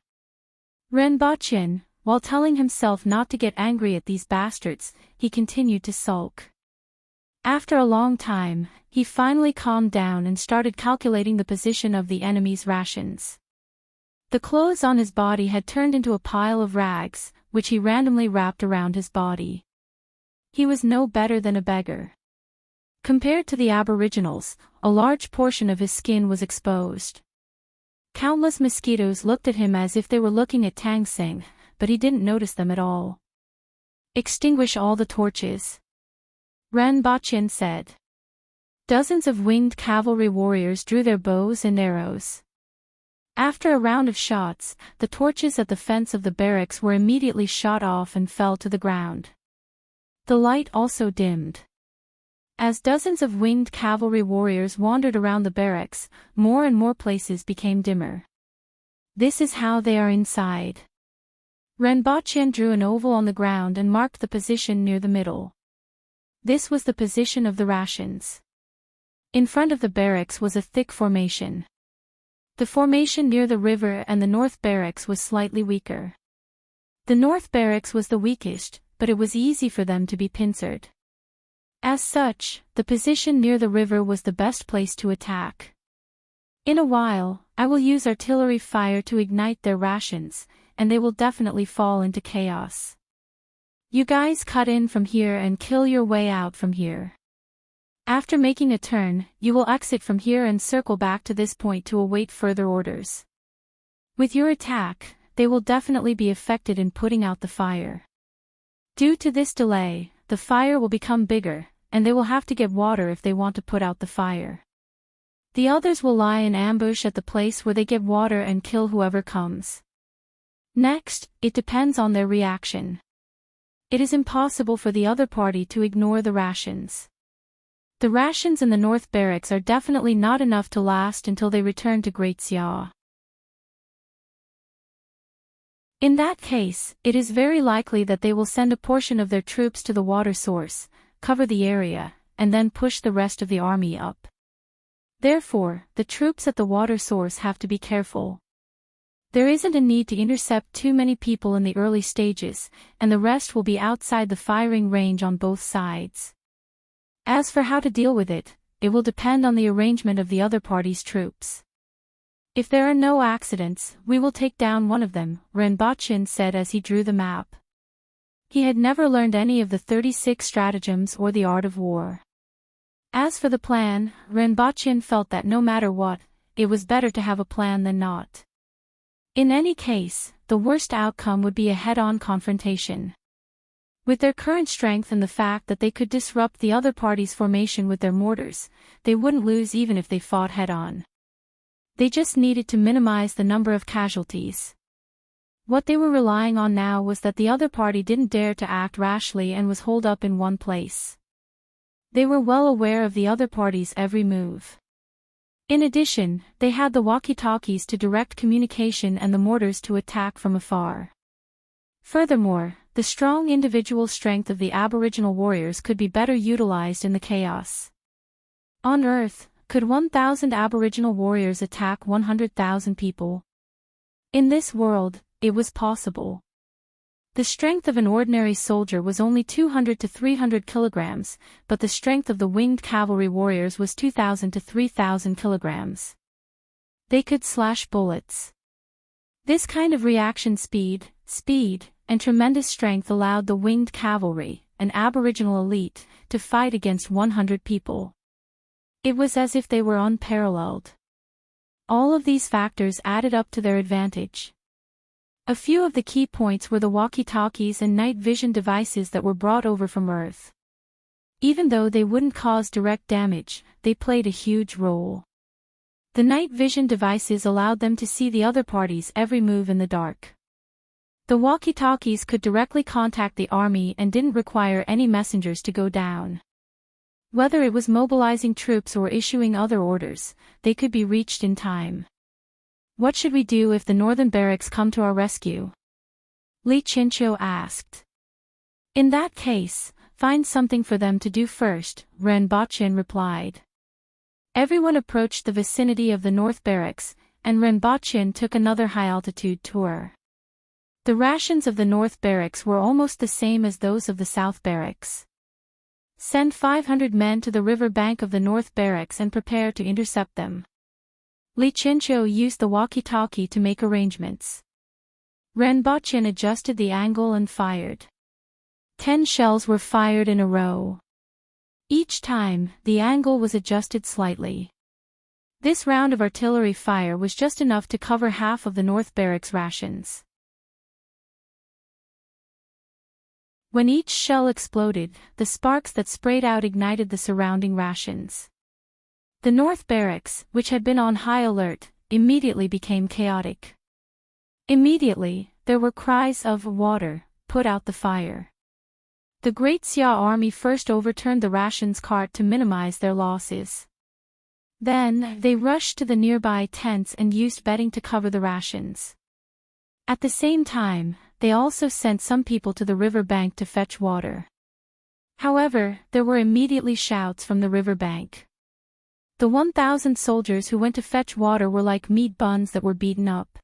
Rinpoche, while telling himself not to get angry at these bastards, he continued to sulk. After a long time, he finally calmed down and started calculating the position of the enemy's rations. The clothes on his body had turned into a pile of rags, which he randomly wrapped around his body. He was no better than a beggar. Compared to the aboriginals, a large portion of his skin was exposed. Countless mosquitoes looked at him as if they were looking at Tang Sing, but he didn't notice them at all. "Extinguish all the torches," Rinpoche said. Dozens of winged cavalry warriors drew their bows and arrows. After a round of shots, the torches at the fence of the barracks were immediately shot off and fell to the ground. The light also dimmed. As dozens of winged cavalry warriors wandered around the barracks, more and more places became dimmer. "This is how they are inside." Rinpoche drew an oval on the ground and marked the position near the middle. This was the position of the rations. In front of the barracks was a thick formation. The formation near the river and the North Barracks was slightly weaker. The North Barracks was the weakest, but it was easy for them to be pincered. As such, the position near the river was the best place to attack. "In a while, I will use artillery fire to ignite their rations, and they will definitely fall into chaos. You guys cut in from here and kill your way out from here. After making a turn, you will exit from here and circle back to this point to await further orders. With your attack, they will definitely be affected in putting out the fire. Due to this delay, the fire will become bigger, and they will have to get water if they want to put out the fire. The others will lie in ambush at the place where they get water and kill whoever comes. Next, it depends on their reaction. It is impossible for the other party to ignore the rations. The rations in the North Barracks are definitely not enough to last until they return to Great Xia. In that case, it is very likely that they will send a portion of their troops to the water source, cover the area, and then push the rest of the army up. Therefore, the troops at the water source have to be careful. There isn't a need to intercept too many people in the early stages, and the rest will be outside the firing range on both sides. As for how to deal with it, it will depend on the arrangement of the other party's troops. If there are no accidents, we will take down one of them, Rinpoche said as he drew the map. He had never learned any of the 36 stratagems or the art of war. As for the plan, Rinpoche felt that no matter what, it was better to have a plan than not. In any case, the worst outcome would be a head-on confrontation. With their current strength and the fact that they could disrupt the other party's formation with their mortars, they wouldn't lose even if they fought head-on. They just needed to minimize the number of casualties. What they were relying on now was that the other party didn't dare to act rashly and was holed up in one place. They were well aware of the other party's every move. In addition, they had the walkie-talkies to direct communication and the mortars to attack from afar. Furthermore, the strong individual strength of the Aboriginal warriors could be better utilized in the chaos. On Earth, could 1,000 Aboriginal warriors attack 100,000 people? In this world, it was possible. The strength of an ordinary soldier was only 200 to 300 kilograms, but the strength of the winged cavalry warriors was 2,000 to 3,000 kilograms. They could slash bullets. This kind of reaction speed, and tremendous strength allowed the winged cavalry, an Aboriginal elite, to fight against 100 people. It was as if they were unparalleled. All of these factors added up to their advantage. A few of the key points were the walkie-talkies and night vision devices that were brought over from Earth. Even though they wouldn't cause direct damage, they played a huge role. The night vision devices allowed them to see the other party's every move in the dark. The walkie-talkies could directly contact the army and didn't require any messengers to go down. Whether it was mobilizing troops or issuing other orders, they could be reached in time. What should we do if the northern barracks come to our rescue? Li Chincho asked. In that case, find something for them to do first, Ren Bachin replied. Everyone approached the vicinity of the north barracks, and Ren Bachin took another high-altitude tour. The rations of the north barracks were almost the same as those of the south barracks. Send 500 men to the river bank of the north barracks and prepare to intercept them. Li Chincho used the walkie-talkie to make arrangements. Ren Bachin adjusted the angle and fired. 10 shells were fired in a row. Each time, the angle was adjusted slightly. This round of artillery fire was just enough to cover half of the North Barracks' rations. When each shell exploded, the sparks that sprayed out ignited the surrounding rations. The North Barracks, which had been on high alert, immediately became chaotic. Immediately, there were cries of "water, put out the fire." The Great Xia army first overturned the rations cart to minimize their losses. Then, they rushed to the nearby tents and used bedding to cover the rations. At the same time, they also sent some people to the river bank to fetch water. However, there were immediately shouts from the river bank. The 1,000 soldiers who went to fetch water were like meat buns that were beaten up.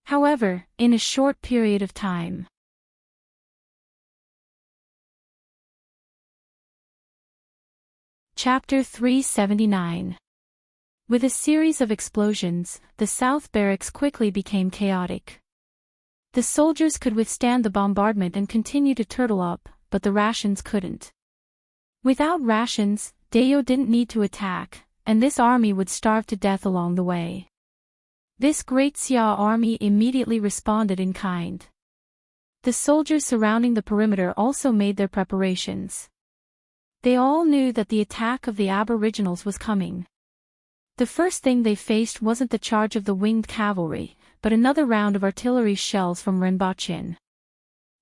However, in a short period of time. Chapter 379. With a series of explosions, the South Barracks quickly became chaotic. The soldiers could withstand the bombardment and continue to turtle up, but the rations couldn't. Without rations, Dayo didn't need to attack, and this army would starve to death along the way. This Great Xia army immediately responded in kind. The soldiers surrounding the perimeter also made their preparations. They all knew that the attack of the Aboriginals was coming. The first thing they faced wasn't the charge of the winged cavalry, but another round of artillery shells from Renbachin.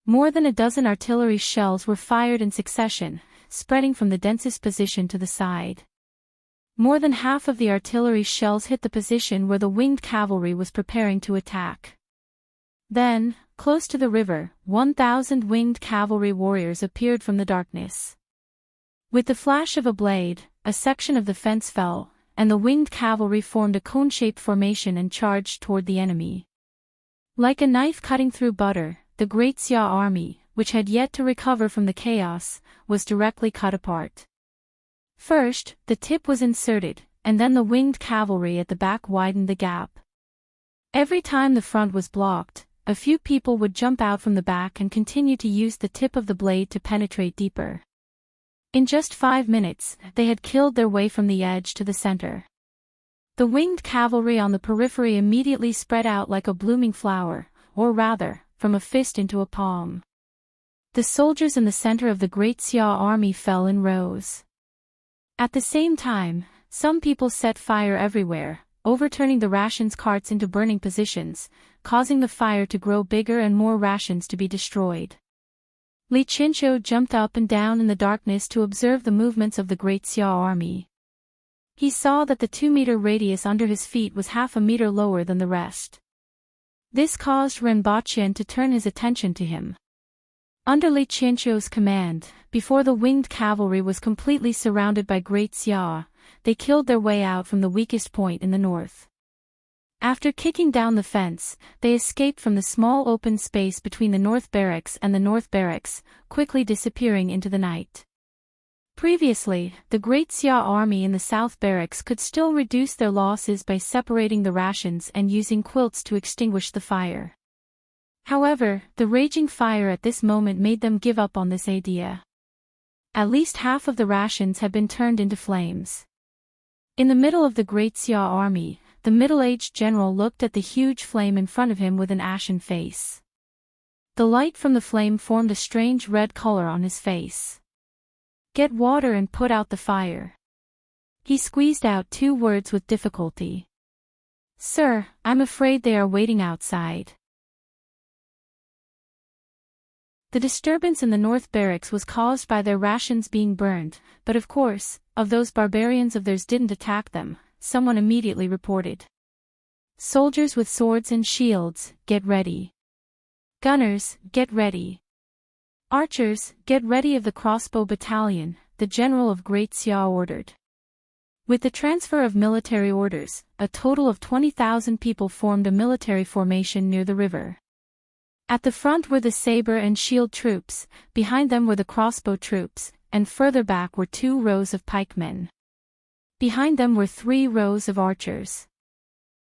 More than a dozen artillery shells were fired in succession, spreading from the densest position to the side. More than half of the artillery shells hit the position where the winged cavalry was preparing to attack. Then, close to the river, 1,000 winged cavalry warriors appeared from the darkness. With the flash of a blade, a section of the fence fell, and the winged cavalry formed a cone-shaped formation and charged toward the enemy. Like a knife cutting through butter, the Great Xia army, which had yet to recover from the chaos, was directly cut apart. First, the tip was inserted, and then the winged cavalry at the back widened the gap. Every time the front was blocked, a few people would jump out from the back and continue to use the tip of the blade to penetrate deeper. In just 5 minutes, they had killed their way from the edge to the center. The winged cavalry on the periphery immediately spread out like a blooming flower, or rather, from a fist into a palm. The soldiers in the center of the great Xia army fell in rows. At the same time, some people set fire everywhere, overturning the rations carts into burning positions, causing the fire to grow bigger and more rations to be destroyed. Li Qianqiu jumped up and down in the darkness to observe the movements of the great Xia army. He saw that the 2-meter radius under his feet was half a meter lower than the rest. This caused Ren Baqian to turn his attention to him. Under Li Qianqiu's command, before the winged cavalry was completely surrounded by Great Xia, they killed their way out from the weakest point in the north. After kicking down the fence, they escaped from the small open space between the North Barracks and the North Barracks, quickly disappearing into the night. Previously, the Great Xia army in the South Barracks could still reduce their losses by separating the rations and using quilts to extinguish the fire. However, the raging fire at this moment made them give up on this idea. At least half of the rations had been turned into flames. In the middle of the Great Xia army, the middle-aged general looked at the huge flame in front of him with an ashen face. The light from the flame formed a strange red color on his face. "Get water and put out the fire." He squeezed out 2 words with difficulty. "Sir, I'm afraid they are waiting outside." The disturbance in the North Barracks was caused by their rations being burned, but of course, of those barbarians of theirs didn't attack them, someone immediately reported. "Soldiers with swords and shields, get ready. Gunners, get ready. Archers, get ready of the crossbow battalion," the general of Great Xia ordered. With the transfer of military orders, a total of 20,000 people formed a military formation near the river. At the front were the saber and shield troops, behind them were the crossbow troops, and further back were 2 rows of pikemen. Behind them were 3 rows of archers.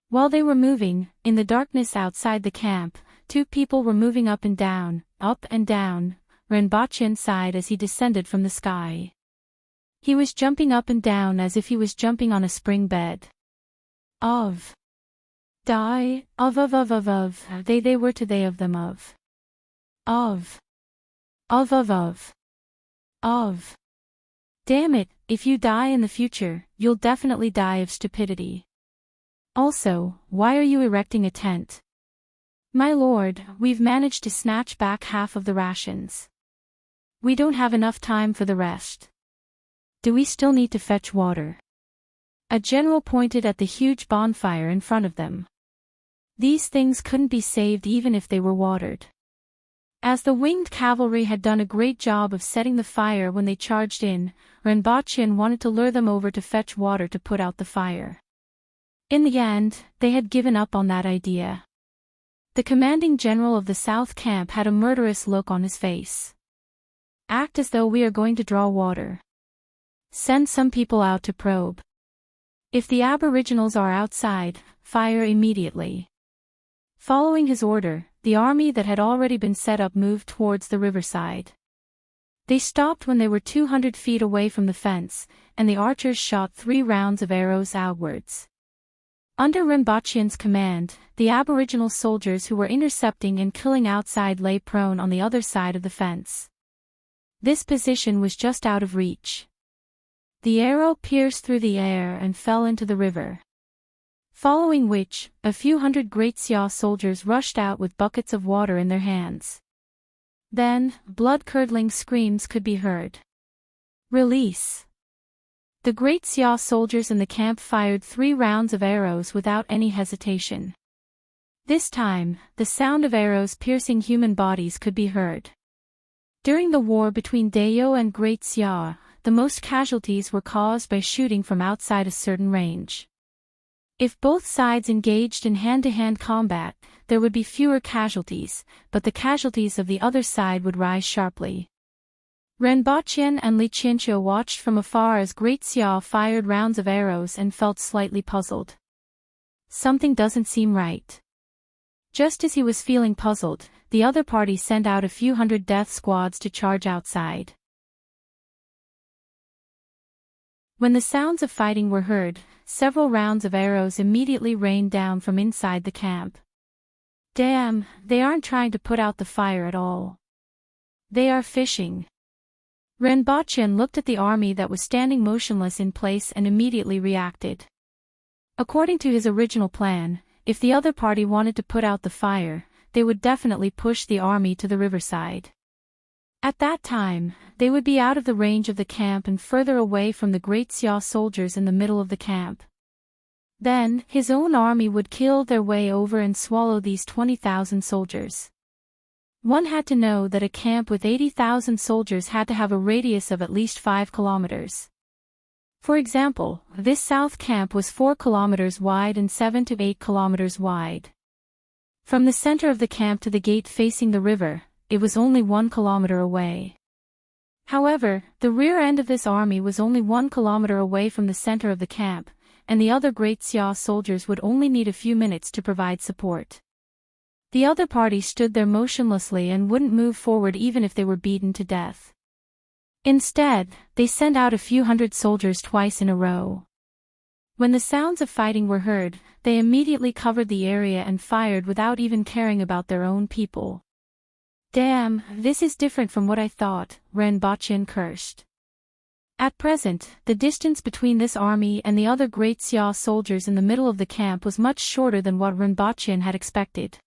While they were moving, in the darkness outside the camp, 2 people were moving up and down, Ren Baqian sighed as he descended from the sky. He was jumping up and down as if he was jumping on a spring bed. Of. Die, of, they were to they of them of. Of. Of. Damn it, if you die in the future, you'll definitely die of stupidity. Also, why are you erecting a tent? My lord, we've managed to snatch back half of the rations. We don't have enough time for the rest. Do we still need to fetch water? A general pointed at the huge bonfire in front of them. These things couldn't be saved even if they were watered. As the winged cavalry had done a great job of setting the fire when they charged in, Ren Baqian wanted to lure them over to fetch water to put out the fire. In the end, they had given up on that idea. The commanding general of the South Camp had a murderous look on his face. "Act as though we are going to draw water. Send some people out to probe. If the aboriginals are outside, fire immediately." Following his order, the army that had already been set up moved towards the riverside. They stopped when they were 200 feet away from the fence, and the archers shot 3 rounds of arrows outwards. Under Ren Baqian's command, the aboriginal soldiers who were intercepting and killing outside lay prone on the other side of the fence. This position was just out of reach. The arrow pierced through the air and fell into the river. Following which, a few hundred Great Xia soldiers rushed out with buckets of water in their hands. Then, blood-curdling screams could be heard. Release! The Great Xia soldiers in the camp fired 3 rounds of arrows without any hesitation. This time, the sound of arrows piercing human bodies could be heard. During the war between Dayo and Great Xia, the most casualties were caused by shooting from outside a certain range. If both sides engaged in hand-to-hand combat, there would be fewer casualties, but the casualties of the other side would rise sharply. Ren Baqian and Li Qianqiu watched from afar as Great Xia fired rounds of arrows and felt slightly puzzled. Something doesn't seem right. Just as he was feeling puzzled, the other party sent out a few hundred death squads to charge outside. When the sounds of fighting were heard, several rounds of arrows immediately rained down from inside the camp. Damn, they aren't trying to put out the fire at all. They are fishing. Renbochin looked at the army that was standing motionless in place and immediately reacted. According to his original plan, if the other party wanted to put out the fire, they would definitely push the army to the riverside. At that time, they would be out of the range of the camp and further away from the great Xia soldiers in the middle of the camp. Then, his own army would kill their way over and swallow these 20,000 soldiers. One had to know that a camp with 80,000 soldiers had to have a radius of at least 5 kilometers. For example, this south camp was 4 kilometers wide and 7 to 8 kilometers wide. From the center of the camp to the gate facing the river, it was only 1 kilometer away. However, the rear end of this army was only 1 kilometer away from the center of the camp, and the other great Xia soldiers would only need a few minutes to provide support. The other party stood there motionlessly and wouldn't move forward even if they were beaten to death. Instead, they sent out a few hundred soldiers twice in a row. When the sounds of fighting were heard, they immediately covered the area and fired without even caring about their own people. Damn, this is different from what I thought, Renbochin cursed. At present, the distance between this army and the other great Xia soldiers in the middle of the camp was much shorter than what Renbochin had expected.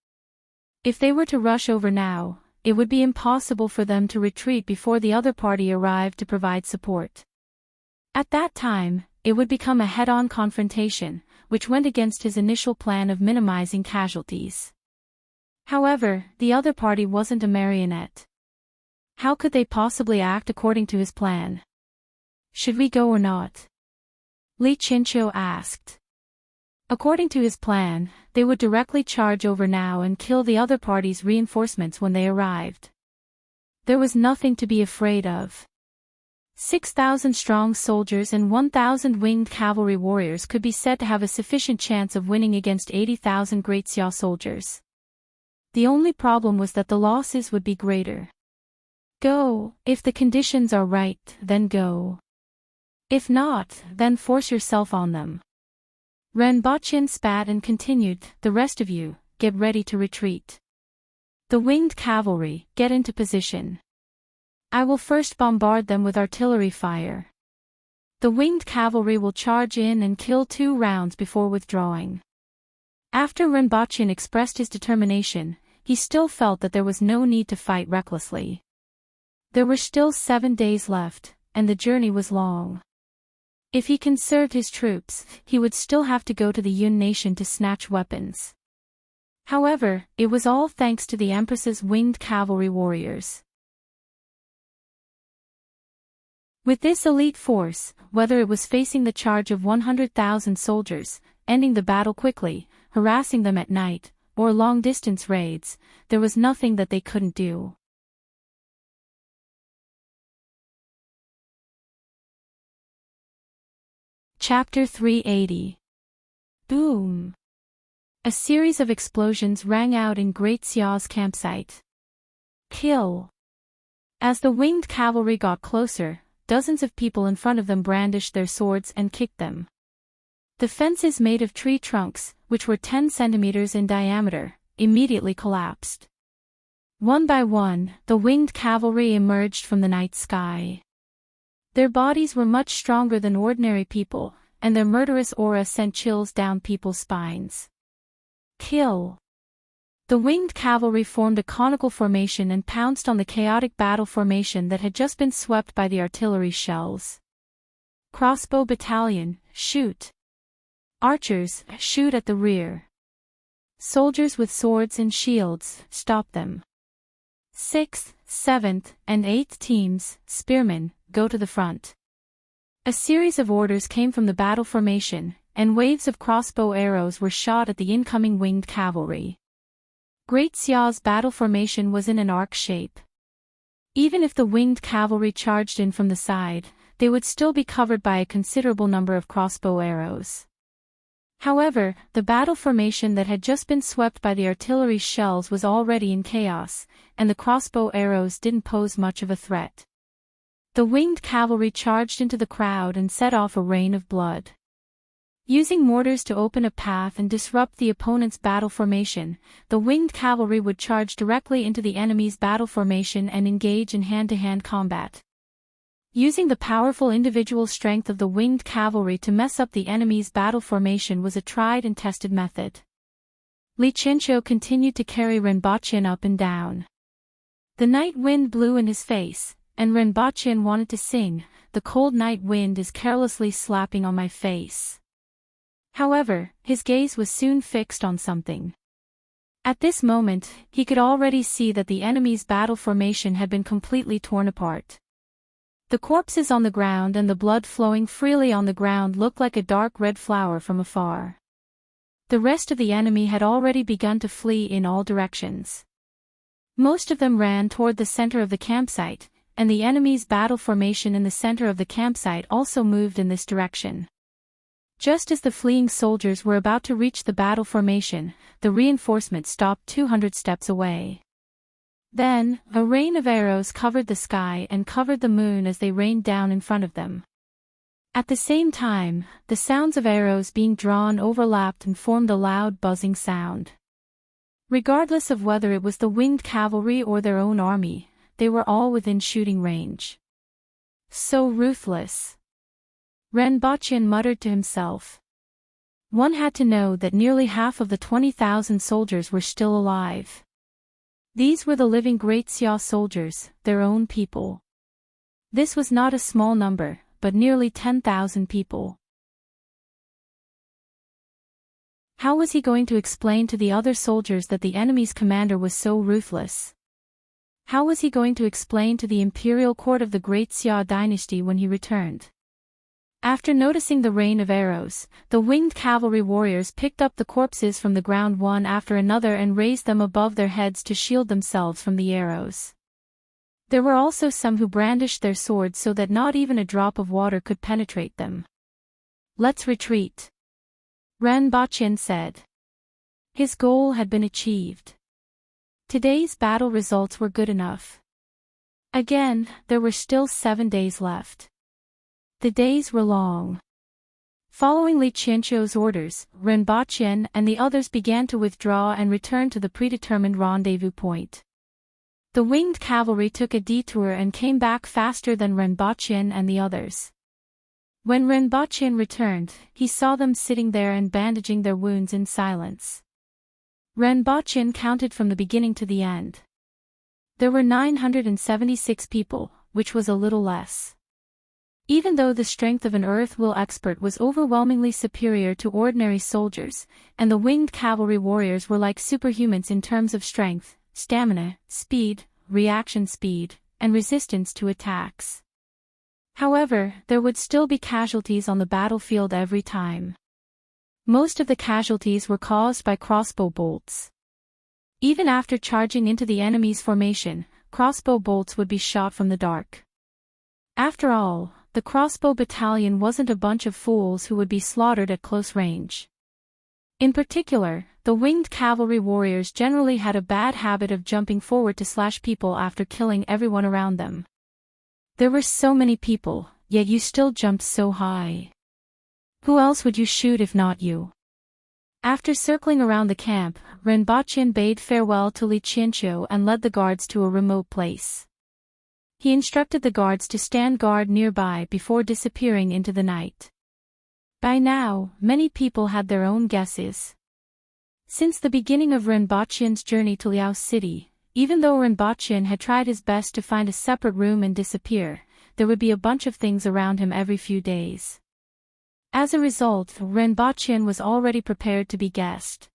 If they were to rush over now, it would be impossible for them to retreat before the other party arrived to provide support. At that time, it would become a head-on confrontation, which went against his initial plan of minimizing casualties. However, the other party wasn't a marionette. How could they possibly act according to his plan? Should we go or not? Li Qinqiu asked. According to his plan, they would directly charge over now and kill the other party's reinforcements when they arrived. There was nothing to be afraid of. 6,000 strong soldiers and 1,000 winged cavalry warriors could be said to have a sufficient chance of winning against 80,000 great Xia soldiers. The only problem was that the losses would be greater. Go, if the conditions are right, then go. If not, then force yourself on them. Renbochin spat and continued, the rest of you, get ready to retreat. The winged cavalry, get into position. I will first bombard them with artillery fire. The winged cavalry will charge in and kill 2 rounds before withdrawing. After Renbochin expressed his determination, he still felt that there was no need to fight recklessly. There were still 7 days left, and the journey was long. If he conserved his troops, he would still have to go to the Yun nation to snatch weapons. However, it was all thanks to the Empress's winged cavalry warriors. With this elite force, whether it was facing the charge of 100,000 soldiers, ending the battle quickly, harassing them at night, or long-distance raids, there was nothing that they couldn't do. Chapter 380. Boom! A series of explosions rang out in Great Xia's campsite. Kill! As the winged cavalry got closer, dozens of people in front of them brandished their swords and kicked them. The fences made of tree trunks, which were 10 centimeters in diameter, immediately collapsed. One by one, the winged cavalry emerged from the night sky. Their bodies were much stronger than ordinary people, and their murderous aura sent chills down people's spines. Kill! The winged cavalry formed a conical formation and pounced on the chaotic battle formation that had just been swept by the artillery shells. Crossbow battalion, shoot! Archers, shoot at the rear. Soldiers with swords and shields, stop them. 6th, 7th, and 8th teams, spearmen, go to the front. A series of orders came from the battle formation, and waves of crossbow arrows were shot at the incoming winged cavalry. Great Xia's battle formation was in an arc shape. Even if the winged cavalry charged in from the side, they would still be covered by a considerable number of crossbow arrows. However, the battle formation that had just been swept by the artillery shells was already in chaos, and the crossbow arrows didn't pose much of a threat. The winged cavalry charged into the crowd and set off a rain of blood. Using mortars to open a path and disrupt the opponent's battle formation, the winged cavalry would charge directly into the enemy's battle formation and engage in hand-to-hand combat. Using the powerful individual strength of the winged cavalry to mess up the enemy's battle formation was a tried and tested method. Li Qianqiu continued to carry Renbaqin up and down. The night wind blew in his face, and Renbaqin wanted to sing, "The cold night wind is carelessly slapping on my face." However, his gaze was soon fixed on something. At this moment, he could already see that the enemy's battle formation had been completely torn apart. The corpses on the ground and the blood flowing freely on the ground looked like a dark red flower from afar. The rest of the enemy had already begun to flee in all directions. Most of them ran toward the center of the campsite, and the enemy's battle formation in the center of the campsite also moved in this direction. Just as the fleeing soldiers were about to reach the battle formation, the reinforcement stopped 200 steps away. Then, a rain of arrows covered the sky and covered the moon as they rained down in front of them. At the same time, the sounds of arrows being drawn overlapped and formed a loud buzzing sound. Regardless of whether it was the winged cavalry or their own army, they were all within shooting range. So ruthless. Renbaqin muttered to himself. One had to know that nearly half of the 20,000 soldiers were still alive. These were the living Great Xia soldiers, their own people. This was not a small number, but nearly 10,000 people. How was he going to explain to the other soldiers that the enemy's commander was so ruthless? How was he going to explain to the imperial court of the Great Xia dynasty when he returned? After noticing the rain of arrows, the winged cavalry warriors picked up the corpses from the ground one after another and raised them above their heads to shield themselves from the arrows. There were also some who brandished their swords so that not even a drop of water could penetrate them. "Let's retreat," Renbaqin said. His goal had been achieved. Today's battle results were good enough. Again, there were still 7 days left. The days were long. Following Li Qianqiu's orders, Renbaqin and the others began to withdraw and return to the predetermined rendezvous point. The winged cavalry took a detour and came back faster than Renbaqin and the others. When Renbaqin returned, he saw them sitting there and bandaging their wounds in silence. Renbaqin counted from the beginning to the end. There were 976 people, which was a little less. Even though the strength of an earth will expert was overwhelmingly superior to ordinary soldiers, and the winged cavalry warriors were like superhumans in terms of strength, stamina, speed, reaction speed, and resistance to attacks. However, there would still be casualties on the battlefield every time. Most of the casualties were caused by crossbow bolts. Even after charging into the enemy's formation, crossbow bolts would be shot from the dark. After all, the crossbow battalion wasn't a bunch of fools who would be slaughtered at close range. In particular, the winged cavalry warriors generally had a bad habit of jumping forward to slash people after killing everyone around them. There were so many people, yet you still jumped so high. Who else would you shoot if not you? After circling around the camp, Renbaqin bade farewell to Li Qianqiu and led the guards to a remote place. He instructed the guards to stand guard nearby before disappearing into the night. By now, many people had their own guesses. Since the beginning of Renbaqin's journey to Liao City, even though Renbaqin had tried his best to find a separate room and disappear, there would be a bunch of things around him every few days. As a result, Renbaqin was already prepared to be guessed.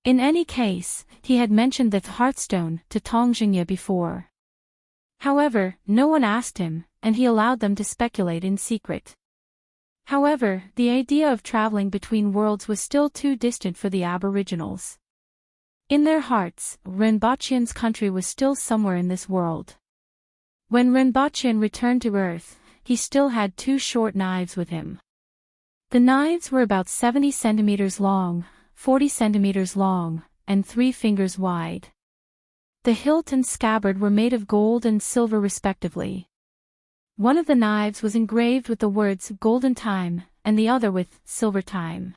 In any case, he had mentioned the Hearthstone to Tong Jingye before. However, no one asked him, and he allowed them to speculate in secret. However, the idea of traveling between worlds was still too distant for the aboriginals. In their hearts, Renbaqin's country was still somewhere in this world. When Renbaqin returned to Earth, he still had 2 short knives with him. The knives were about 70 centimeters long, 40 centimeters long, and 3 fingers wide. The hilt and scabbard were made of gold and silver respectively. One of the knives was engraved with the words "Golden Time," and the other with silver time.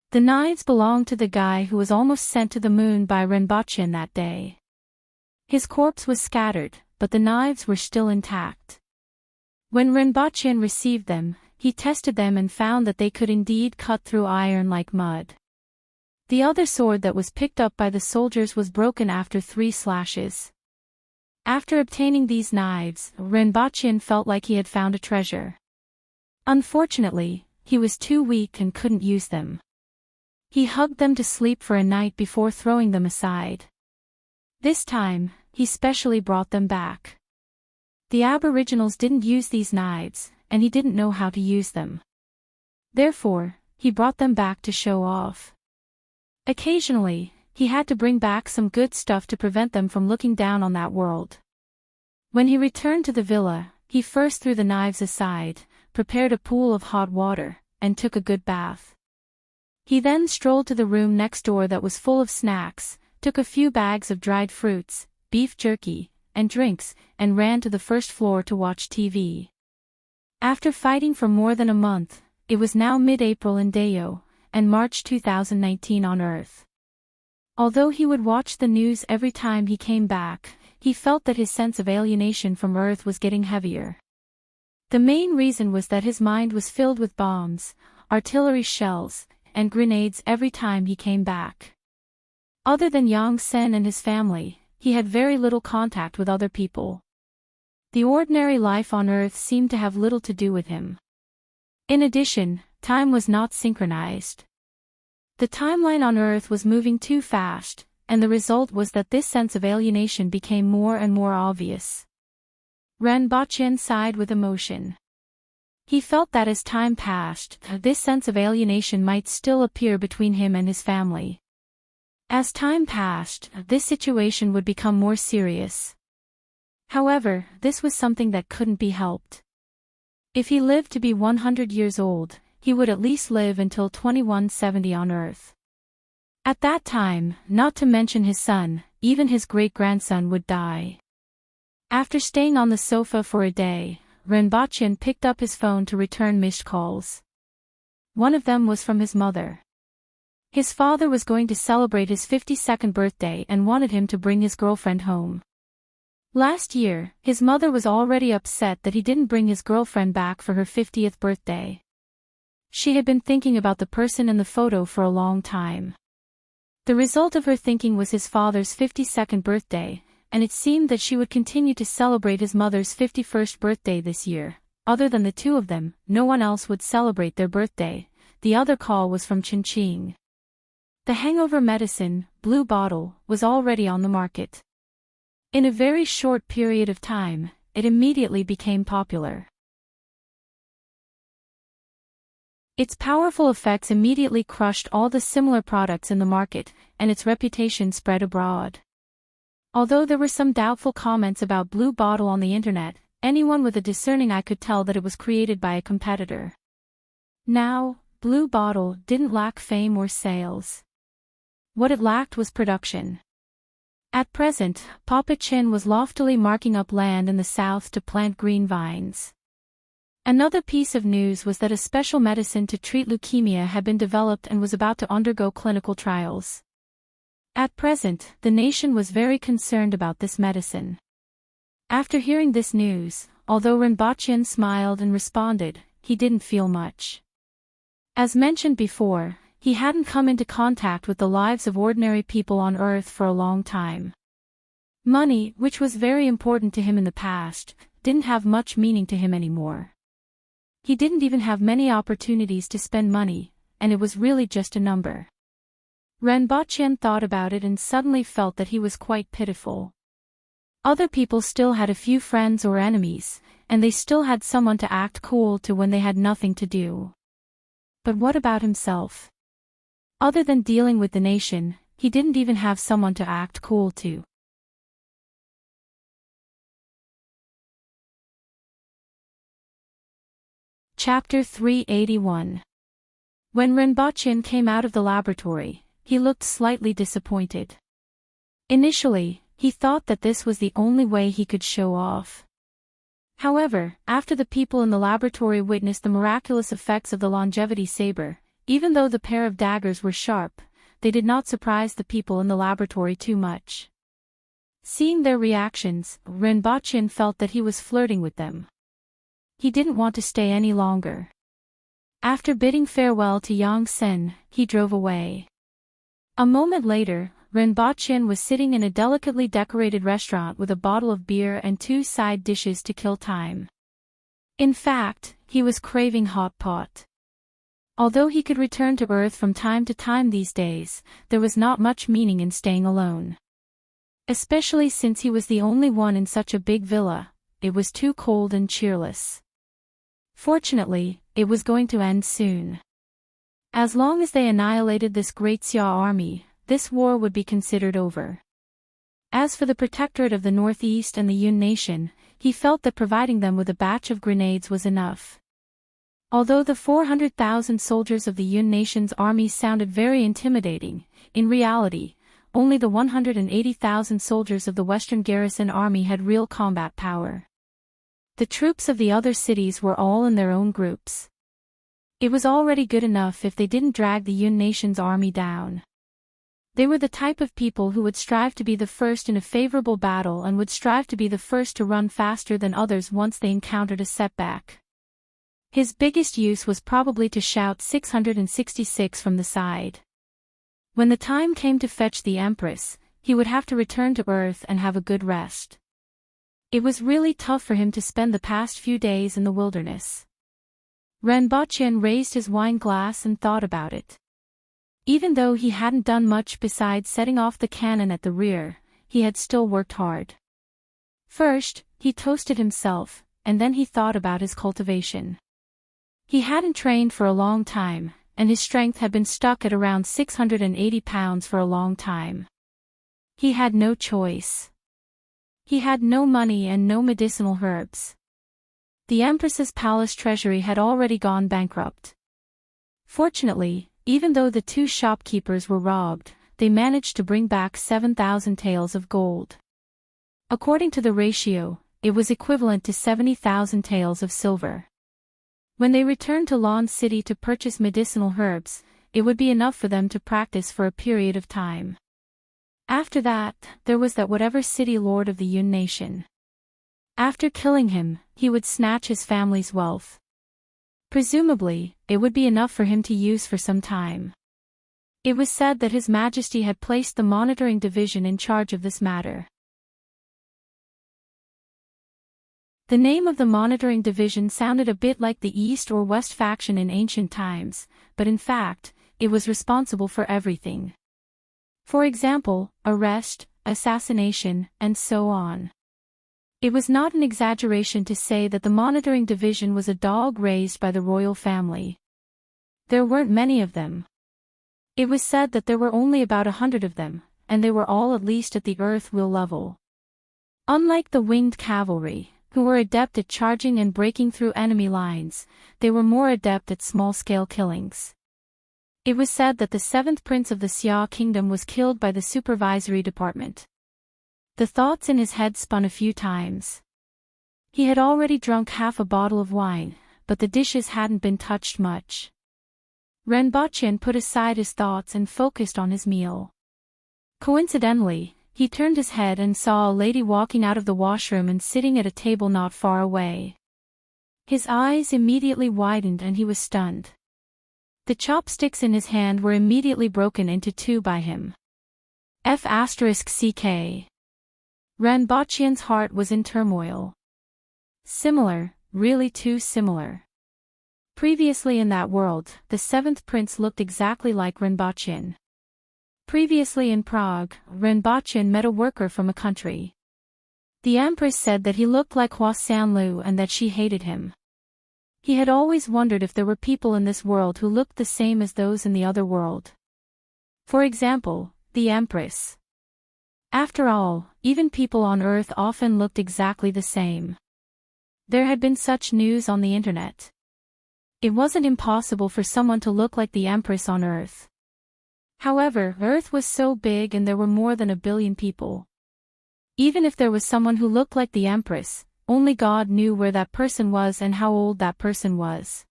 The knives belonged to the guy who was almost sent to the moon by Rinpoche that day. His corpse was scattered, but the knives were still intact. When Rinpoche received them, he tested them and found that they could indeed cut through iron like mud. The other sword that was picked up by the soldiers was broken after 3 slashes. After obtaining these knives, Rinpoche felt like he had found a treasure. Unfortunately, he was too weak and couldn't use them. He hugged them to sleep for a night before throwing them aside. This time, he specially brought them back. The Aboriginals didn't use these knives, and he didn't know how to use them. Therefore, he brought them back to show off. Occasionally, he had to bring back some good stuff to prevent them from looking down on that world. When he returned to the villa, he first threw the knives aside, prepared a pool of hot water, and took a good bath. He then strolled to the room next door that was full of snacks, took a few bags of dried fruits, beef jerky, and drinks, and ran to the first floor to watch TV. After fighting for more than a month, it was now mid-April in Deo, and March 2019 on Earth. Although he would watch the news every time he came back, he felt that his sense of alienation from Earth was getting heavier. The main reason was that his mind was filled with bombs, artillery shells, and grenades every time he came back. Other than Yang Sen and his family, he had very little contact with other people. The ordinary life on Earth seemed to have little to do with him. In addition, time was not synchronized. The timeline on Earth was moving too fast, and the result was that this sense of alienation became more and more obvious. Rinpoche sighed with emotion. He felt that as time passed, this sense of alienation might still appear between him and his family. As time passed, this situation would become more serious. However, this was something that couldn't be helped. If he lived to be 100 years old, he would at least live until 2170 on Earth. At that time, not to mention his son, even his great-grandson would die. After staying on the sofa for a day, Rinpoche picked up his phone to return missed calls. One of them was from his mother. His father was going to celebrate his 52nd birthday and wanted him to bring his girlfriend home. Last year, his mother was already upset that he didn't bring his girlfriend back for her 50th birthday. She had been thinking about the person in the photo for a long time. The result of her thinking was his father's 52nd birthday, and it seemed that she would continue to celebrate his mother's 51st birthday this year. Other than the two of them, no one else would celebrate their birthday. The other call was from Ching. The hangover medicine, Blue Bottle, was already on the market. In a very short period of time, it immediately became popular. Its powerful effects immediately crushed all the similar products in the market, and its reputation spread abroad. Although there were some doubtful comments about Blue Bottle on the internet, anyone with a discerning eye could tell that it was created by a competitor. Now, Blue Bottle didn't lack fame or sales. What it lacked was production. At present, Papa Chin was loftily marking up land in the south to plant green vines. Another piece of news was that a special medicine to treat leukemia had been developed and was about to undergo clinical trials. At present, the nation was very concerned about this medicine. After hearing this news, although Rinpoche smiled and responded, he didn't feel much. As mentioned before, he hadn't come into contact with the lives of ordinary people on Earth for a long time. Money, which was very important to him in the past, didn't have much meaning to him anymore. He didn't even have many opportunities to spend money, and it was really just a number. Rinpoche thought about it and suddenly felt that he was quite pitiful. Other people still had a few friends or enemies, and they still had someone to act cool to when they had nothing to do. But what about himself? Other than dealing with the nation, he didn't even have someone to act cool to. Chapter 381. When Rinpoche came out of the laboratory, he looked slightly disappointed. Initially, he thought that this was the only way he could show off. However, after the people in the laboratory witnessed the miraculous effects of the longevity saber, even though the pair of daggers were sharp, they did not surprise the people in the laboratory too much. Seeing their reactions, Rinpoche felt that he was flirting with them. He didn't want to stay any longer. After bidding farewell to Yang Sen, he drove away. A moment later, Rinpoche was sitting in a delicately decorated restaurant with a bottle of beer and 2 side dishes to kill time. In fact, he was craving hot pot. Although he could return to Earth from time to time these days, there was not much meaning in staying alone. Especially since he was the only one in such a big villa, it was too cold and cheerless. Fortunately, it was going to end soon. As long as they annihilated this great Xia army, this war would be considered over. As for the Protectorate of the Northeast and the Yun Nation, he felt that providing them with a batch of grenades was enough. Although the 400,000 soldiers of the Yun Nation's army sounded very intimidating, in reality, only the 180,000 soldiers of the Western Garrison Army had real combat power. The troops of the other cities were all in their own groups. It was already good enough if they didn't drag the Yun Nation's army down. They were the type of people who would strive to be the first in a favorable battle and would strive to be the first to run faster than others once they encountered a setback. His biggest use was probably to shout 666 from the side. When the time came to fetch the Empress, he would have to return to Earth and have a good rest. It was really tough for him to spend the past few days in the wilderness. Rinpoche raised his wine glass and thought about it. Even though he hadn't done much besides setting off the cannon at the rear, he had still worked hard. First, he toasted himself, and then he thought about his cultivation. He hadn't trained for a long time, and his strength had been stuck at around 680 pounds for a long time. He had no choice. He had no money and no medicinal herbs. The Empress's palace treasury had already gone bankrupt. Fortunately, even though the 2 shopkeepers were robbed, they managed to bring back 7,000 taels of gold. According to the ratio, it was equivalent to 70,000 taels of silver. When they returned to Lan City to purchase medicinal herbs, it would be enough for them to practice for a period of time. After that, there was that whatever city lord of the Yun Nation. After killing him, he would snatch his family's wealth. Presumably, it would be enough for him to use for some time. It was said that His Majesty had placed the monitoring division in charge of this matter. The name of the monitoring division sounded a bit like the East or West faction in ancient times, but in fact, it was responsible for everything. For example, arrest, assassination, and so on. It was not an exaggeration to say that the monitoring division was a dog raised by the royal family. There weren't many of them. It was said that there were only about 100 of them, and they were all at least at the earth will level. Unlike the winged cavalry, who were adept at charging and breaking through enemy lines, they were more adept at small-scale killings. It was said that the 7th prince of the Xia kingdom was killed by the supervisory department. The thoughts in his head spun a few times. He had already drunk half a bottle of wine, but the dishes hadn't been touched much. Rinpoche put aside his thoughts and focused on his meal. Coincidentally, he turned his head and saw a lady walking out of the washroom and sitting at a table not far away. His eyes immediately widened and he was stunned. The chopsticks in his hand were immediately broken into 2 by him. F***ck. Rinpoche's heart was in turmoil. Similar, really too similar. Previously in that world, the 7th prince looked exactly like Rinpoche. Previously in Prague, Rinpoche met a worker from a country. The Empress said that he looked like Hua Sanlu and that she hated him. He had always wondered if there were people in this world who looked the same as those in the other world. For example, the Empress. After all, even people on Earth often looked exactly the same. There had been such news on the internet. It wasn't impossible for someone to look like the Empress on Earth. However, Earth was so big and there were more than 1 billion people. Even if there was someone who looked like the Empress, only God knew where that person was and how old that person was.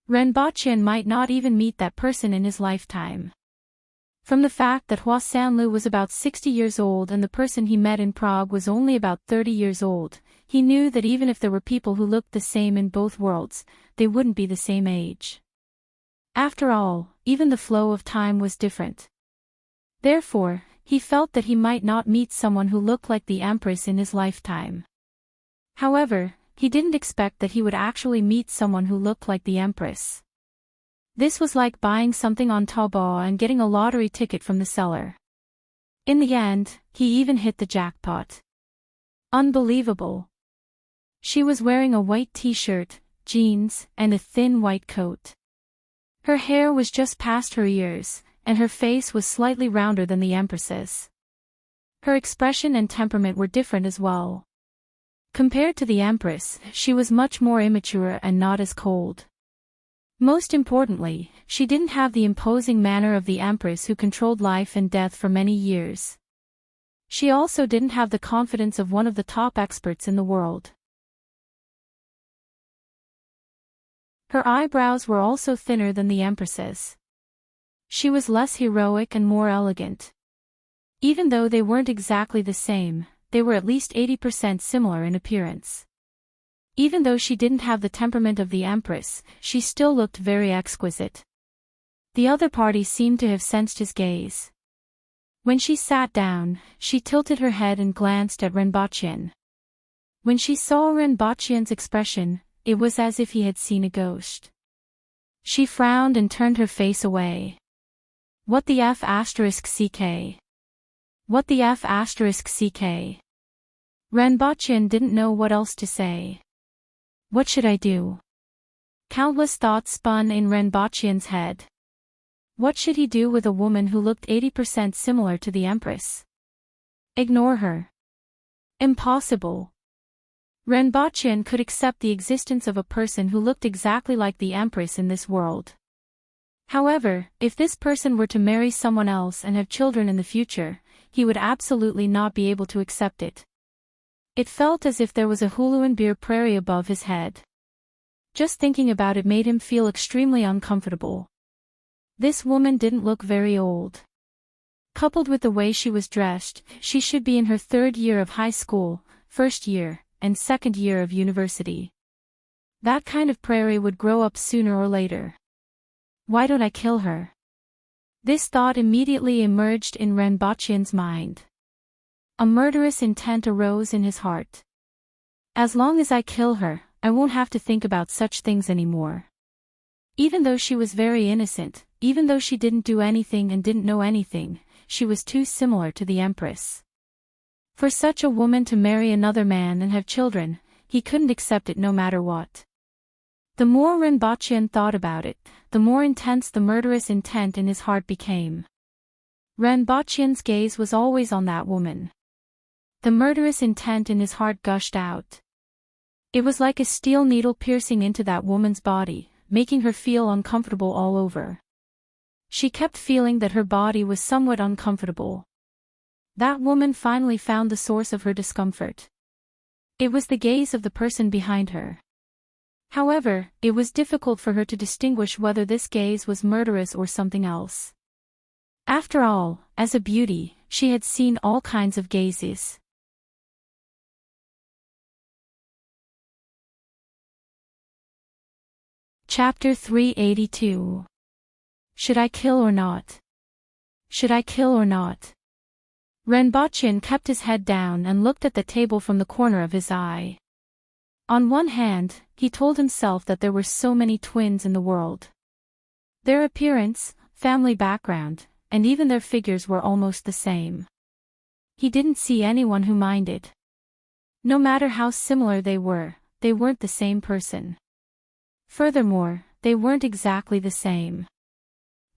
Renbochin might not even meet that person in his lifetime. From the fact that Hua Sanlu was about 60 years old and the person he met in Prague was only about 30 years old, he knew that even if there were people who looked the same in both worlds, they wouldn't be the same age. After all, even the flow of time was different. Therefore, he felt that he might not meet someone who looked like the Empress in his lifetime. However, he didn't expect that he would actually meet someone who looked like the Empress. This was like buying something on Taobao and getting a lottery ticket from the seller. In the end, he even hit the jackpot. Unbelievable. She was wearing a white t-shirt, jeans, and a thin white coat. Her hair was just past her ears, and her face was slightly rounder than the Empress's. Her expression and temperament were different as well. Compared to the Empress, she was much more immature and not as cold. Most importantly, she didn't have the imposing manner of the Empress who controlled life and death for many years. She also didn't have the confidence of one of the top experts in the world. Her eyebrows were also thinner than the Empress's. She was less heroic and more elegant. Even though they weren't exactly the same, they were at least 80% similar in appearance. Even though she didn't have the temperament of the Empress, she still looked very exquisite. The other party seemed to have sensed his gaze. When she sat down, she tilted her head and glanced at Renbochin. When she saw Renbochin's expression, it was as if he had seen a ghost. She frowned and turned her face away. What the F***ck? What the F***ck? Renbochin didn't know what else to say. What should I do? Countless thoughts spun in Renbochin's head. What should he do with a woman who looked 80% similar to the Empress? Ignore her. Impossible. Renbochin could accept the existence of a person who looked exactly like the Empress in this world. However, if this person were to marry someone else and have children in the future, he would absolutely not be able to accept it. It felt as if there was a Huluanbeer prairie above his head. Just thinking about it made him feel extremely uncomfortable. This woman didn't look very old. Coupled with the way she was dressed, she should be in her 3rd year of high school, 1st year, and 2nd year of university. That kind of prairie would grow up sooner or later. Why don't I kill her? This thought immediately emerged in Renbochin's mind. A murderous intent arose in his heart. As long as I kill her, I won't have to think about such things anymore. Even though she was very innocent, even though she didn't do anything and didn't know anything, she was too similar to the Empress. For such a woman to marry another man and have children, he couldn't accept it no matter what. The more Renbochin thought about it, the more intense the murderous intent in his heart became. Renbochin's gaze was always on that woman. The murderous intent in his heart gushed out. It was like a steel needle piercing into that woman's body, making her feel uncomfortable all over. She kept feeling that her body was somewhat uncomfortable. That woman finally found the source of her discomfort. It was the gaze of the person behind her. However, it was difficult for her to distinguish whether this gaze was murderous or something else. After all, as a beauty, she had seen all kinds of gazes. Chapter 382. Should I kill or not? Should I kill or not? Renbochin kept his head down and looked at the table from the corner of his eye. On one hand, he told himself that there were so many twins in the world. Their appearance, family background, and even their figures were almost the same. He didn't see anyone who minded. No matter how similar they weren't the same person. Furthermore, they weren't exactly the same.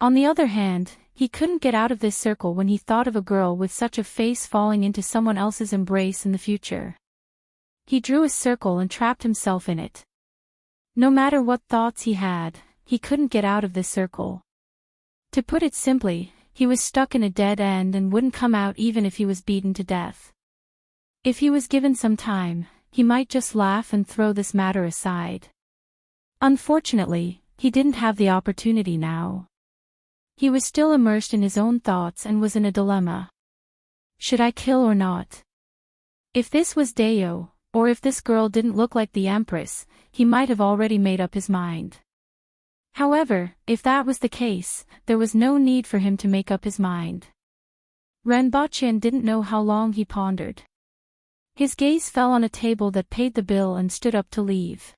On the other hand, he couldn't get out of this circle when he thought of a girl with such a face falling into someone else's embrace in the future. He drew a circle and trapped himself in it. No matter what thoughts he had, he couldn't get out of this circle. To put it simply, he was stuck in a dead end and wouldn't come out even if he was beaten to death. If he was given some time, he might just laugh and throw this matter aside. Unfortunately, he didn't have the opportunity now. He was still immersed in his own thoughts and was in a dilemma. Should I kill or not? If this was Deo, or if this girl didn't look like the Empress, he might have already made up his mind. However, if that was the case, there was no need for him to make up his mind. Renbochin didn't know how long he pondered. His gaze fell on a table that paid the bill and stood up to leave.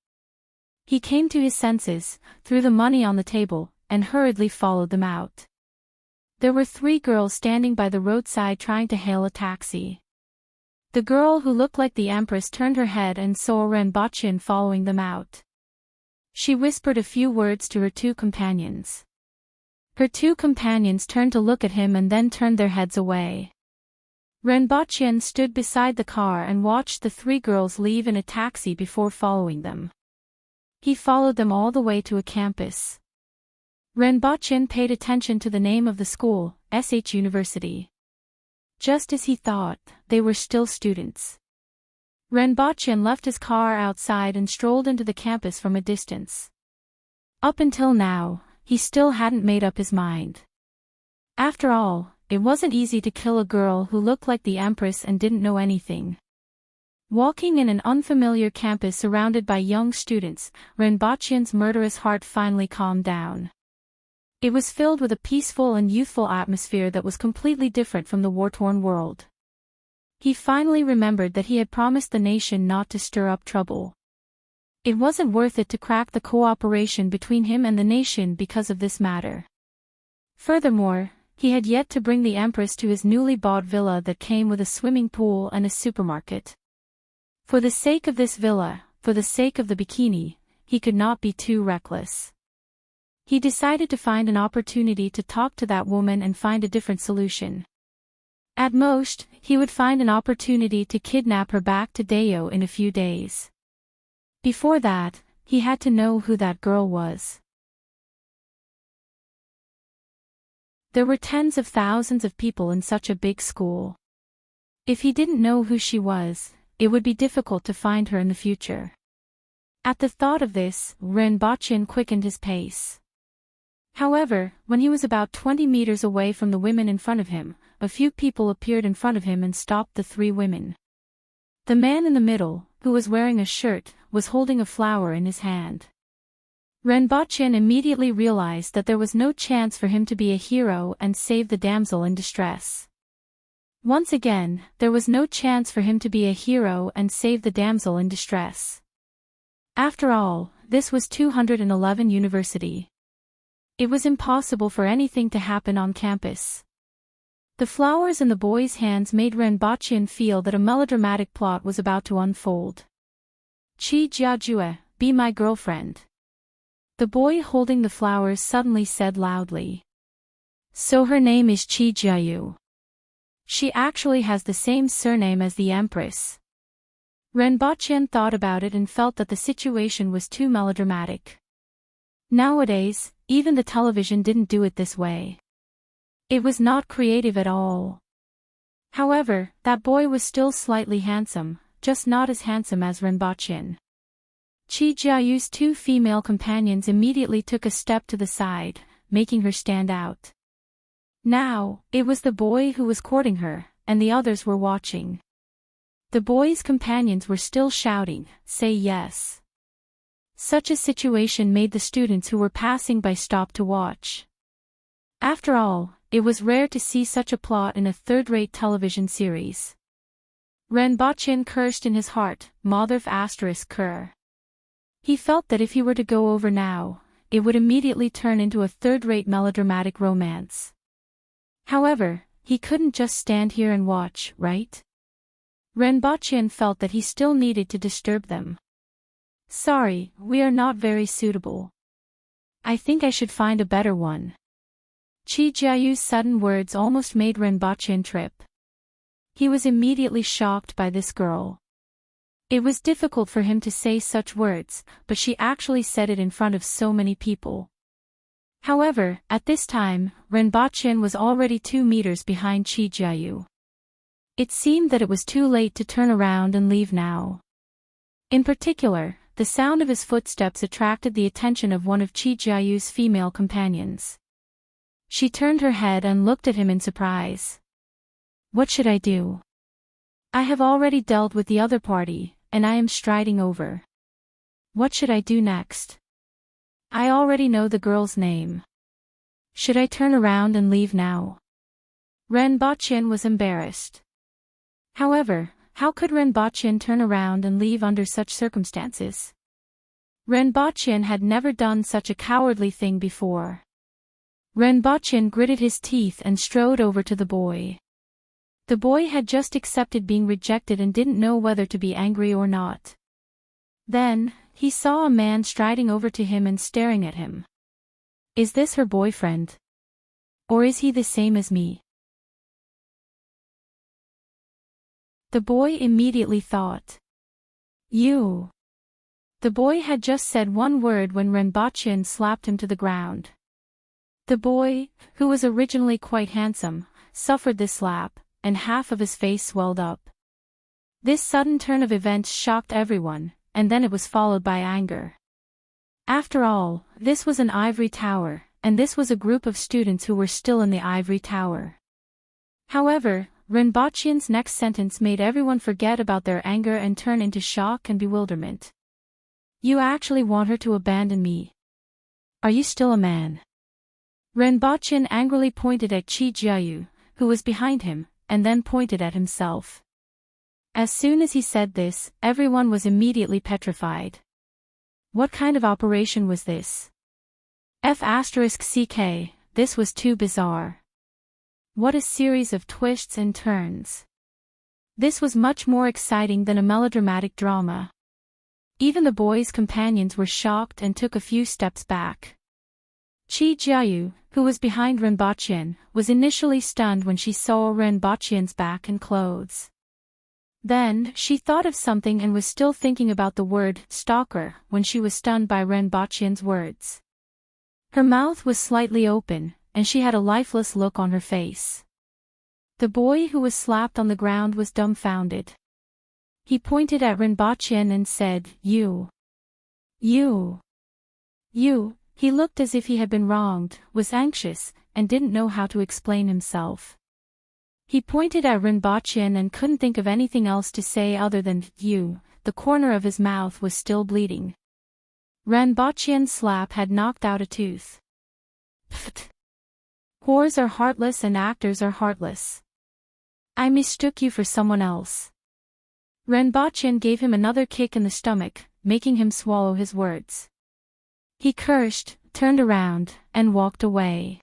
He came to his senses, threw the money on the table, and hurriedly followed them out. There were 3 girls standing by the roadside trying to hail a taxi. The girl who looked like the Empress turned her head and saw Renbochin following them out. She whispered a few words to her 2 companions. Her 2 companions turned to look at him and then turned their heads away. Renbochin stood beside the car and watched the 3 girls leave in a taxi before following them. He followed them all the way to a campus. Renbochin paid attention to the name of the school, SH University. Just as he thought, they were still students. Renbochin left his car outside and strolled into the campus from a distance. Up until now, he still hadn't made up his mind. After all, it wasn't easy to kill a girl who looked like the Empress and didn't know anything. Walking in an unfamiliar campus surrounded by young students, Renbochin's murderous heart finally calmed down. It was filled with a peaceful and youthful atmosphere that was completely different from the war-torn world. He finally remembered that he had promised the nation not to stir up trouble. It wasn't worth it to crack the cooperation between him and the nation because of this matter. Furthermore, he had yet to bring the Empress to his newly bought villa that came with a swimming pool and a supermarket. For the sake of this villa, for the sake of the bikini, he could not be too reckless. He decided to find an opportunity to talk to that woman and find a different solution. At most, he would find an opportunity to kidnap her back to Deo in a few days. Before that, he had to know who that girl was. There were tens of thousands of people in such a big school. If he didn't know who she was, it would be difficult to find her in the future. At the thought of this, Renbochin quickened his pace. However, when he was about 20 meters away from the women in front of him, a few people appeared in front of him and stopped the 3 women. The man in the middle, who was wearing a shirt, was holding a flower in his hand. Renbochin immediately realized that there was no chance for him to be a hero and save the damsel in distress. Once again, there was no chance for him to be a hero and save the damsel in distress. After all, this was 211 University. It was impossible for anything to happen on campus. The flowers in the boy's hands made Renbochin feel that a melodramatic plot was about to unfold. Chi Jiajue, be my girlfriend. The boy holding the flowers suddenly said loudly. So her name is Chi Jiayu. She actually has the same surname as the Empress. Renbochin thought about it and felt that the situation was too melodramatic. Nowadays, even the television didn't do it this way. It was not creative at all. However, that boy was still slightly handsome, just not as handsome as Renbochin. Chi Jiayu's 2 female companions immediately took a step to the side, making her stand out. Now, it was the boy who was courting her, and the others were watching. The boy's companions were still shouting, "Say yes." Such a situation made the students who were passing by stop to watch. After all, it was rare to see such a plot in a third-rate television series. Renbochin cursed in his heart, Motherf *cur. He felt that if he were to go over now, it would immediately turn into a third-rate melodramatic romance. However, he couldn't just stand here and watch, right? Renbochin felt that he still needed to disturb them. Sorry, we are not very suitable. I think I should find a better one. Chi Jiayu's sudden words almost made Renbochin trip. He was immediately shocked by this girl. It was difficult for him to say such words, but she actually said it in front of so many people. However, at this time, Renbochin was already 2 meters behind Chi Jiayu. It seemed that it was too late to turn around and leave now. In particular, the sound of his footsteps attracted the attention of one of Chi Jiayu's female companions. She turned her head and looked at him in surprise. What should I do? I have already dealt with the other party, and I am striding over. What should I do next? I already know the girl's name. Should I turn around and leave now? Ren Baqin was embarrassed. However, how could Ren Baqin turn around and leave under such circumstances? Ren Baqin had never done such a cowardly thing before. Ren Baqin gritted his teeth and strode over to the boy. The boy had just accepted being rejected and didn't know whether to be angry or not. Then, he saw a man striding over to him and staring at him. Is this her boyfriend? Or is he the same as me? The boy immediately thought. You. The boy had just said one word when Ren Baqin slapped him to the ground. The boy, who was originally quite handsome, suffered this slap, and half of his face swelled up. This sudden turn of events shocked everyone, and then it was followed by anger. After all, this was an ivory tower, and this was a group of students who were still in the ivory tower. However, Ren Baqin's next sentence made everyone forget about their anger and turn into shock and bewilderment. You actually want her to abandon me? Are you still a man? Ren Baqin angrily pointed at Chi Jiayu, who was behind him, and then pointed at himself. As soon as he said this, everyone was immediately petrified. What kind of operation was this? F***ck, this was too bizarre. What a series of twists and turns. This was much more exciting than a melodramatic drama. Even the boy's companions were shocked and took a few steps back. Chi Jiayu, who was behind Ren Baqin, was initially stunned when she saw Ren Baqin's back and clothes. Then, she thought of something and was still thinking about the word stalker when she was stunned by Ren Baqin's words. Her mouth was slightly open, and she had a lifeless look on her face. The boy who was slapped on the ground was dumbfounded. He pointed at Ren Baqin and said, You. He looked as if he had been wronged, was anxious, and didn't know how to explain himself. He pointed at Ren Baqin and couldn't think of anything else to say other than, You. The corner of his mouth was still bleeding. Ren Baqin's slap had knocked out a tooth. Pfft. Whores are heartless and actors are heartless. I mistook you for someone else. Ren Baqin gave him another kick in the stomach, making him swallow his words. He cursed, turned around, and walked away.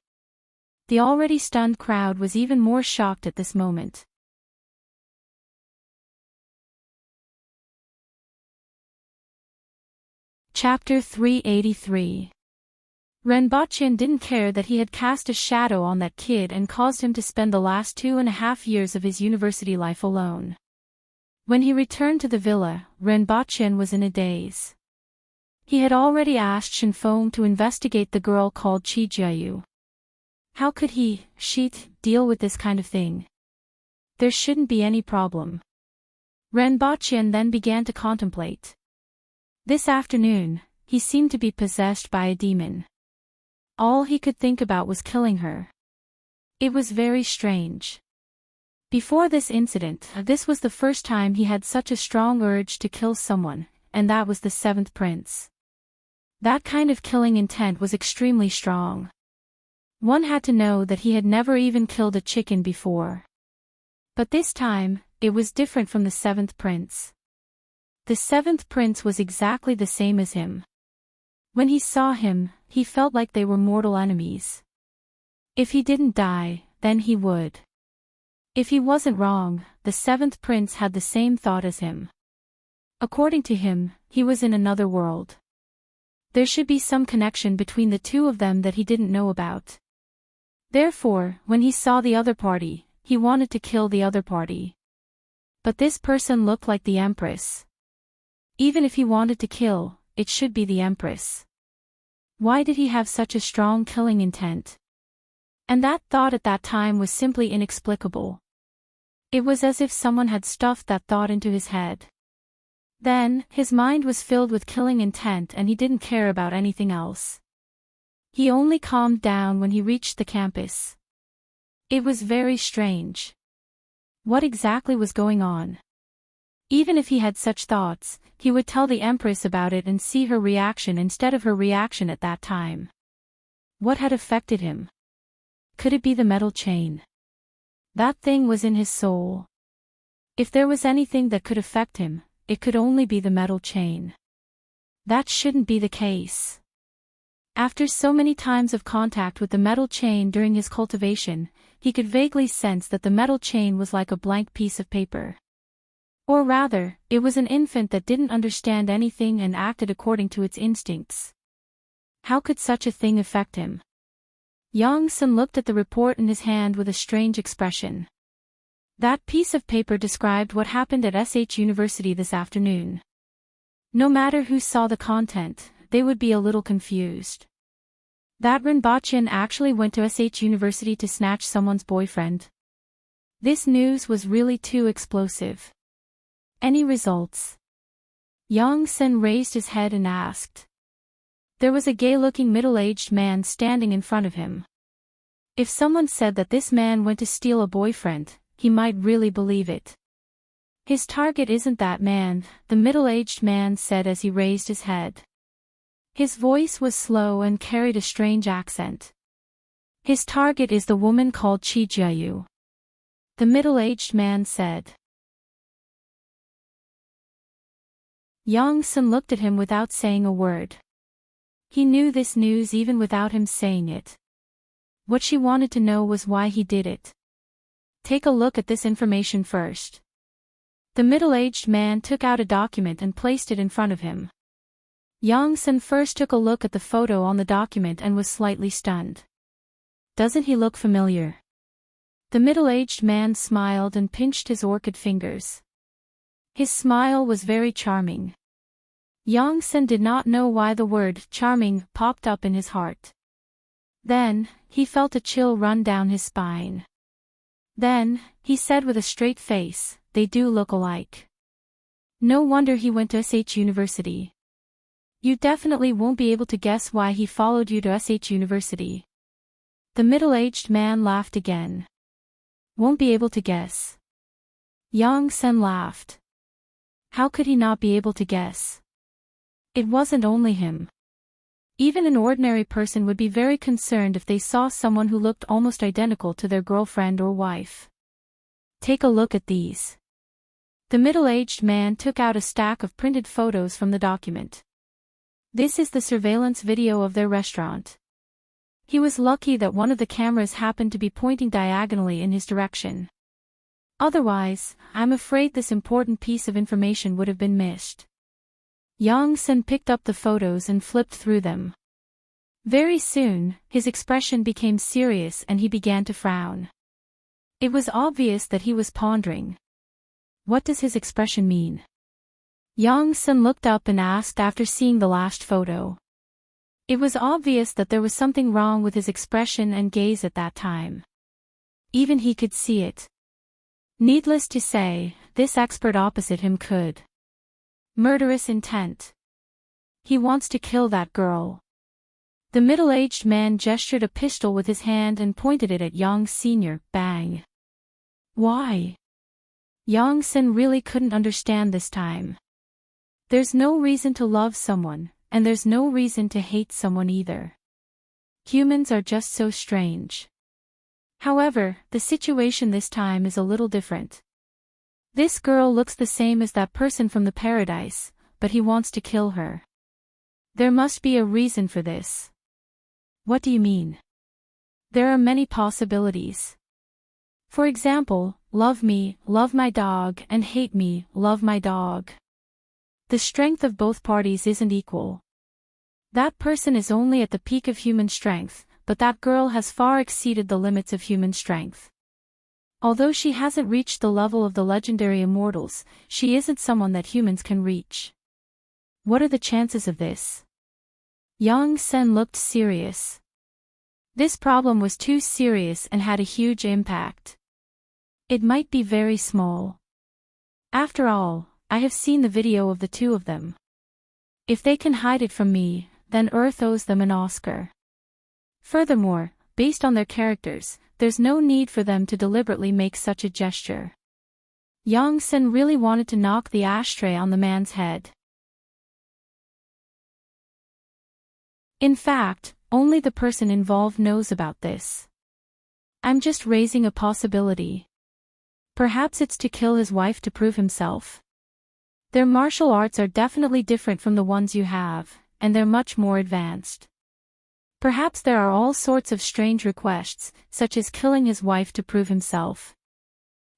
The already stunned crowd was even more shocked at this moment. Chapter 383. Ren Baqin didn't care that he had cast a shadow on that kid and caused him to spend the last 2.5 years of his university life alone. When he returned to the villa, Ren Baqin was in a daze. He had already asked Shinfeng to investigate the girl called Chi Jiayu. How could he, deal with this kind of thing? There shouldn't be any problem. Ren Baqin then began to contemplate. This afternoon, he seemed to be possessed by a demon. All he could think about was killing her. It was very strange. Before this incident, this was the first time he had such a strong urge to kill someone, and that was the seventh prince. That kind of killing intent was extremely strong. One had to know that he had never even killed a chicken before. But this time, it was different from the seventh prince. The seventh prince was exactly the same as him. When he saw him, he felt like they were mortal enemies. If he didn't die, then he would. If he wasn't wrong, the seventh prince had the same thought as him. According to him, he was in another world. There should be some connection between the two of them that he didn't know about. Therefore, when he saw the other party, he wanted to kill the other party. But this person looked like the Empress. Even if he wanted to kill, it should be the Empress. Why did he have such a strong killing intent? And that thought at that time was simply inexplicable. It was as if someone had stuffed that thought into his head. Then, his mind was filled with killing intent and he didn't care about anything else. He only calmed down when he reached the campus. It was very strange. What exactly was going on? Even if he had such thoughts, he would tell the Empress about it and see her reaction instead of her reaction at that time. What had affected him? Could it be the metal chain? That thing was in his soul. If there was anything that could affect him, it could only be the metal chain. That shouldn't be the case. After so many times of contact with the metal chain during his cultivation, he could vaguely sense that the metal chain was like a blank piece of paper. Or rather, it was an infant that didn't understand anything and acted according to its instincts. How could such a thing affect him? Yang-sun looked at the report in his hand with a strange expression. That piece of paper described what happened at SH University this afternoon. No matter who saw the content, they would be a little confused. That Rinpoche actually went to SH University to snatch someone's boyfriend. This news was really too explosive. Any results? Yang-sun raised his head and asked. There was a gay-looking middle-aged man standing in front of him. If someone said that this man went to steal a boyfriend, he might really believe it. His target isn't that man, the middle-aged man said as he raised his head. His voice was slow and carried a strange accent. His target is the woman called Chi Jiayu. The middle-aged man said. Yang-sun looked at him without saying a word. He knew this news even without him saying it. What she wanted to know was why he did it. Take a look at this information first. The middle-aged man took out a document and placed it in front of him. Yang-sun first took a look at the photo on the document and was slightly stunned. Doesn't he look familiar? The middle-aged man smiled and pinched his orchid fingers. His smile was very charming. Yang-sun did not know why the word charming popped up in his heart. Then, he felt a chill run down his spine. Then, he said with a straight face, they do look alike. No wonder he went to SH University. You definitely won't be able to guess why he followed you to SH University. The middle-aged man laughed again. Won't be able to guess. Yang-sun laughed. How could he not be able to guess? It wasn't only him. Even an ordinary person would be very concerned if they saw someone who looked almost identical to their girlfriend or wife. Take a look at these. The middle-aged man took out a stack of printed photos from the document. This is the surveillance video of their restaurant. He was lucky that one of the cameras happened to be pointing diagonally in his direction. Otherwise, I'm afraid this important piece of information would have been missed. Yang-sun picked up the photos and flipped through them. Very soon, his expression became serious and he began to frown. It was obvious that he was pondering. What does his expression mean? Yang-sun looked up and asked after seeing the last photo. It was obvious that there was something wrong with his expression and gaze at that time. Even he could see it. Needless to say, this expert opposite him could. Murderous intent. He wants to kill that girl. The middle-aged man gestured a pistol with his hand and pointed it at Yang Sr. Bang. Why? Yang-sun really couldn't understand this time. There's no reason to love someone, and there's no reason to hate someone either. Humans are just so strange. However, the situation this time is a little different. This girl looks the same as that person from the paradise, but he wants to kill her. There must be a reason for this. What do you mean? There are many possibilities. For example, love me, love my dog, and hate me, love my dog. The strength of both parties isn't equal. That person is only at the peak of human strength, but that girl has far exceeded the limits of human strength. Although she hasn't reached the level of the legendary immortals, she isn't someone that humans can reach. What are the chances of this? Yang-sun looked serious. This problem was too serious and had a huge impact. It might be very small. After all, I have seen the video of the two of them. If they can hide it from me, then Earth owes them an Oscar. Furthermore, based on their characters, there's no need for them to deliberately make such a gesture. Yang Sen really wanted to knock the ashtray on the man's head. In fact, only the person involved knows about this. I'm just raising a possibility. Perhaps it's to kill his wife to prove himself. Their martial arts are definitely different from the ones you have, and they're much more advanced. Perhaps there are all sorts of strange requests, such as killing his wife to prove himself.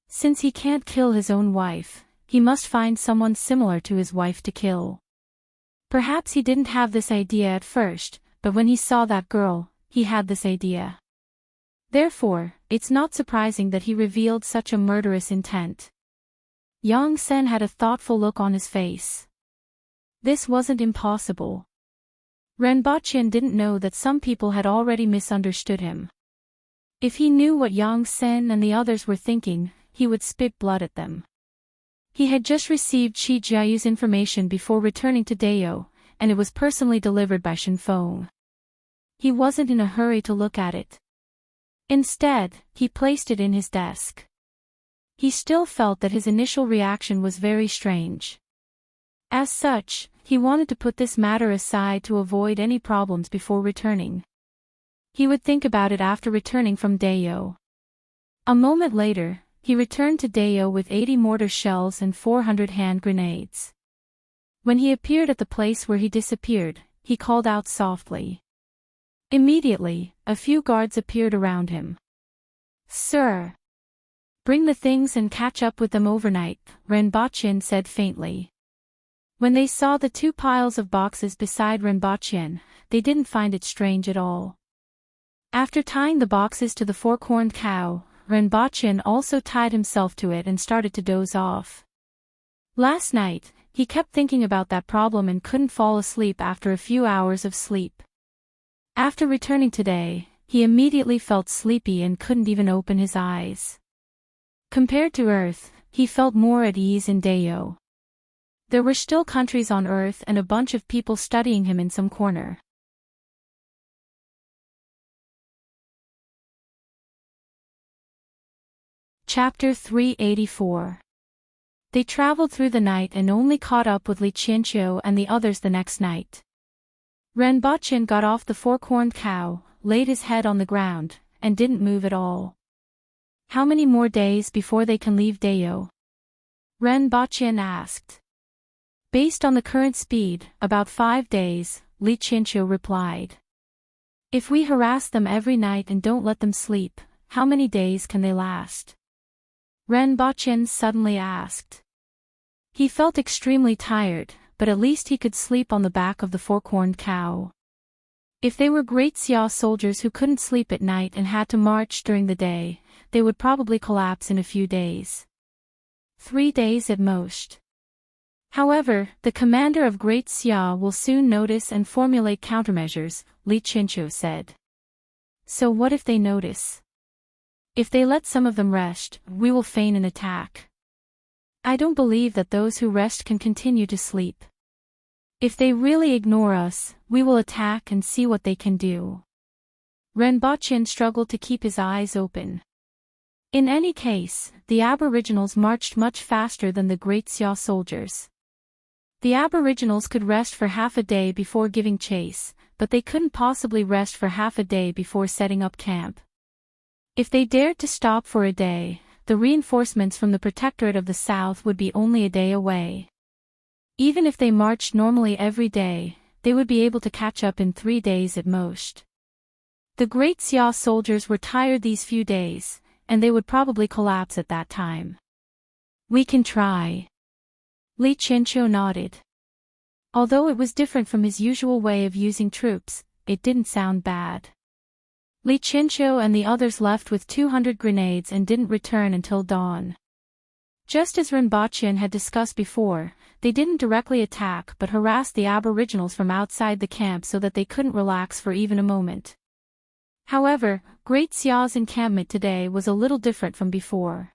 Since he can't kill his own wife, he must find someone similar to his wife to kill. Perhaps he didn't have this idea at first, but when he saw that girl, he had this idea. Therefore, it's not surprising that he revealed such a murderous intent. Yang Sen had a thoughtful look on his face. This wasn't impossible. Renbochin didn't know that some people had already misunderstood him. If he knew what Yang Sen and the others were thinking, he would spit blood at them. He had just received Shi Jiayu's information before returning to Dao, and it was personally delivered by Shenfeng. He wasn't in a hurry to look at it. Instead, he placed it in his desk. He still felt that his initial reaction was very strange. As such, he wanted to put this matter aside to avoid any problems before returning. He would think about it after returning from Dao. A moment later, he returned to Dao with 80 mortar shells and 400 hand grenades. When he appeared at the place where he disappeared, he called out softly. Immediately, a few guards appeared around him. "Sir! Bring the things and catch up with them overnight," Renbochin said faintly. When they saw the two piles of boxes beside Renbochin, they didn't find it strange at all. After tying the boxes to the fork-horned cow, Renbochin also tied himself to it and started to doze off. Last night, he kept thinking about that problem and couldn't fall asleep after a few hours of sleep. After returning today, he immediately felt sleepy and couldn't even open his eyes. Compared to Earth, he felt more at ease in Dao. There were still countries on Earth and a bunch of people studying him in some corner. Chapter 384. They traveled through the night and only caught up with Li Qianqiu and the others the next night. Renbochin got off the fork-horned cow, laid his head on the ground, and didn't move at all. How many more days before they can leave Dao? Renbochin asked. Based on the current speed, about 5 days, Li Qianqiu replied. If we harass them every night and don't let them sleep, how many days can they last? Renbochin suddenly asked. He felt extremely tired, but at least he could sleep on the back of the fork-horned cow. If they were Great Xia soldiers who couldn't sleep at night and had to march during the day, they would probably collapse in a few days. 3 days at most. However, the commander of Great Xia will soon notice and formulate countermeasures, Li Qianqiu said. So what if they notice? If they let some of them rest, we will feign an attack. I don't believe that those who rest can continue to sleep. If they really ignore us, we will attack and see what they can do. Renbochin struggled to keep his eyes open. In any case, the Aboriginals marched much faster than the Great Xia soldiers. The Aboriginals could rest for half a day before giving chase, but they couldn't possibly rest for half a day before setting up camp. If they dared to stop for a day, the reinforcements from the Protectorate of the South would be only a day away. Even if they marched normally every day, they would be able to catch up in 3 days at most. The Great Xia soldiers were tired these few days, and they would probably collapse at that time. We can try. Li Qianqiu nodded. Although it was different from his usual way of using troops, it didn't sound bad. Li Qianqiu and the others left with 200 grenades and didn't return until dawn. Just as Renbochin had discussed before, they didn't directly attack but harassed the Aboriginals from outside the camp so that they couldn't relax for even a moment. However, Great Xia's encampment today was a little different from before.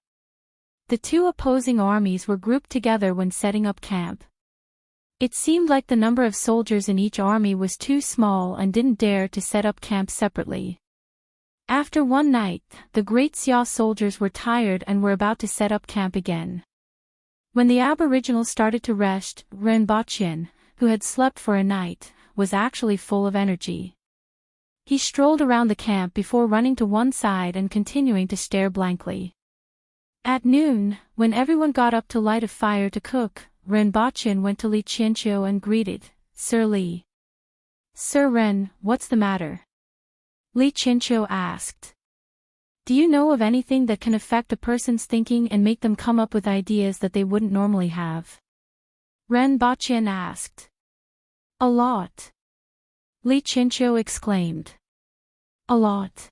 The two opposing armies were grouped together when setting up camp. It seemed like the number of soldiers in each army was too small and didn't dare to set up camp separately. After one night, the Great Xia soldiers were tired and were about to set up camp again. When the aboriginals started to rest, Renbochin, who had slept for a night, was actually full of energy. He strolled around the camp before running to one side and continuing to stare blankly. At noon, when everyone got up to light a fire to cook, Renbochin went to Li Qianqiu and greeted, "Sir Li." "Sir Ren, what's the matter?" Li Qianqiu asked. "Do you know of anything that can affect a person's thinking and make them come up with ideas that they wouldn't normally have?" Renbochin asked. "A lot." Li Qianqiu exclaimed. "A lot.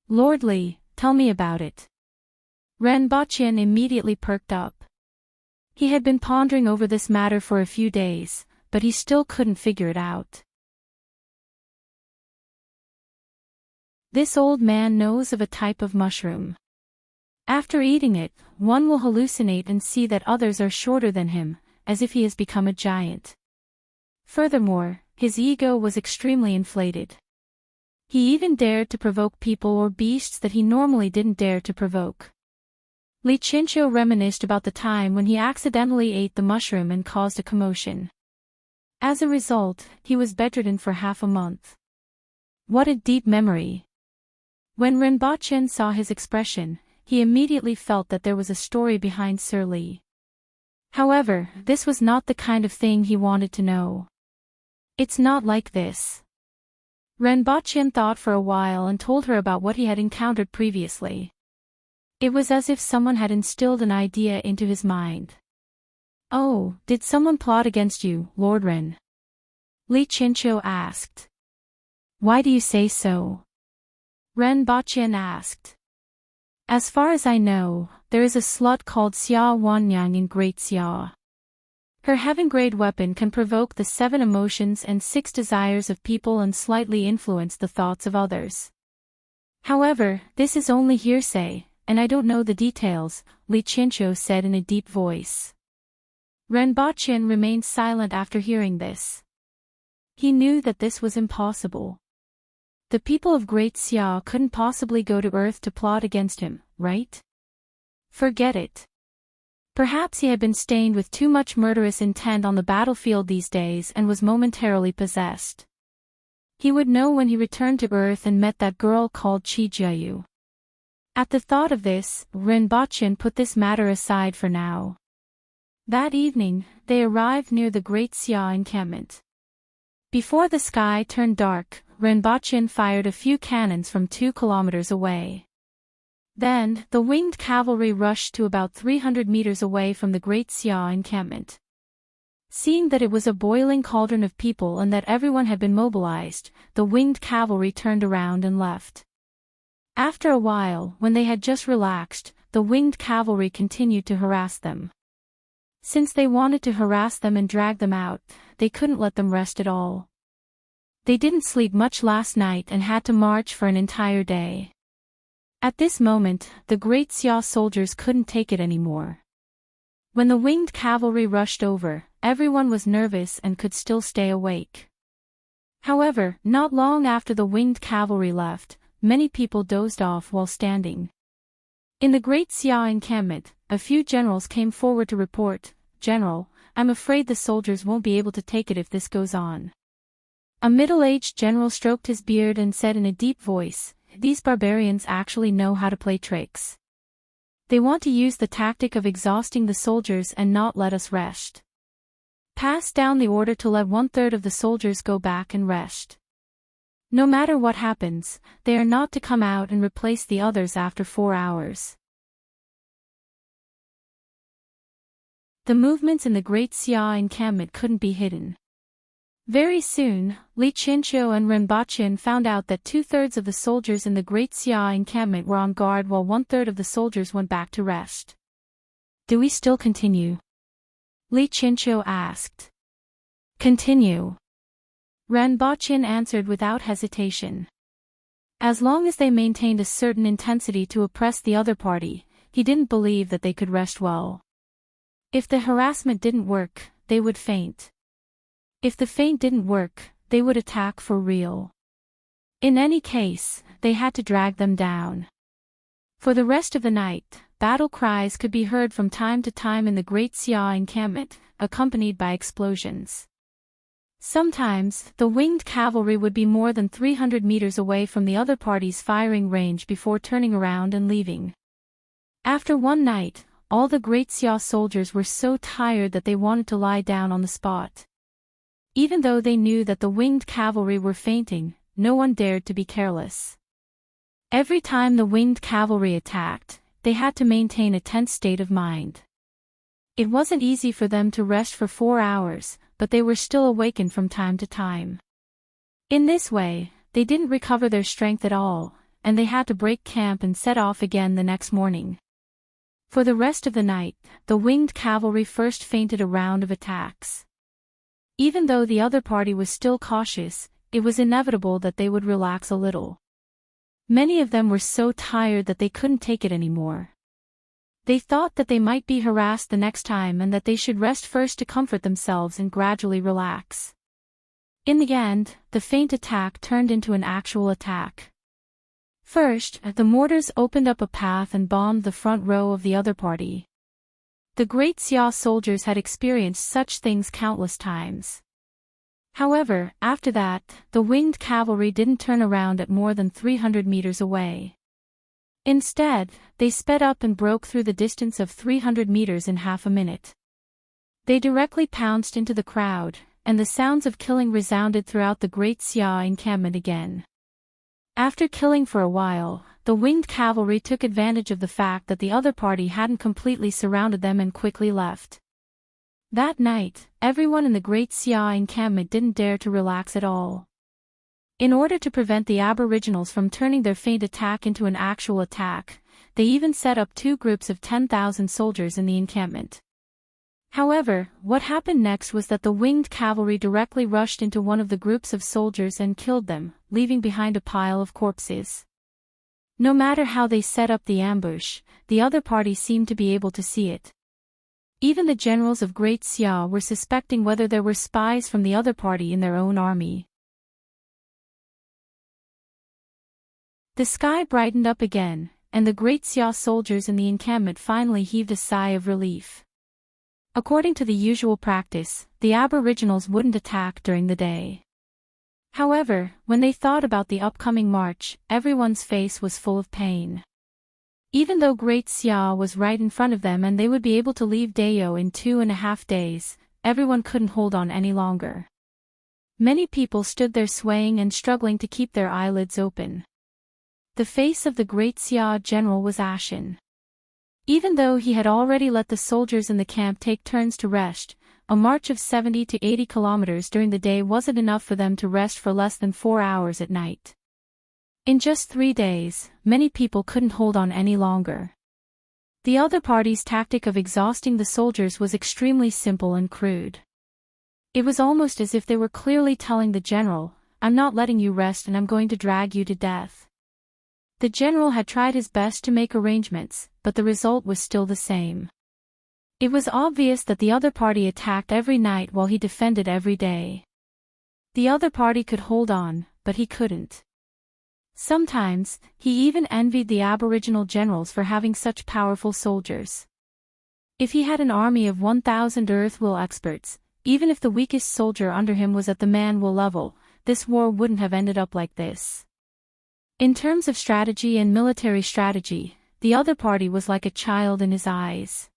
Lord Li, tell me about it." Renbochin immediately perked up. He had been pondering over this matter for a few days, but he still couldn't figure it out. This old man knows of a type of mushroom. After eating it, one will hallucinate and see that others are shorter than him, as if he has become a giant. Furthermore, his ego was extremely inflated. He even dared to provoke people or beasts that he normally didn't dare to provoke. Li Qianqiu reminisced about the time when he accidentally ate the mushroom and caused a commotion. As a result, he was bedridden for half a month. What a deep memory. When Renbochin saw his expression, he immediately felt that there was a story behind Sir Li. However, this was not the kind of thing he wanted to know. "It's not like this." Renbochin thought for a while and told her about what he had encountered previously. It was as if someone had instilled an idea into his mind. "Oh, did someone plot against you, Lord Ren?" Li Qianqiu asked. "Why do you say so?" Renbochin asked. "As far as I know, there is a slut called Xia Wanyang in Great Xia. Her heaven-grade weapon can provoke the 7 emotions and 6 desires of people and slightly influence the thoughts of others. However, this is only hearsay, and I don't know the details," Li Qianqiu said in a deep voice. Renbochin remained silent after hearing this. He knew that this was impossible. The people of Great Xia couldn't possibly go to Earth to plot against him, right? Forget it. Perhaps he had been stained with too much murderous intent on the battlefield these days and was momentarily possessed. He would know when he returned to Earth and met that girl called Qi Jiayu. At the thought of this, Renbochin put this matter aside for now. That evening, they arrived near the Great Xia encampment. Before the sky turned dark, Renbochin fired a few cannons from 2 kilometers away. Then, the winged cavalry rushed to about 300 meters away from the Great Xia encampment. Seeing that it was a boiling cauldron of people and that everyone had been mobilized, the winged cavalry turned around and left. After a while, when they had just relaxed, the winged cavalry continued to harass them. Since they wanted to harass them and drag them out, they couldn't let them rest at all. They didn't sleep much last night and had to march for an entire day. At this moment, the Great Xia soldiers couldn't take it anymore. When the winged cavalry rushed over, everyone was nervous and could still stay awake. However, not long after the winged cavalry left, many people dozed off while standing. In the Great Xia encampment, a few generals came forward to report, "General, I'm afraid the soldiers won't be able to take it if this goes on." A middle-aged general stroked his beard and said in a deep voice, "These barbarians actually know how to play tricks. They want to use the tactic of exhausting the soldiers and not let us rest. Pass down the order to let 1/3 of the soldiers go back and rest. No matter what happens, they are not to come out and replace the others after 4 hours." The movements in the Great Xia encampment couldn't be hidden. Very soon, Li Qianqiu and Renbochin found out that 2/3 of the soldiers in the Great Xia encampment were on guard while 1/3 of the soldiers went back to rest. "Do we still continue?" Li Qianqiu asked. "Continue," Renbochin answered without hesitation. As long as they maintained a certain intensity to oppress the other party, he didn't believe that they could rest well. If the harassment didn't work, they would faint. If the feint didn't work, they would attack for real. In any case, they had to drag them down. For the rest of the night, battle cries could be heard from time to time in the Great Xia encampment, accompanied by explosions. Sometimes, the winged cavalry would be more than 300 meters away from the other party's firing range before turning around and leaving. After one night, all the Great Xia soldiers were so tired that they wanted to lie down on the spot. Even though they knew that the winged cavalry were fainting, no one dared to be careless. Every time the winged cavalry attacked, they had to maintain a tense state of mind. It wasn't easy for them to rest for 4 hours, but they were still awakened from time to time. In this way, they didn't recover their strength at all, and they had to break camp and set off again the next morning. For the rest of the night, the winged cavalry first feinted a round of attacks. Even though the other party was still cautious, it was inevitable that they would relax a little. Many of them were so tired that they couldn't take it anymore. They thought that they might be harassed the next time and that they should rest first to comfort themselves and gradually relax. In the end, the feint attack turned into an actual attack. First, the mortars opened up a path and bombed the front row of the other party. The Great Xia soldiers had experienced such things countless times. However, after that, the winged cavalry didn't turn around at more than 300 meters away. Instead, they sped up and broke through the distance of 300 meters in half a minute. They directly pounced into the crowd, and the sounds of killing resounded throughout the Great Xia encampment again. After killing for a while, the winged cavalry took advantage of the fact that the other party hadn't completely surrounded them and quickly left. That night, everyone in the Great Xia encampment didn't dare to relax at all. In order to prevent the aboriginals from turning their feint attack into an actual attack, they even set up 2 groups of 10,000 soldiers in the encampment. However, what happened next was that the winged cavalry directly rushed into one of the groups of soldiers and killed them, leaving behind a pile of corpses. No matter how they set up the ambush, the other party seemed to be able to see it. Even the generals of Great Xia were suspecting whether there were spies from the other party in their own army. The sky brightened up again, and the Great Xia soldiers in the encampment finally heaved a sigh of relief. According to the usual practice, the aboriginals wouldn't attack during the day. However, when they thought about the upcoming march, everyone's face was full of pain. Even though Great Xia was right in front of them and they would be able to leave Dao in 2.5 days, everyone couldn't hold on any longer. Many people stood there swaying and struggling to keep their eyelids open. The face of the Great Xia general was ashen. Even though he had already let the soldiers in the camp take turns to rest, a march of 70 to 80 kilometers during the day wasn't enough for them to rest for less than 4 hours at night. In just 3 days, many people couldn't hold on any longer. The other party's tactic of exhausting the soldiers was extremely simple and crude. It was almost as if they were clearly telling the general, "I'm not letting you rest and I'm going to drag you to death." The general had tried his best to make arrangements, but the result was still the same. It was obvious that the other party attacked every night while he defended every day. The other party could hold on, but he couldn't. Sometimes, he even envied the Aboriginal generals for having such powerful soldiers. If he had an army of 1,000 Earth-will experts, even if the weakest soldier under him was at the man-will level, this war wouldn't have ended up like this. In terms of strategy and military strategy, the other party was like a child in his eyes.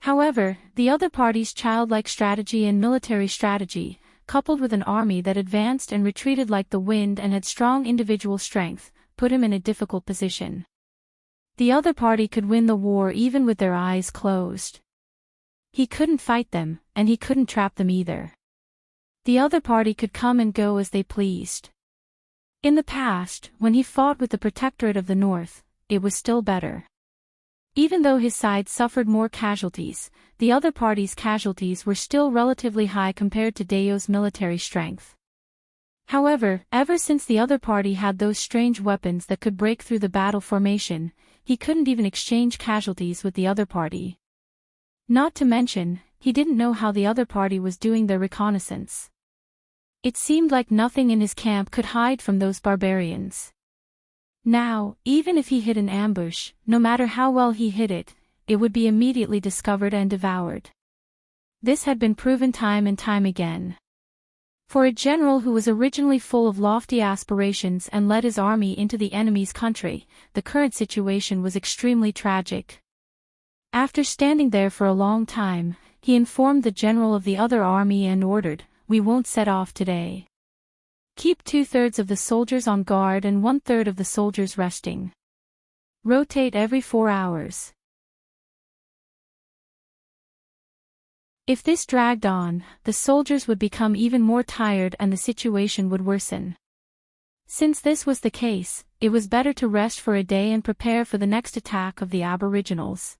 However, the other party's childlike strategy and military strategy, coupled with an army that advanced and retreated like the wind and had strong individual strength, put him in a difficult position. The other party could win the war even with their eyes closed. He couldn't fight them, and he couldn't trap them either. The other party could come and go as they pleased. In the past, when he fought with the Protectorate of the North, it was still better. Even though his side suffered more casualties, the other party's casualties were still relatively high compared to Dao's military strength. However, ever since the other party had those strange weapons that could break through the battle formation, he couldn't even exchange casualties with the other party. Not to mention, he didn't know how the other party was doing their reconnaissance. It seemed like nothing in his camp could hide from those barbarians. Now, even if he hid an ambush, no matter how well he hid it, it would be immediately discovered and devoured. This had been proven time and time again. For a general who was originally full of lofty aspirations and led his army into the enemy's country, the current situation was extremely tragic. After standing there for a long time, he informed the general of the other army and ordered, "We won't set off today. Keep 2/3 of the soldiers on guard and 1/3 of the soldiers resting. Rotate every 4 hours." If this dragged on, the soldiers would become even more tired and the situation would worsen. Since this was the case, it was better to rest for a day and prepare for the next attack of the Aboriginals.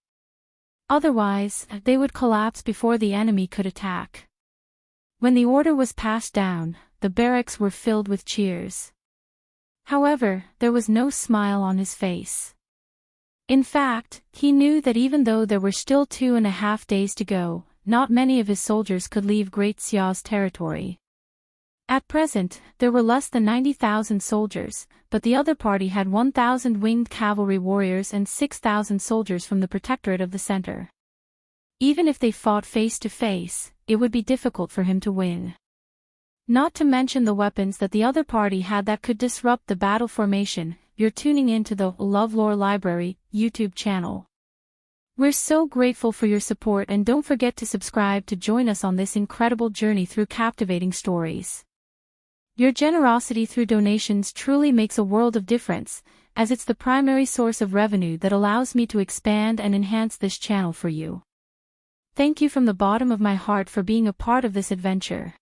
Otherwise, they would collapse before the enemy could attack. When the order was passed down, the barracks were filled with cheers. However, there was no smile on his face. In fact, he knew that even though there were still 2.5 days to go, not many of his soldiers could leave Great Xia's territory. At present, there were less than 90,000 soldiers, but the other party had 1,000 winged cavalry warriors and 6,000 soldiers from the Protectorate of the Center. Even if they fought face to face, it would be difficult for him to win. Not to mention the weapons that the other party had that could disrupt the battle formation. You're tuning into the LoveLore Library YouTube channel. We're so grateful for your support, and don't forget to subscribe to join us on this incredible journey through captivating stories. Your generosity through donations truly makes a world of difference, as it's the primary source of revenue that allows me to expand and enhance this channel for you. Thank you from the bottom of my heart for being a part of this adventure.